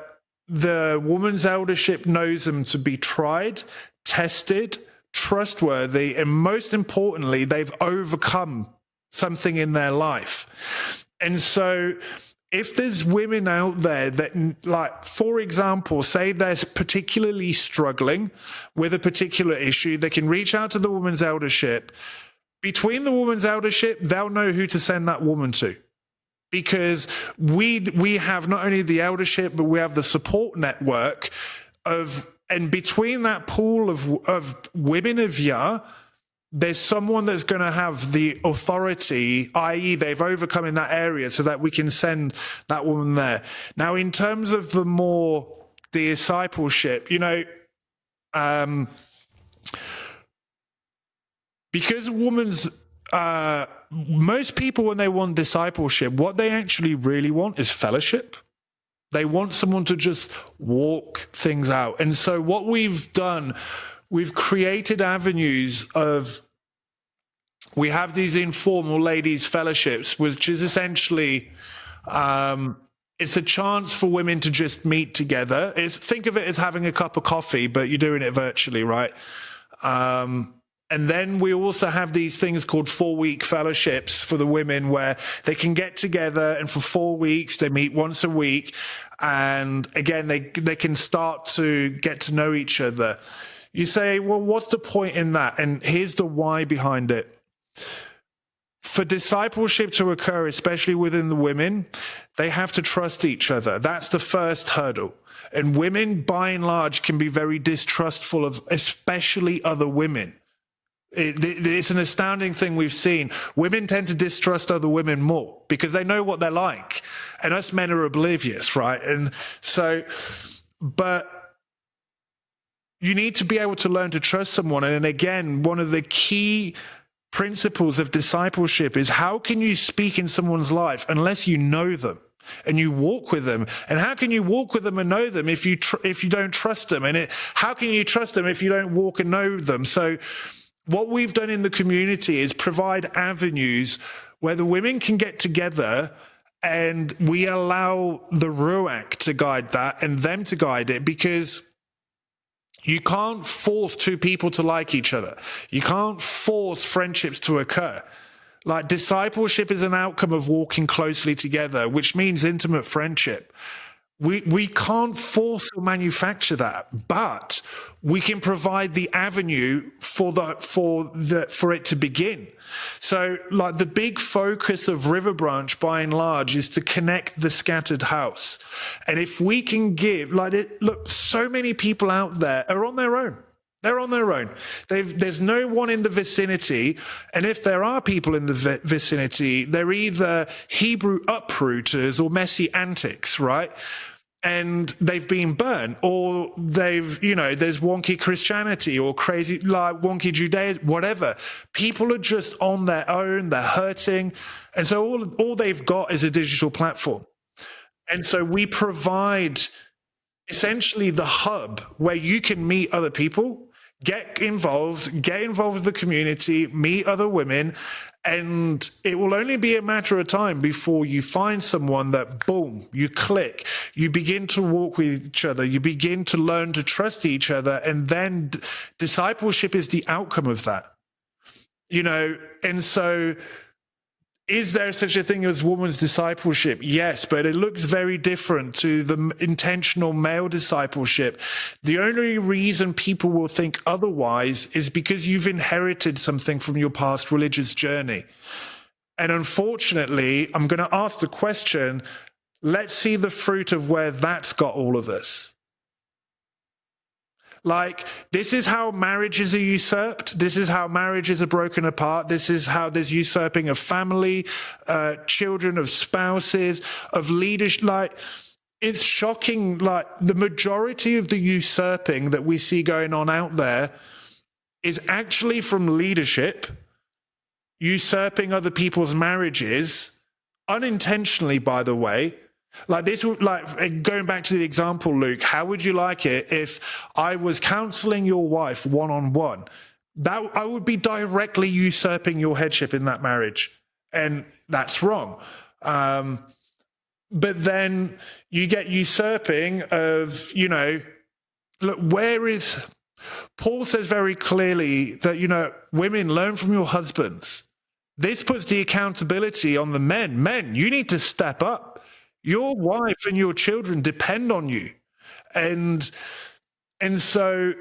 the woman's eldership knows them to be tried, tested, trustworthy, and most importantly, they've overcome something in their life. And so if there's women out there that, for example, say they're particularly struggling with a particular issue, they can reach out to the woman's eldership. Between the woman's eldership, they'll know who to send that woman to. Because we have not only the eldership, but we have the support network and between that pool of women of Yah, there's someone that's going to have the authority, i.e. they've overcome in that area, so that we can send that woman there. Now, in terms of the discipleship, because woman's, most people, when they want discipleship, what they actually really want is fellowship. They want someone to just walk things out. And so what we've done, we've created avenues we have these informal ladies' fellowships, which is essentially, it's a chance for women to just meet together. Think of it as having a cup of coffee, but you're doing it virtually, right? And then we also have these things called 4-week fellowships for the women, where they can get together and for 4 weeks, they meet once a week. And again, they can start to get to know each other. You say, well, what's the point in that? And here's the why behind it. For discipleship to occur, especially within the women, they have to trust each other. That's the first hurdle. And women, by and large, can be very distrustful of especially other women. It's an astounding thing we've seen. Women tend to distrust other women more because they know what they're like. And us men are oblivious, right? And so, but you need to be able to learn to trust someone. And again, one of the key principles of discipleship is, how can you speak in someone's life unless you know them and you walk with them? And how can you walk with them and know them if you don't trust them? And how can you trust them if you don't walk and know them? So what we've done in the community is provide avenues where the women can get together, and we allow the Ruach to guide that and them to guide it, because you can't force two people to like each other. You can't force friendships to occur. Like, discipleship is an outcome of walking closely together, which means intimate friendship. We can't force or manufacture that, but we can provide the avenue for it to begin. So, like, the big focus of River Branch, by and large, is to connect the scattered house. And if we can give, look, so many people out there are on their own. They're on their own. There's no one in the vicinity. And if there are people in the vicinity, they're either Hebrew uprooters or messy antics, right? And they've been burnt, or there's wonky Christianity or crazy, like, wonky Judaism, whatever. People are just on their own. They're hurting. And so all they've got is a digital platform. And so we provide essentially the hub where you can meet other people, get involved with the community, meet other women, and it will only be a matter of time before you find someone that, boom, you click, you begin to walk with each other, you begin to learn to trust each other, and then discipleship is the outcome of that. And so, is there such a thing as woman's discipleship? Yes, but it looks very different to the intentional male discipleship. The only reason people will think otherwise is because you've inherited something from your past religious journey. And unfortunately, I'm going to ask the question, let's see the fruit of where that's got all of us. Like, this is how marriages are usurped. This is how marriages are broken apart. This is how there's usurping of family, children, of spouses, of leadership. Like, it's shocking. Like, the majority of the usurping that we see going on out there is actually from leadership, usurping other people's marriages, unintentionally, by the way. Like this, like going back to the example, Luke, how would you like it if I was counseling your wife one-on-one? That I would be directly usurping your headship in that marriage. And that's wrong. But then you get usurping of, look, Paul says very clearly that, women, learn from your husbands. This puts the accountability on the men. Men, you need to step up. Your wife and your children depend on you. And so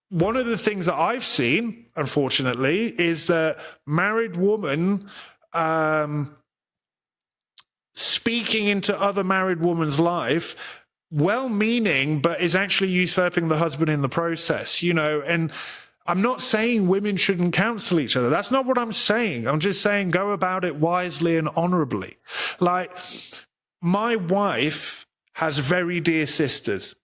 one of the things that I've seen, unfortunately, is that married woman speaking into other married woman's life, well-meaning, but is actually usurping the husband in the process, and I'm not saying women shouldn't counsel each other. That's not what I'm saying. I'm just saying go about it wisely and honorably. Like, my wife has very dear sisters,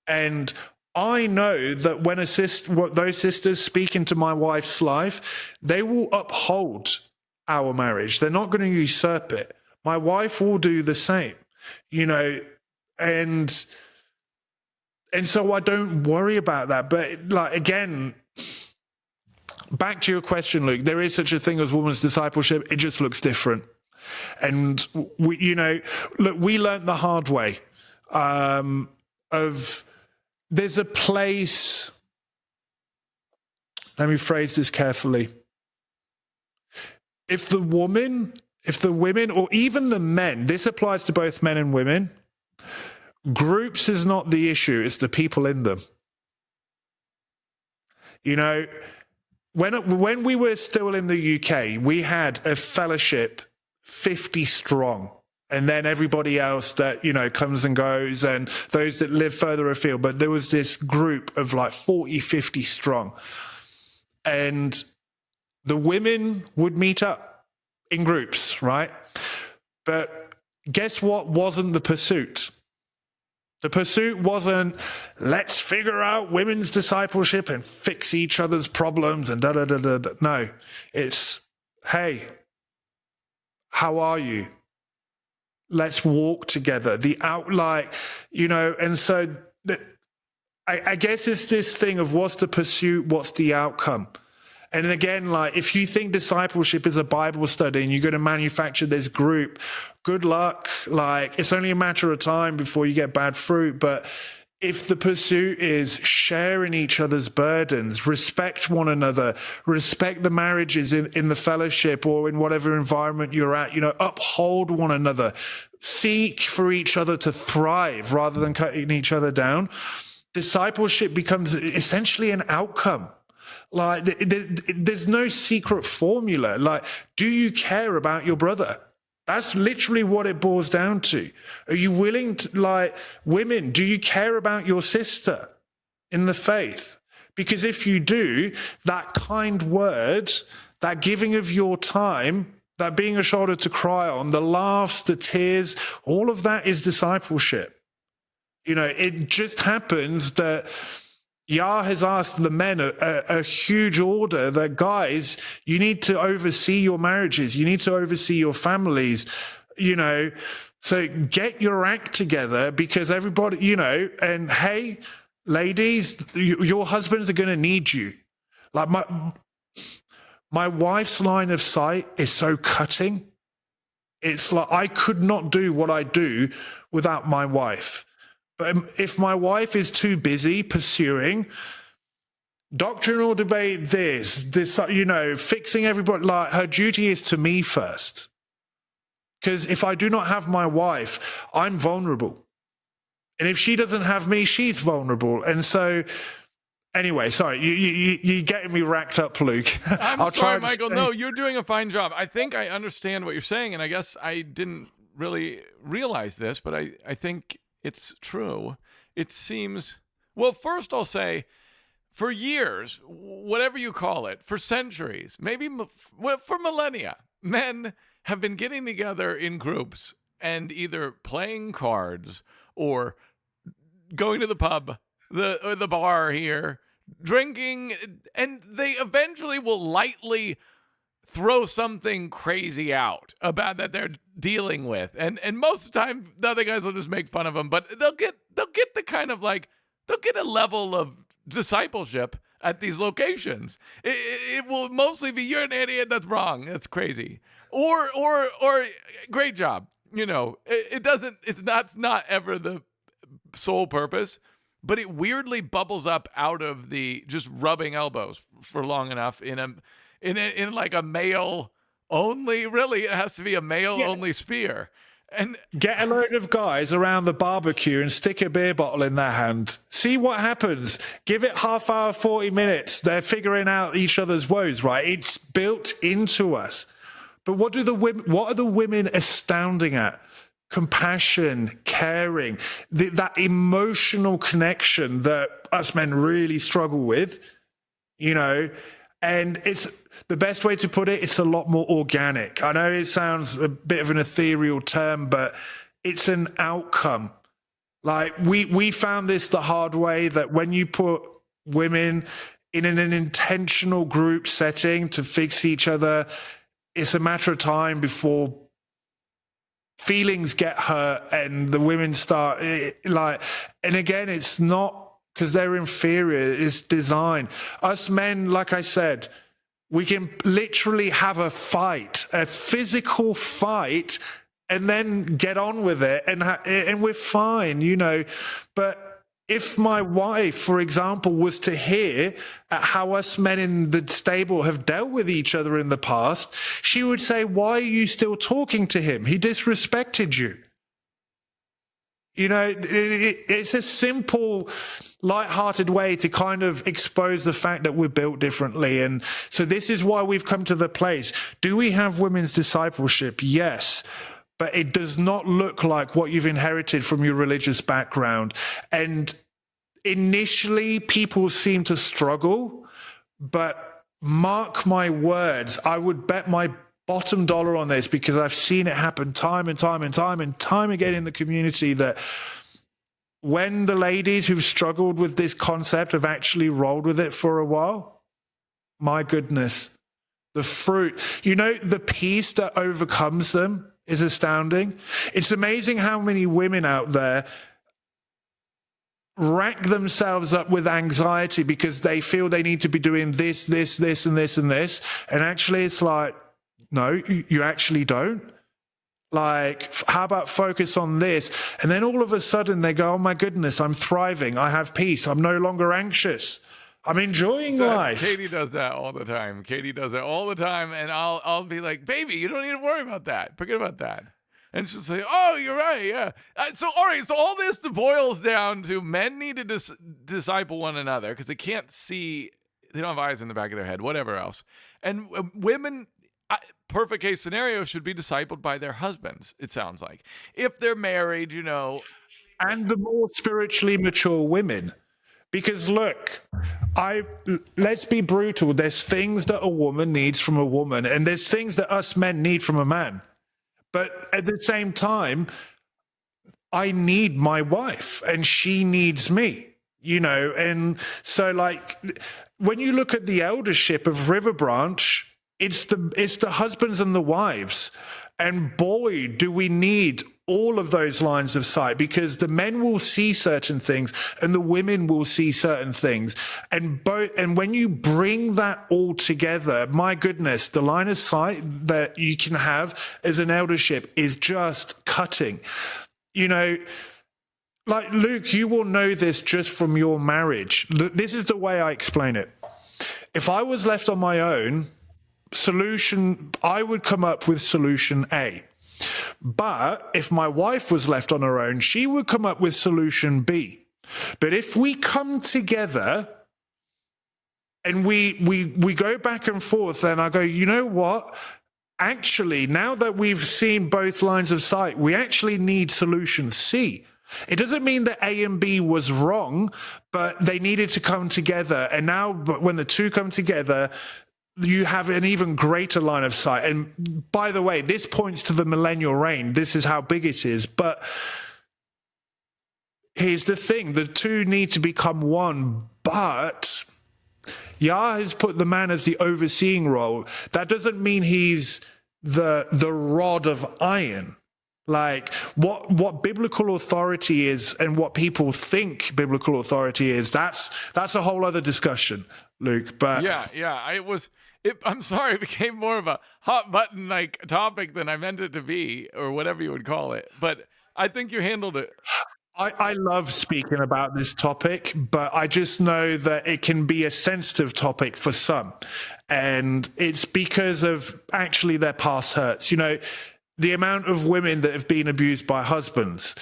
and I know that when those sisters speak into my wife's life, they will uphold our marriage. They're not going to usurp it. My wife will do the same, and so I don't worry about that. But like, again, back to your question, Luke, there is such a thing as women's discipleship. It just looks different. And we learned the hard way there's a place, let me phrase this carefully. If the women, or even the men, this applies to both men and women, groups is not the issue, it's the people in them. When we were still in the UK, we had a fellowship 50 strong, and then everybody else that comes and goes, and those that live further afield. But there was this group of like 40, 50 strong, and the women would meet up in groups, right? But guess what wasn't the pursuit? The pursuit wasn't, let's figure out women's discipleship and fix each other's problems and da-da-da-da-da. No, it's, hey, how are you? Let's walk together. And so I guess it's this thing of what's the pursuit, what's the outcome? And again, like, if you think discipleship is a Bible study and you're going to manufacture this group, good luck. Like, it's only a matter of time before you get bad fruit. But if the pursuit is sharing each other's burdens, respect one another, respect the marriages in the fellowship or in whatever environment you're at, uphold one another, seek for each other to thrive rather than cutting each other down, discipleship becomes essentially an outcome. Like, there's no secret formula. Like, do you care about your brother? That's literally what it boils down to. Are you willing to, like, women, do you care about your sister in the faith? Because if you do, that kind word, that giving of your time, that being a shoulder to cry on, the laughs, the tears, all of that is discipleship. It just happens that Yah has asked the men a huge order that, guys, you need to oversee your marriages. You need to oversee your families, so get your act together, because everybody, and hey, ladies, your husbands are going to need you. Like my wife's line of sight is so cutting. It's like, I could not do what I do without my wife. But if my wife is too busy pursuing doctrinal debate, this, fixing everybody, like, her duty is to me first. Because if I do not have my wife, I'm vulnerable. And if she doesn't have me, she's vulnerable. And so, anyway, sorry, you're getting me racked up, Luke. I'm sorry, Michael. No, you're doing a fine job. I think I understand what you're saying, and I guess I didn't really realize this, but I think it's true. It seems, well, first I'll say, for years, whatever you call it, for centuries, maybe for millennia, men have been getting together in groups and either playing cards or going to the pub, the bar here, drinking, and they eventually will lightly throw something crazy out about that they're dealing with, and most of the time the other guys will just make fun of them, but they'll get the kind of, like, they'll get a level of discipleship at these locations. It will mostly be, you're an idiot, that's wrong, that's crazy, or great job. It's not ever the sole purpose, but it weirdly bubbles up out of the just rubbing elbows for long enough in like a male only, really, it has to be a male only sphere. And get a load of guys around the barbecue and stick a beer bottle in their hand. See what happens. Give it half hour, 40 minutes. They're figuring out each other's woes, right? It's built into us. But what are the women astounding at? Compassion, caring, that emotional connection that us men really struggle with, and it's the best way to put it. It's a lot more organic. I know it sounds a bit of an ethereal term, but it's an outcome. Like, we found this the hard way, that when you put women in an intentional group setting to fix each other, it's a matter of time before feelings get hurt and the women start and again, it's not because they're inferior, it's design. Us men, like I said, we can literally have a fight, a physical fight, and then get on with it, and we're fine, But if my wife, for example, was to hear at how us men in the stable have dealt with each other in the past, she would say, why are you still talking to him? He disrespected you. It's a simple, light-hearted way to kind of expose the fact that we're built differently. And so this is why we've come to the place. Do we have women's discipleship? Yes. But it does not look like what you've inherited from your religious background. And initially, people seem to struggle, but mark my words, I would bet my bottom dollar on this, because I've seen it happen time and time and time and time again in the community, that when the ladies who've struggled with this concept have actually rolled with it for a while, my goodness, the fruit, the peace that overcomes them is astounding. It's amazing how many women out there rack themselves up with anxiety because they feel they need to be doing this, and this, and this. And actually, it's like, no, you actually don't. Like, how about focus on this? And then all of a sudden they go, oh my goodness, I'm thriving. I have peace. I'm no longer anxious. I'm enjoying life. Katie does that all the time. And I'll be like, baby, you don't need to worry about that. Forget about that. And she'll say, oh, you're right, yeah. All right, so all this boils down to men need to disciple one another because they can't see, they don't have eyes in the back of their head, whatever else. And women, perfect case scenario, should be discipled by their husbands, it sounds like. If they're married, And the more spiritually mature women. Because look, let's be brutal. There's things that a woman needs from a woman, and there's things that us men need from a man. But at the same time, I need my wife and she needs me, and so like when you look at the eldership of River Branch, it's the husbands and the wives. And boy, do we need all of those lines of sight, because the men will see certain things and the women will see certain things. And when you bring that all together, my goodness, the line of sight that you can have as an eldership is just cutting. Like Luke, you will know this just from your marriage. This is the way I explain it. If I was left on my own, I would come up with solution A. But if my wife was left on her own, she would come up with solution B. But if we come together and we go back and forth, then I go, you know what? Actually, now that we've seen both lines of sight, we actually need solution C. It doesn't mean that A and B was wrong, but they needed to come together. And now when the two come together, you have an even greater line of sight. And by the way, this points to the millennial reign. This is how big it is. But here's the thing. The two need to become one. But Yah has put the man as the overseeing role. That doesn't mean he's the rod of iron. Like what biblical authority is and what people think biblical authority is, that's a whole other discussion, Luke. But I'm sorry, it became more of a hot button like topic than I meant it to be, or whatever you would call it. But I think you handled it. I love speaking about this topic, but I just know that it can be a sensitive topic for some. And it's because of actually their past hurts. The amount of women that have been abused by husbands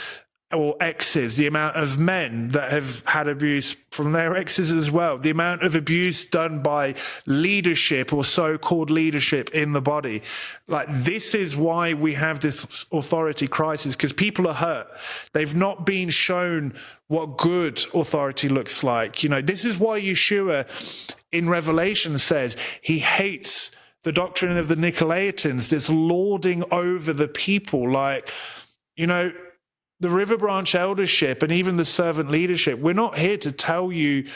or exes, the amount of men that have had abuse from their exes as well, the amount of abuse done by leadership or so-called leadership in the body. Like, this is why we have this authority crisis, because people are hurt. They've not been shown what good authority looks like. This is why Yeshua in Revelation says he hates the doctrine of the Nicolaitans, this lording over the people. The River Branch eldership and even the servant leadership, we're not here to tell you,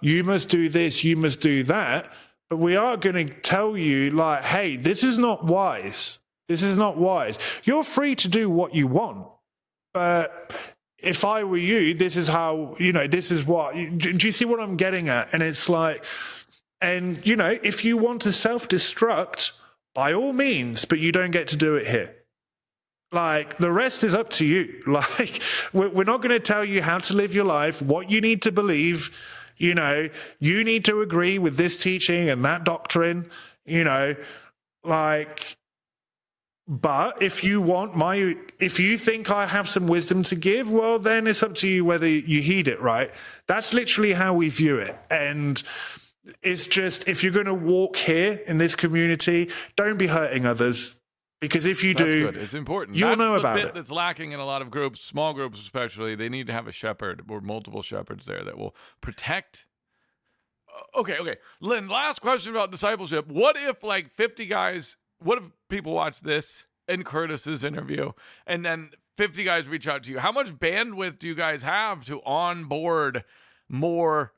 you must do this, you must do that. But we are going to tell you, hey, this is not wise. This is not wise. You're free to do what you want. But if I were you, this is how, this is what. Do you see what I'm getting at? And it's like, and, if you want to self-destruct, by all means, but you don't get to do it here. The rest is up to you. We're not going to tell you how to live your life, what you need to believe. You need to agree with this teaching and that doctrine, but if you think I have some wisdom to give, well, then it's up to you whether you heed it, right? That's literally how we view it. And it's just, if you're going to walk here in this community, don't be hurting others. Because if you do, it's important. You'll know about it. That's the bit that's lacking in a lot of groups, small groups especially. They need to have a shepherd or multiple shepherds there that will protect. Okay. Lynn, last question about discipleship. What if 50 guys, what if people watch this and Curtis's interview and then 50 guys reach out to you? How much bandwidth do you guys have to onboard more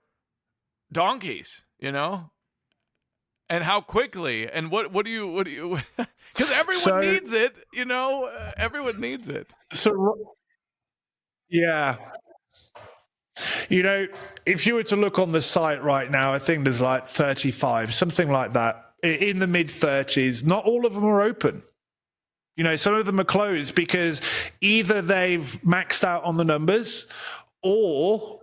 donkeys, And how quickly? And what do you because everyone needs it, everyone needs it. So, yeah. If you were to look on the site right now, I think there's 35, something like that, in the mid-30s. Not all of them are open. Some of them are closed because either they've maxed out on the numbers, or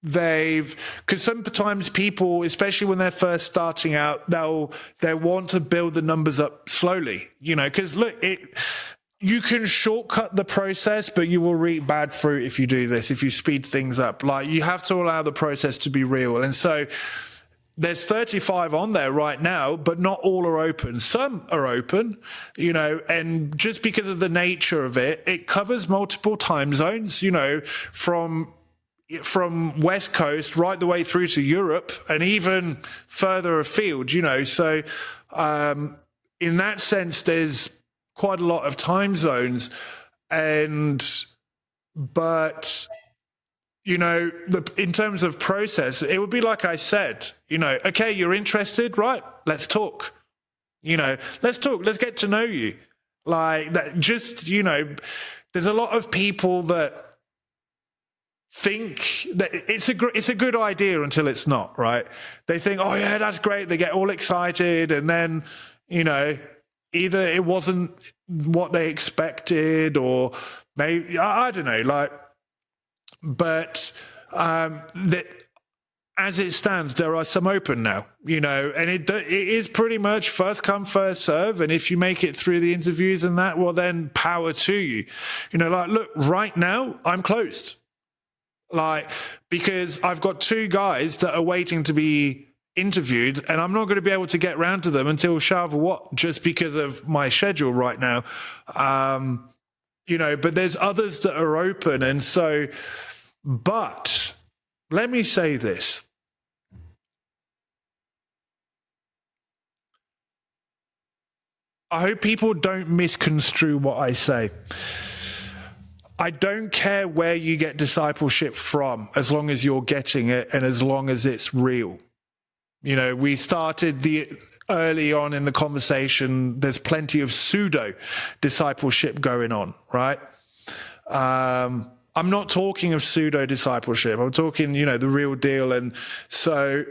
because sometimes people, especially when they're first starting out, they want to build the numbers up slowly, because look, you can shortcut the process, but you will reap bad fruit if you do this, if you speed things up. Like, you have to allow the process to be real. And so there's 35 on there right now, but not all are open. Some are open, and just because of the nature of it, it covers multiple time zones, from West Coast right the way through to Europe and even further afield, So in that sense, there's quite a lot of time zones, but in terms of process, it would be like I said, okay, you're interested, right? Let's talk. Let's talk. Let's get to know you. Like that. Just there's a lot of people that think that it's a good idea until it's not, right? They think, oh yeah, that's great. They get all excited, and then either it wasn't what they expected, or maybe I don't know, but that as it stands, there are some open now, and it is pretty much first come, first serve. And if you make it through the interviews and that, well, then power to you. Look, right now I'm closed, because I've got 2 guys that are waiting to be interviewed, and I'm not going to be able to get round to them until Shavuot, just because of my schedule right now. But there's others that are open. And so, but let me say this. I hope people don't misconstrue what I say. I don't care where you get discipleship from, as long as you're getting it and as long as it's real. We started early on in the conversation, there's plenty of pseudo discipleship going on, right? I'm not talking of pseudo discipleship. I'm talking, the real deal. And so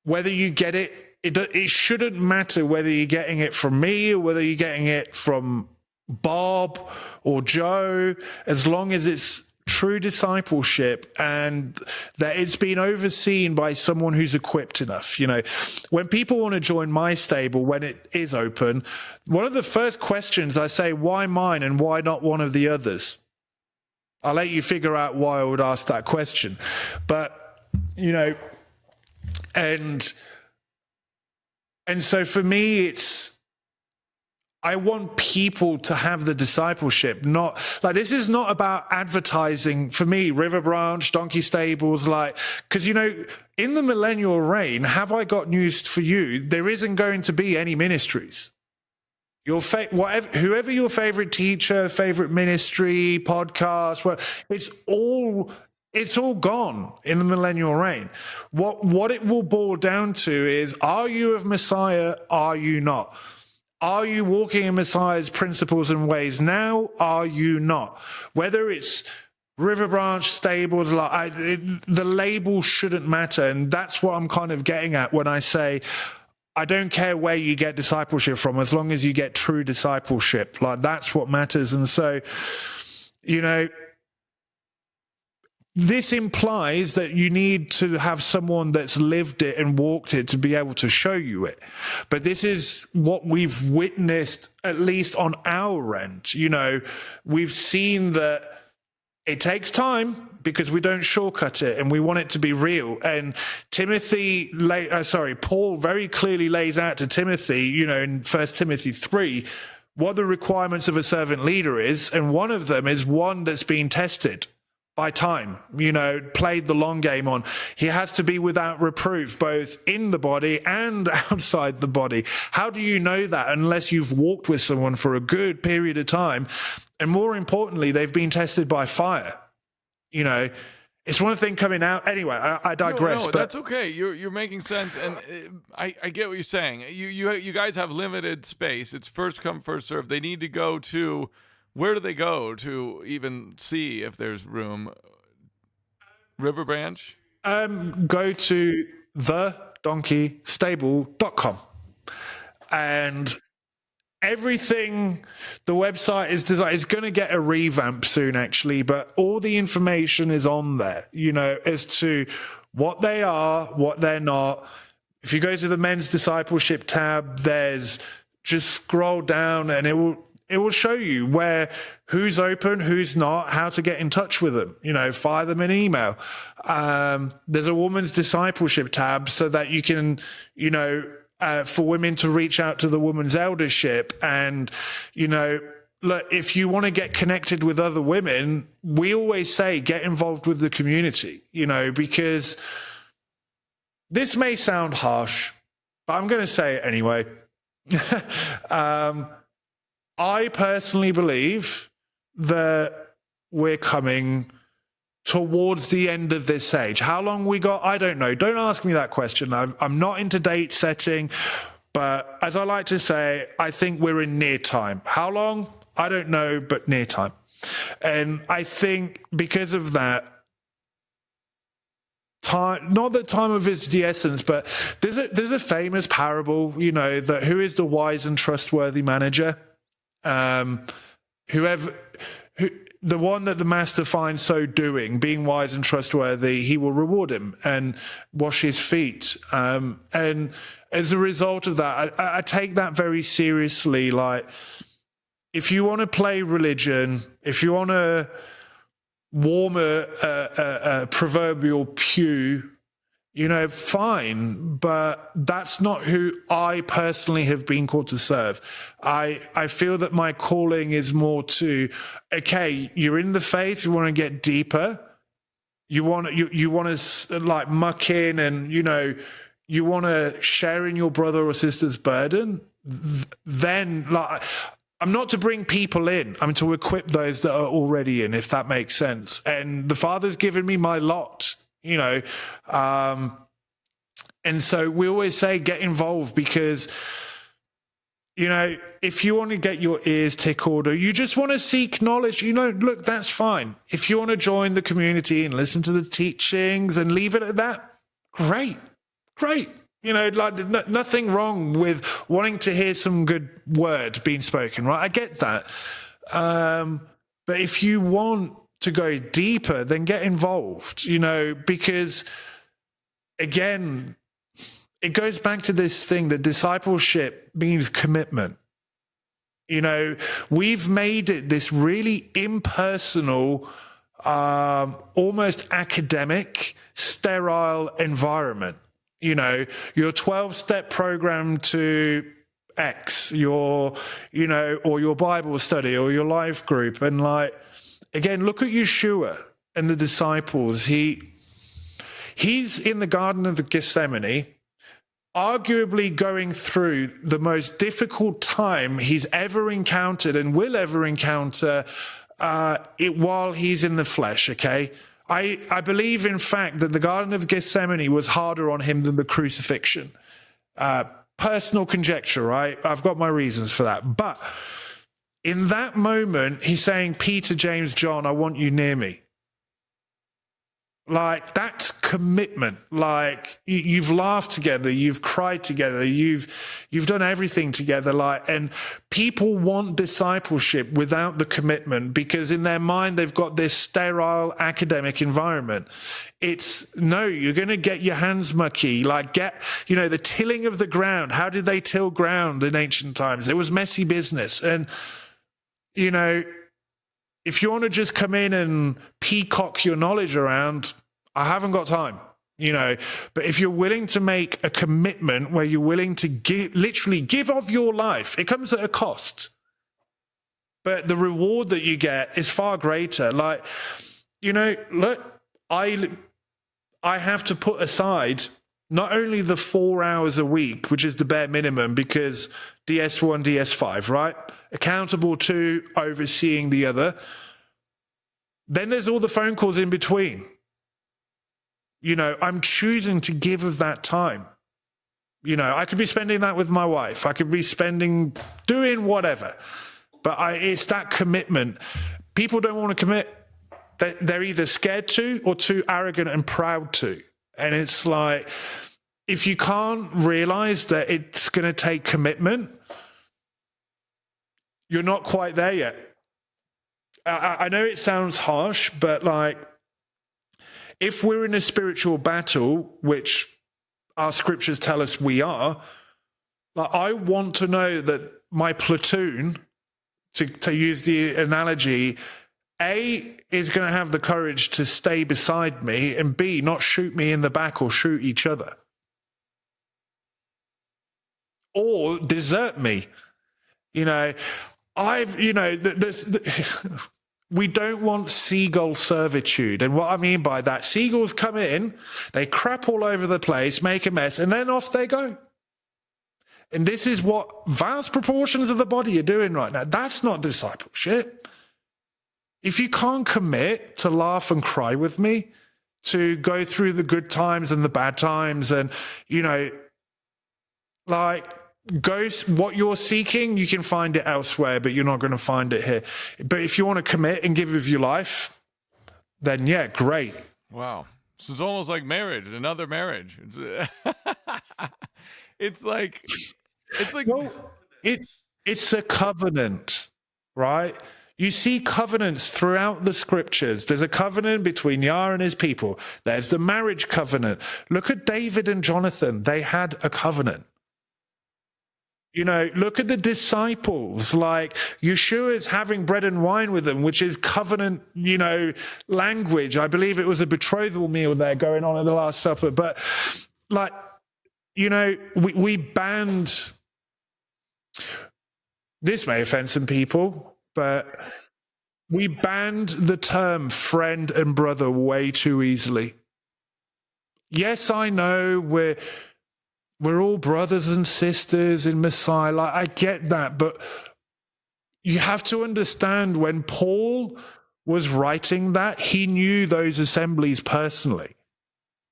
whether you get it, it shouldn't matter whether you're getting it from me or whether you're getting it from Bob or Joe, as long as it's true discipleship and that it's been overseen by someone who's equipped enough. When people want to join my stable, when it is open, one of the first questions I say, why mine and why not one of the others? I'll let you figure out why I would ask that question. But, and so for me, I want people to have the discipleship, not this is not about advertising for me, River Branch, Donkey Stables, because, in the millennial reign, have I got news for you? There isn't going to be any ministries. Whoever your favorite teacher, favorite ministry, podcast, it's all gone in the millennial reign. What it will boil down to is, are you of Messiah? Are you not? Are you walking in Messiah's principles and ways now? Are you not? Whether it's River Branch, Stables, the label shouldn't matter. And that's what I'm kind of getting at when I say, I don't care where you get discipleship from, as long as you get true discipleship. That's what matters. And so, this implies that you need to have someone that's lived it and walked it to be able to show you it. But this is what we've witnessed, at least on our end. We've seen that it takes time because we don't shortcut it and we want it to be real. And Paul very clearly lays out to Timothy, in 1 Timothy 3, what the requirements of a servant leader is. And one of them is one that's been tested by time, played the long game on. He has to be without reproof, both in the body and outside the body. How do you know that unless you've walked with someone for a good period of time? And more importantly, they've been tested by fire. It's one thing coming out. Anyway, I digress. No, but that's okay. You're making sense, and I get what you're saying. You guys have limited space. It's first come, first serve. They need to go to. Where do they go to even see if there's room? River Branch? Go to thedonkey.stable.com. And everything, the website is designed, it's going to get a revamp soon, actually, but all the information is on there, as to what they are, what they're not. If you go to the men's discipleship tab, just scroll down and it will show you who's open, who's not, how to get in touch with them, fire them an email. There's a woman's discipleship tab so that you can, for women to reach out to the woman's eldership. And, look, if you want to get connected with other women, we always say get involved with the community, because this may sound harsh, but I'm going to say it anyway. I personally believe that we're coming towards the end of this age. How long we got? I don't know. Don't ask me that question. I'm not into date setting, but as I like to say, I think we're in near time. How long? I don't know, but near time. And I think because of that, time, not that time of is the essence, but there's a famous parable, that who is the wise and trustworthy manager? The one that the master finds so doing, being wise and trustworthy, he will reward him and wash his feet. And as a result of that, I take that very seriously. Like, if you want to play religion, if you want to warm a proverbial pew, fine, but that's not who I personally have been called to serve. I feel that my calling is more to, okay, you're in the faith, you want to get deeper, you want to like muck in, and you want to share in your brother or sister's burden. Then, like, I'm not to bring people in, I'm to equip those that are already in, if that makes sense. And the Father's given me my lot. And so we always say get involved, because if you want to get your ears tickled or you just want to seek knowledge, look, that's fine. If you want to join the community and listen to the teachings and leave it at that, great. Nothing wrong with wanting to hear some good word being spoken, right? I get that. But if you want to go deeper, then get involved, because again, it goes back to this thing that discipleship means commitment. We've made it this really impersonal, almost academic, sterile environment. Your 12-step program to X, or your Bible study or your life group. And again, look at Yeshua and the disciples. He's in the Garden of Gethsemane, arguably going through the most difficult time he's ever encountered and will ever encounter while he's in the flesh, okay? I believe, in fact, that the Garden of Gethsemane was harder on him than the crucifixion. Personal conjecture, right? I've got my reasons for that. But in that moment, he's saying, Peter, James, John, I want you near me. Like, that's commitment. Like, you've laughed together, you've cried together, you've done everything together. And people want discipleship without the commitment, because in their mind they've got this sterile academic environment. You're going to get your hands mucky. The tilling of the ground. How did they till ground in ancient times? It was messy business. And if you want to just come in and peacock your knowledge around, I haven't got time, but if you're willing to make a commitment where you're willing to literally give of your life, it comes at a cost, but the reward that you get is far greater. Look, I have to put aside not only the 4 hours a week, which is the bare minimum, because DS1, DS5, right? Accountable to, overseeing the other. Then there's all the phone calls in between. I'm choosing to give of that time. I could be spending that with my wife. I could be doing whatever. But it's that commitment. People don't want to commit. They're either scared to or too arrogant and proud to. And it's like, if you can't realize that it's going to take commitment, You're not quite there yet. I know it sounds harsh, but like, if we're in a spiritual battle, which our scriptures tell us we are, like, I want to know that my platoon, to use the analogy, A, is going to have the courage to stay beside me, and B, not shoot me in the back or shoot each other. Or desert me. You know, we don't want seagull servitude. And what I mean by that, seagulls come in, they crap all over the place, make a mess, and then off they go. And this is what vast proportions of the body are doing right now. That's not discipleship. If you can't commit to laugh and cry with me, to go through the good times and the bad times, and, what you're seeking, you can find it elsewhere, but you're not going to find it here. But if you want to commit and give of your life, then yeah, great. Wow. So it's almost like marriage, another marriage. It's like well, it's a covenant, right? You see covenants throughout the scriptures. There's a covenant between Yah and his people. There's the marriage covenant. Look at David and Jonathan. They had a covenant. Look at the disciples, like Yeshua's having bread and wine with them, which is covenant, language. I believe it was a betrothal meal there going on at the Last Supper. But we banned, this may offend some people, but we banned the term friend and brother way too easily. Yes, I know we're all brothers and sisters in Messiah. Like, I get that, but you have to understand, when Paul was writing that, he knew those assemblies personally.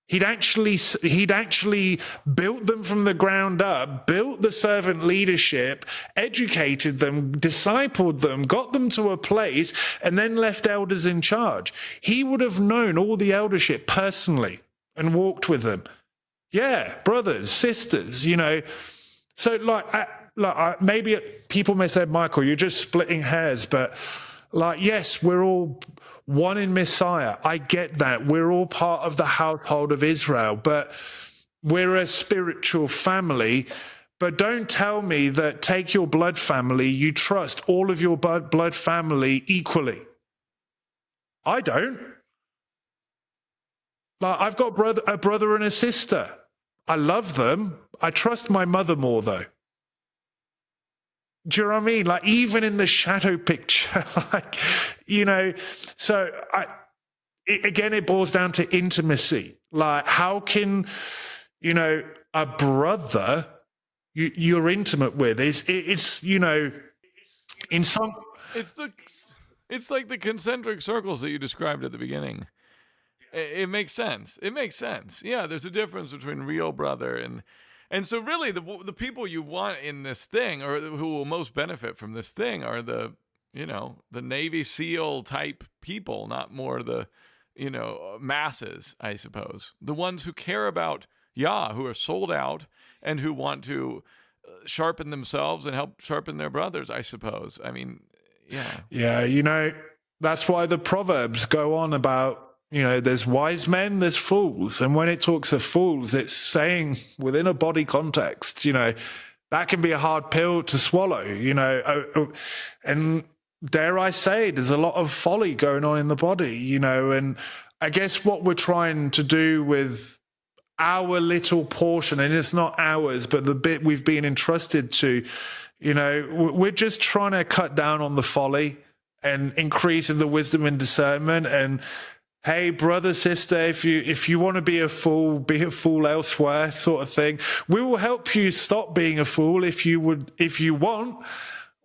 He'd actually built them from the ground up, built the servant leadership, educated them, discipled them, got them to a place, and then left elders in charge. He would have known all the eldership personally and walked with them. Yeah, brothers, sisters, So maybe people may say, Michael, you're just splitting hairs, but yes, we're all one in Messiah. I get that. We're all part of the household of Israel, but we're a spiritual family. But don't tell me that, take your blood family, you trust all of your blood family equally. I don't. I've got a brother and a sister. I love them. I trust my mother more, though. Do you know what I mean? Even in the shadow picture, So it boils down to intimacy. How can, a brother you're intimate with it's in some. It's like the concentric circles that you described at the beginning. It makes sense. It makes sense. Yeah, there's a difference between real brother and so really the people you want in this thing, or who will most benefit from this thing, are the Navy SEAL type people, not more the masses, I suppose. The ones who care about Yah, who are sold out and who want to sharpen themselves and help sharpen their brothers, I suppose. I mean, yeah. Yeah, that's why the Proverbs go on about, there's wise men, there's fools. And when it talks of fools, it's saying within a body context, that can be a hard pill to swallow, and dare I say, there's a lot of folly going on in the body, and I guess what we're trying to do with our little portion, and it's not ours, but the bit we've been entrusted to, we're just trying to cut down on the folly and increase in the wisdom and discernment. And hey, brother, sister, if you want to be a fool elsewhere, sort of thing. We will help you stop being a fool if you want.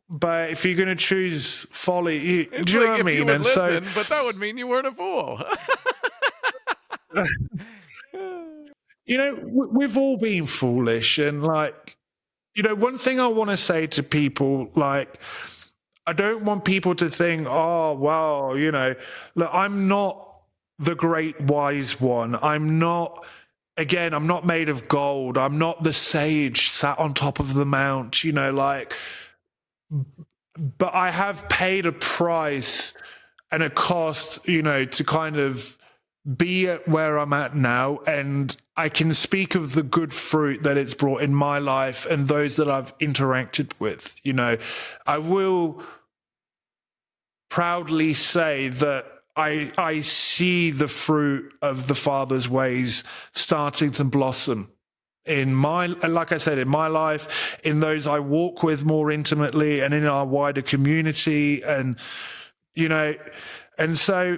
But if you're going to choose folly, do you know what I mean? And listen, but that would mean you weren't a fool. We've all been foolish, and one thing I want to say to people, I don't want people to think, oh, well, look, I'm not the great wise one. I'm not made of gold. I'm not the sage sat on top of the mount, but I have paid a price and a cost, to kind of be at where I'm at now. And I can speak of the good fruit that it's brought in my life and those that I've interacted with. I will proudly say that I see the fruit of the Father's ways starting to blossom like I said, in my life, in those I walk with more intimately, and in our wider community. And, and so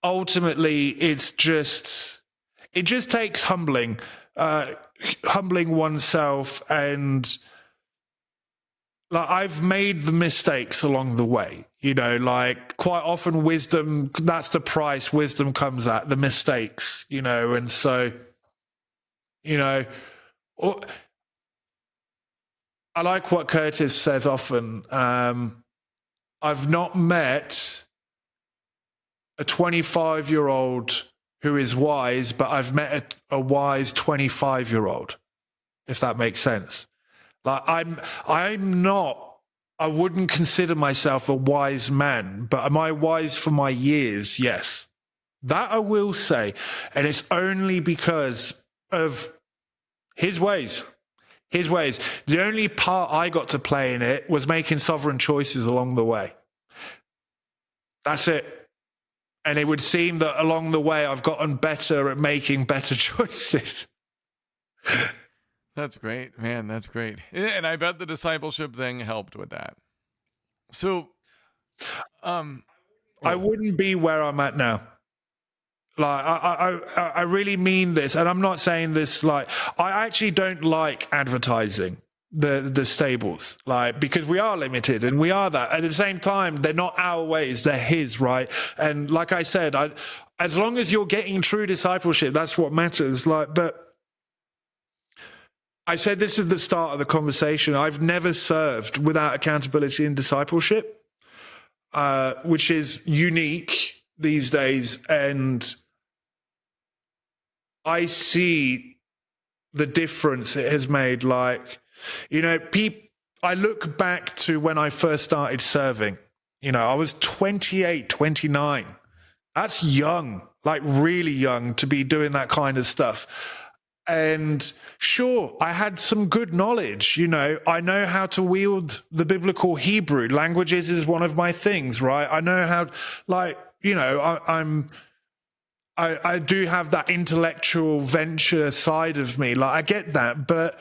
ultimately it just takes humbling oneself. And like, I've made the mistakes along the way, like quite often wisdom, that's the price wisdom comes at, the mistakes, and so, I like what Curtis says often. I've not met a 25-year-old who is wise, but I've met a wise 25-year-old, if that makes sense. Like I wouldn't consider myself a wise man, but am I wise for my years? Yes. That I will say. And it's only because of his ways. The only part I got to play in it was making sovereign choices along the way. That's it. And it would seem that along the way, I've gotten better at making better choices. That's great, man. That's great. And I bet the discipleship thing helped with that. So, I wouldn't be where I'm at now. Like, I really mean this. And I'm not saying this like, I actually don't like advertising the stables, like, because we are limited and we are that. At the same time, they're not our ways, they're his, right? And like I said, as long as you're getting true discipleship, that's what matters. Like, but I said this at the start of the conversation, I've never served without accountability and discipleship, which is unique these days. And I see the difference it has made. Like, I look back to when I first started serving, I was 28, 29. That's young, like really young to be doing that kind of stuff. And sure, I had some good knowledge, I know how to wield the biblical Hebrew. Languages is one of my things, right? I know how, like, I do have that intellectual venture side of me. Like, I get that, but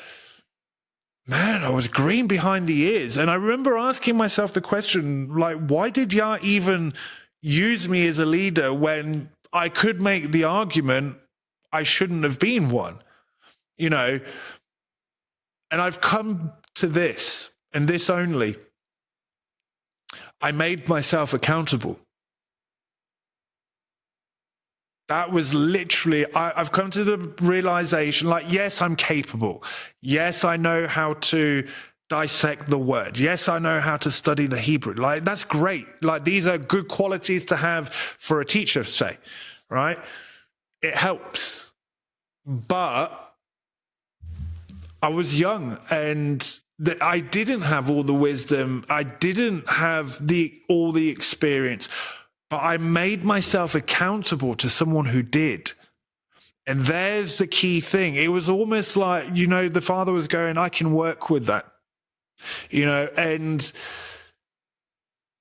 man, I was green behind the ears. And I remember asking myself the question, like, why did Yah even use me as a leader when I could make the argument I shouldn't have been one, And I've come to this, and this only. I made myself accountable. That was literally, I've come to the realization, like, yes, I'm capable. Yes, I know how to dissect the word. Yes, I know how to study the Hebrew. Like, that's great. Like, these are good qualities to have for a teacher, say, right? It helps. But I was young and I didn't have all the wisdom. I didn't have all the experience. But I made myself accountable to someone who did. And there's the key thing. It was almost like, the Father was going, I can work with that, and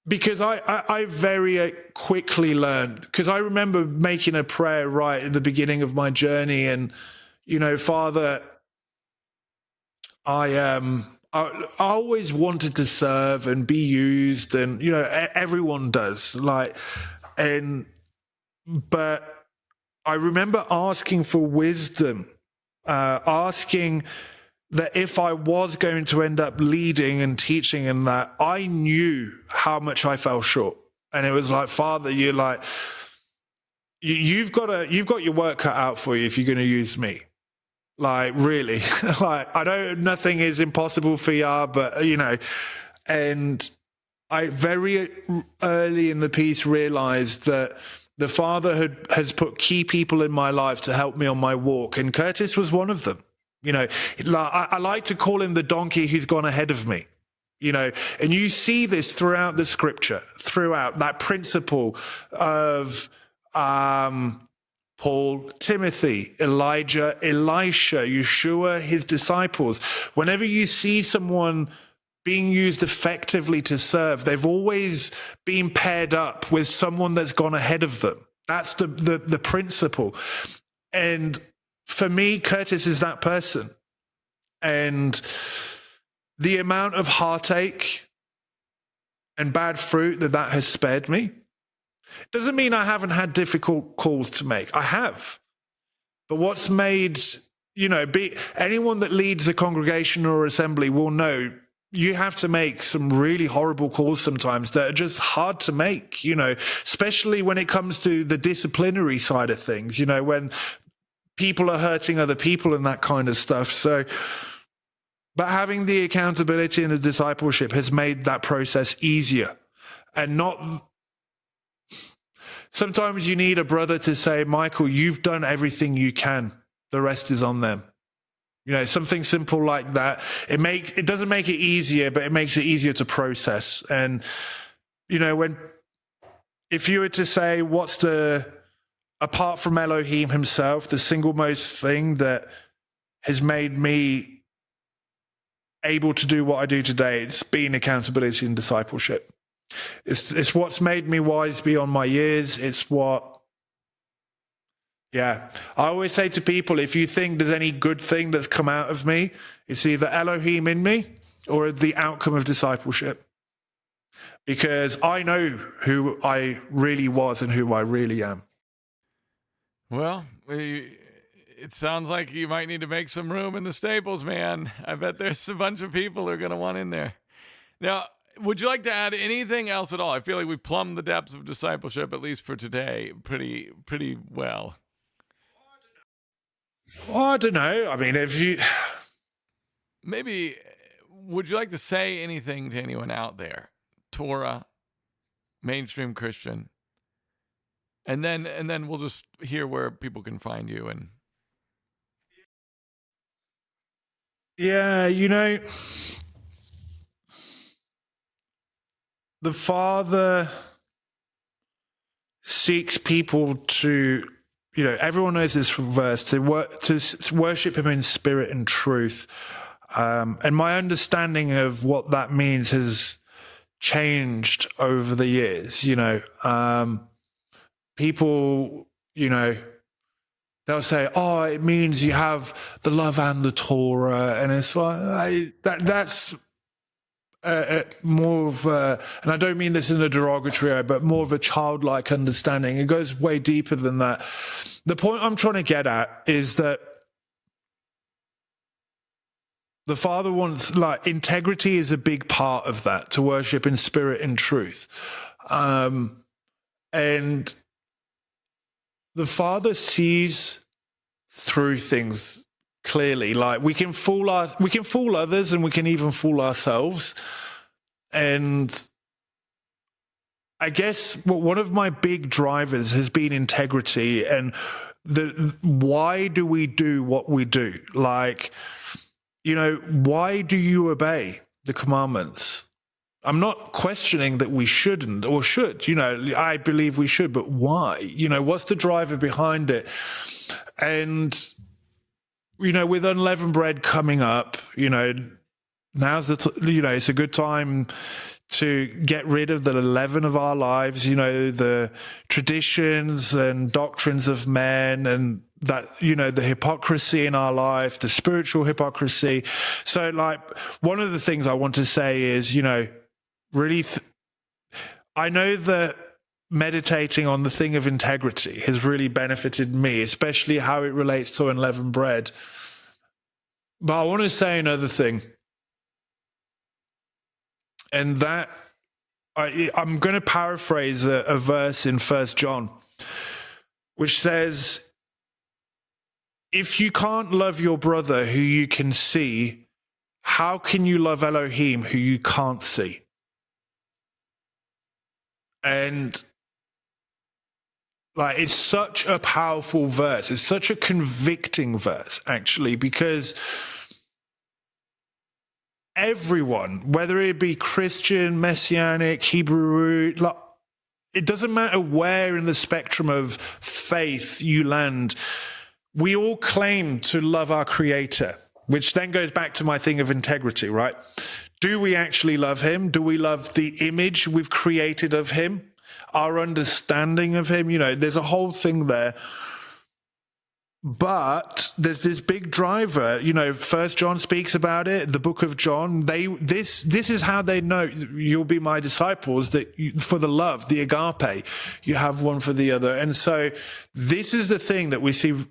because I very quickly learned, because I remember making a prayer right at the beginning of my journey. And, Father, I always wanted to serve and be used, and everyone does. But I remember asking for wisdom, asking that if I was going to end up leading and teaching, and that I knew how much I fell short, and it was like, Father, you've got your work cut out for you if you're going to use me. Like, really, like, I know nothing is impossible for Yah, but, and I very early in the piece realized that the Father has put key people in my life to help me on my walk. And Curtis was one of them. Like, I like to call him the donkey who's gone ahead of me. And you see this throughout the scripture, throughout that principle of Paul, Timothy, Elijah, Elisha, Yeshua, his disciples. Whenever you see someone being used effectively to serve, they've always been paired up with someone that's gone ahead of them. That's the principle. And for me, Curtis is that person. And the amount of heartache and bad fruit that has spared me doesn't mean I haven't had difficult calls to make. I have. But what's made, anyone that leads a congregation or assembly will know you have to make some really horrible calls sometimes that are just hard to make, especially when it comes to the disciplinary side of things, when people are hurting other people and that kind of stuff. So, but having the accountability and the discipleship has made that process easier. And not, sometimes you need a brother to say, Michael, you've done everything you can. The rest is on them. Something simple like that. It doesn't make it easier, but it makes it easier to process. And, if you were to say, what's apart from Elohim himself, the single most thing that has made me able to do what I do today, it's been accountability and discipleship. It's what's made me wise beyond my years. I always say to people, if you think there's any good thing that's come out of me, it's either Elohim in me or the outcome of discipleship. Because I know who I really was and who I really am. Well, it sounds like you might need to make some room in the stables, man. I bet there's a bunch of people who are going to want in there. Now, would you like to add anything else at all? I feel like we've plumbed the depths of discipleship, at least for today, pretty well. Well, I don't know. I mean, maybe, would you like to say anything to anyone out there? Torah, mainstream Christian. And then we'll just hear where people can find you. And yeah, the Father seeks people to, everyone knows this verse, to worship him in spirit and truth. And my understanding of what that means has changed over the years. People, they'll say, oh, it means you have the love and the Torah. And it's like, that's more of and I don't mean this in a derogatory way, but more of a childlike understanding. It goes way deeper than that. The point I'm trying to get at is that the Father wants, integrity is a big part of that, to worship in spirit and truth. And the Father sees through things clearly. Like we can fool others, and we can even fool ourselves. And I guess one of my big drivers has been integrity, and why do we do what we do? Why do you obey the commandments? I'm not questioning that we shouldn't or should. I believe we should, but why? What's the driver behind it? And, with unleavened bread coming up, now's it's a good time to get rid of the leaven of our lives, the traditions and doctrines of men, and that, the hypocrisy in our life, the spiritual hypocrisy. So one of the things I want to say is, really, I know that meditating on the thing of integrity has really benefited me, especially how it relates to unleavened bread. But I want to say another thing. And that, I'm going to paraphrase a verse in 1 John, which says, if you can't love your brother who you can see, how can you love Elohim who you can't see? And it's such a powerful verse. It's such a convicting verse, actually, because everyone, whether it be Christian, Messianic, Hebrew, like, it doesn't matter where in the spectrum of faith you land. We all claim to love our Creator, which then goes back to my thing of integrity, right? Do we actually love him? Do we love the image we've created of him? Our understanding of him? You know, there's a whole thing there. But there's this big driver, you know, First John speaks about it, the book of John. This is how they know you'll be my disciples, that for the love, the agape, you have one for the other. And so this is the thing that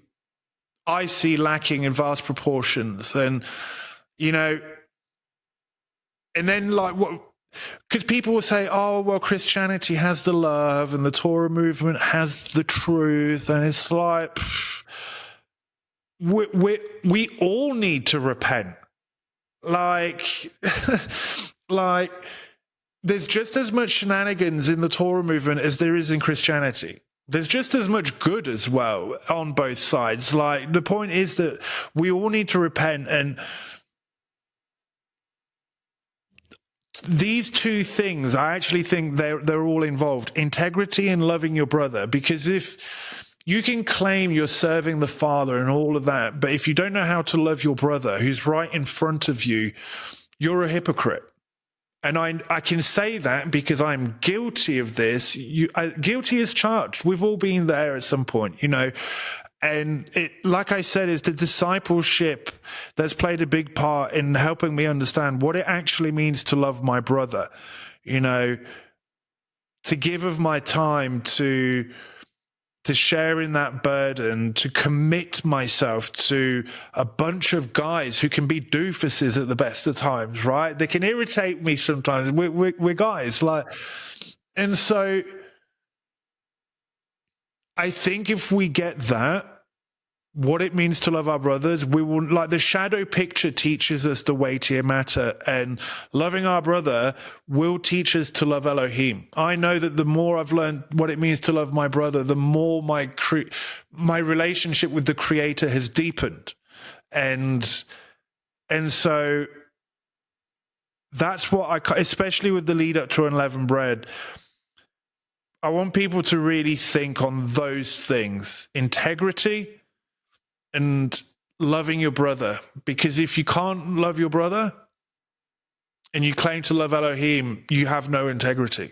I see lacking in vast proportions. And, you know, and then like what, because people will say, oh, well, Christianity has the love and the Torah movement has the truth. And it's like, we all need to repent. Like, like there's just as much shenanigans in the Torah movement as there is in Christianity. There's just as much good as well on both sides. Like, the point is that we all need to repent, and these two things, I actually think they're all involved. Integrity and loving your brother. Because if you can claim you're serving the Father and all of that, but if you don't know how to love your brother who's right in front of you, you're a hypocrite. And I can say that because I'm guilty of this. Guilty as charged. We've all been there at some point, you know. And it, like I said, is the discipleship that's played a big part in helping me understand what it actually means to love my brother, you know, to give of my time, to share in that burden, to commit myself to a bunch of guys who can be doofuses at the best of times, right? They can irritate me sometimes. We're guys, like, and so I think if we get that, what it means to love our brothers, we will, like, the shadow picture teaches us the weightier matter, and loving our brother will teach us to love Elohim. I know that the more I've learned what it means to love my brother, the more my relationship with the Creator has deepened. And so that's what especially with the lead up to Unleavened Bread, I want people to really think on those things: integrity and loving your brother. Because if you can't love your brother and you claim to love Elohim, you have no integrity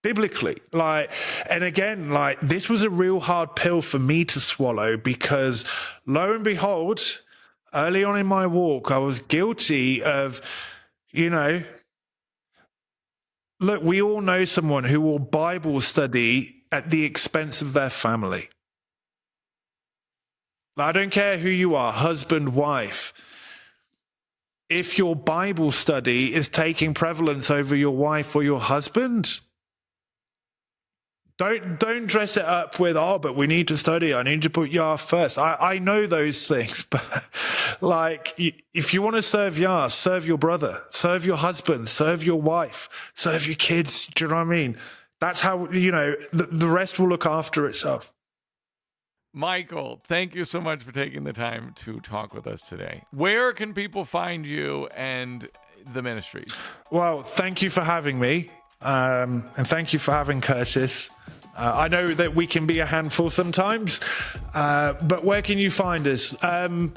biblically. Like, and again, like, this was a real hard pill for me to swallow, because lo and behold, early on in my walk, I was guilty of, you know, look, we all know someone who will Bible study at the expense of their family. I don't care who you are, husband, wife. If your Bible study is taking prevalence over your wife or your husband, don't dress it up with, oh, but we need to study. I need to put Yah first. I know those things, but like, if you want to serve Yah, serve your brother, serve your husband, serve your wife, serve your kids. Do you know what I mean? That's how, you know, the rest will look after itself. Michael, thank you so much for taking the time to talk with us today. Where can people find you and the ministries? Well, thank you for having me. And thank you for having Curtis. I know that we can be a handful sometimes, but where can you find us? So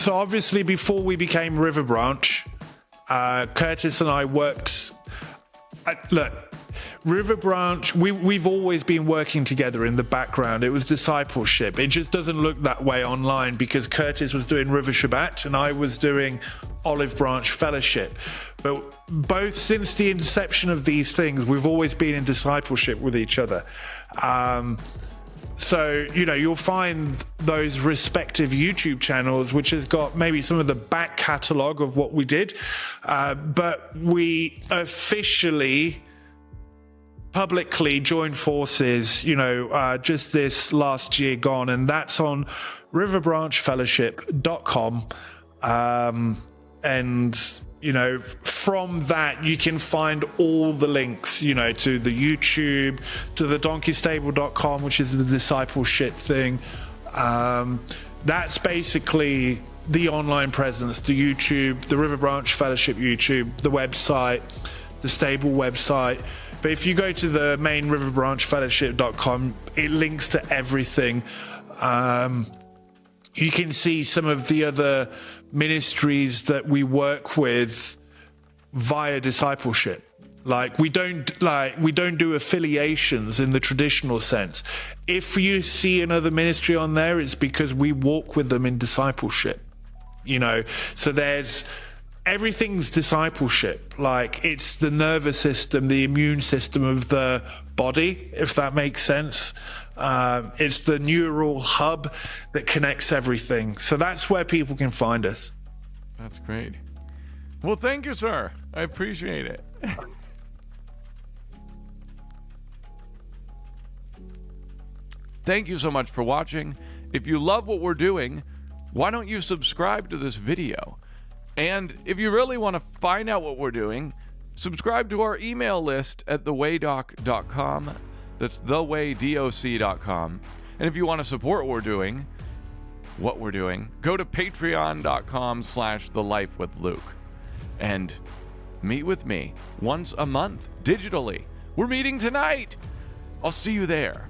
obviously before we became River Branch, Curtis and I worked, look, River Branch, we've always been working together in the background. It was discipleship. It just doesn't look that way online, because Curtis was doing River Shabbat and I was doing Olive Branch Fellowship. But both since the inception of these things, we've always been in discipleship with each other. So, you know, you'll find those respective YouTube channels, which has got maybe some of the back catalogue of what we did. But we officially publicly joined forces, you know, just this last year gone, and that's on riverbranchfellowship.com. And, you know, from that you can find all the links, you know, to the YouTube, to the donkeystable.com, which is the discipleship thing. That's basically the online presence, the YouTube, the River Branch Fellowship YouTube, the website, the stable website. But if you go to the main riverbranchfellowship.com, it links to everything. You can see some of the other ministries that we work with via discipleship. Like we don't do affiliations in the traditional sense. If you see another ministry on there, it's because we walk with them in discipleship. So everything's discipleship. Like it's the nervous system, the immune system of the body, if that makes sense. It's the neural hub that connects everything. So that's where people can find us. That's great. Well, thank you, sir. I appreciate it. Thank you so much for watching. If you love what we're doing, why don't you subscribe to this video? And if you really want to find out what we're doing, subscribe to our email list at thewaydoc.com. That's thewaydoc.com. And if you want to support what we're doing, go to patreon.com/thelifewithluke and meet with me once a month digitally. We're meeting tonight. I'll see you there.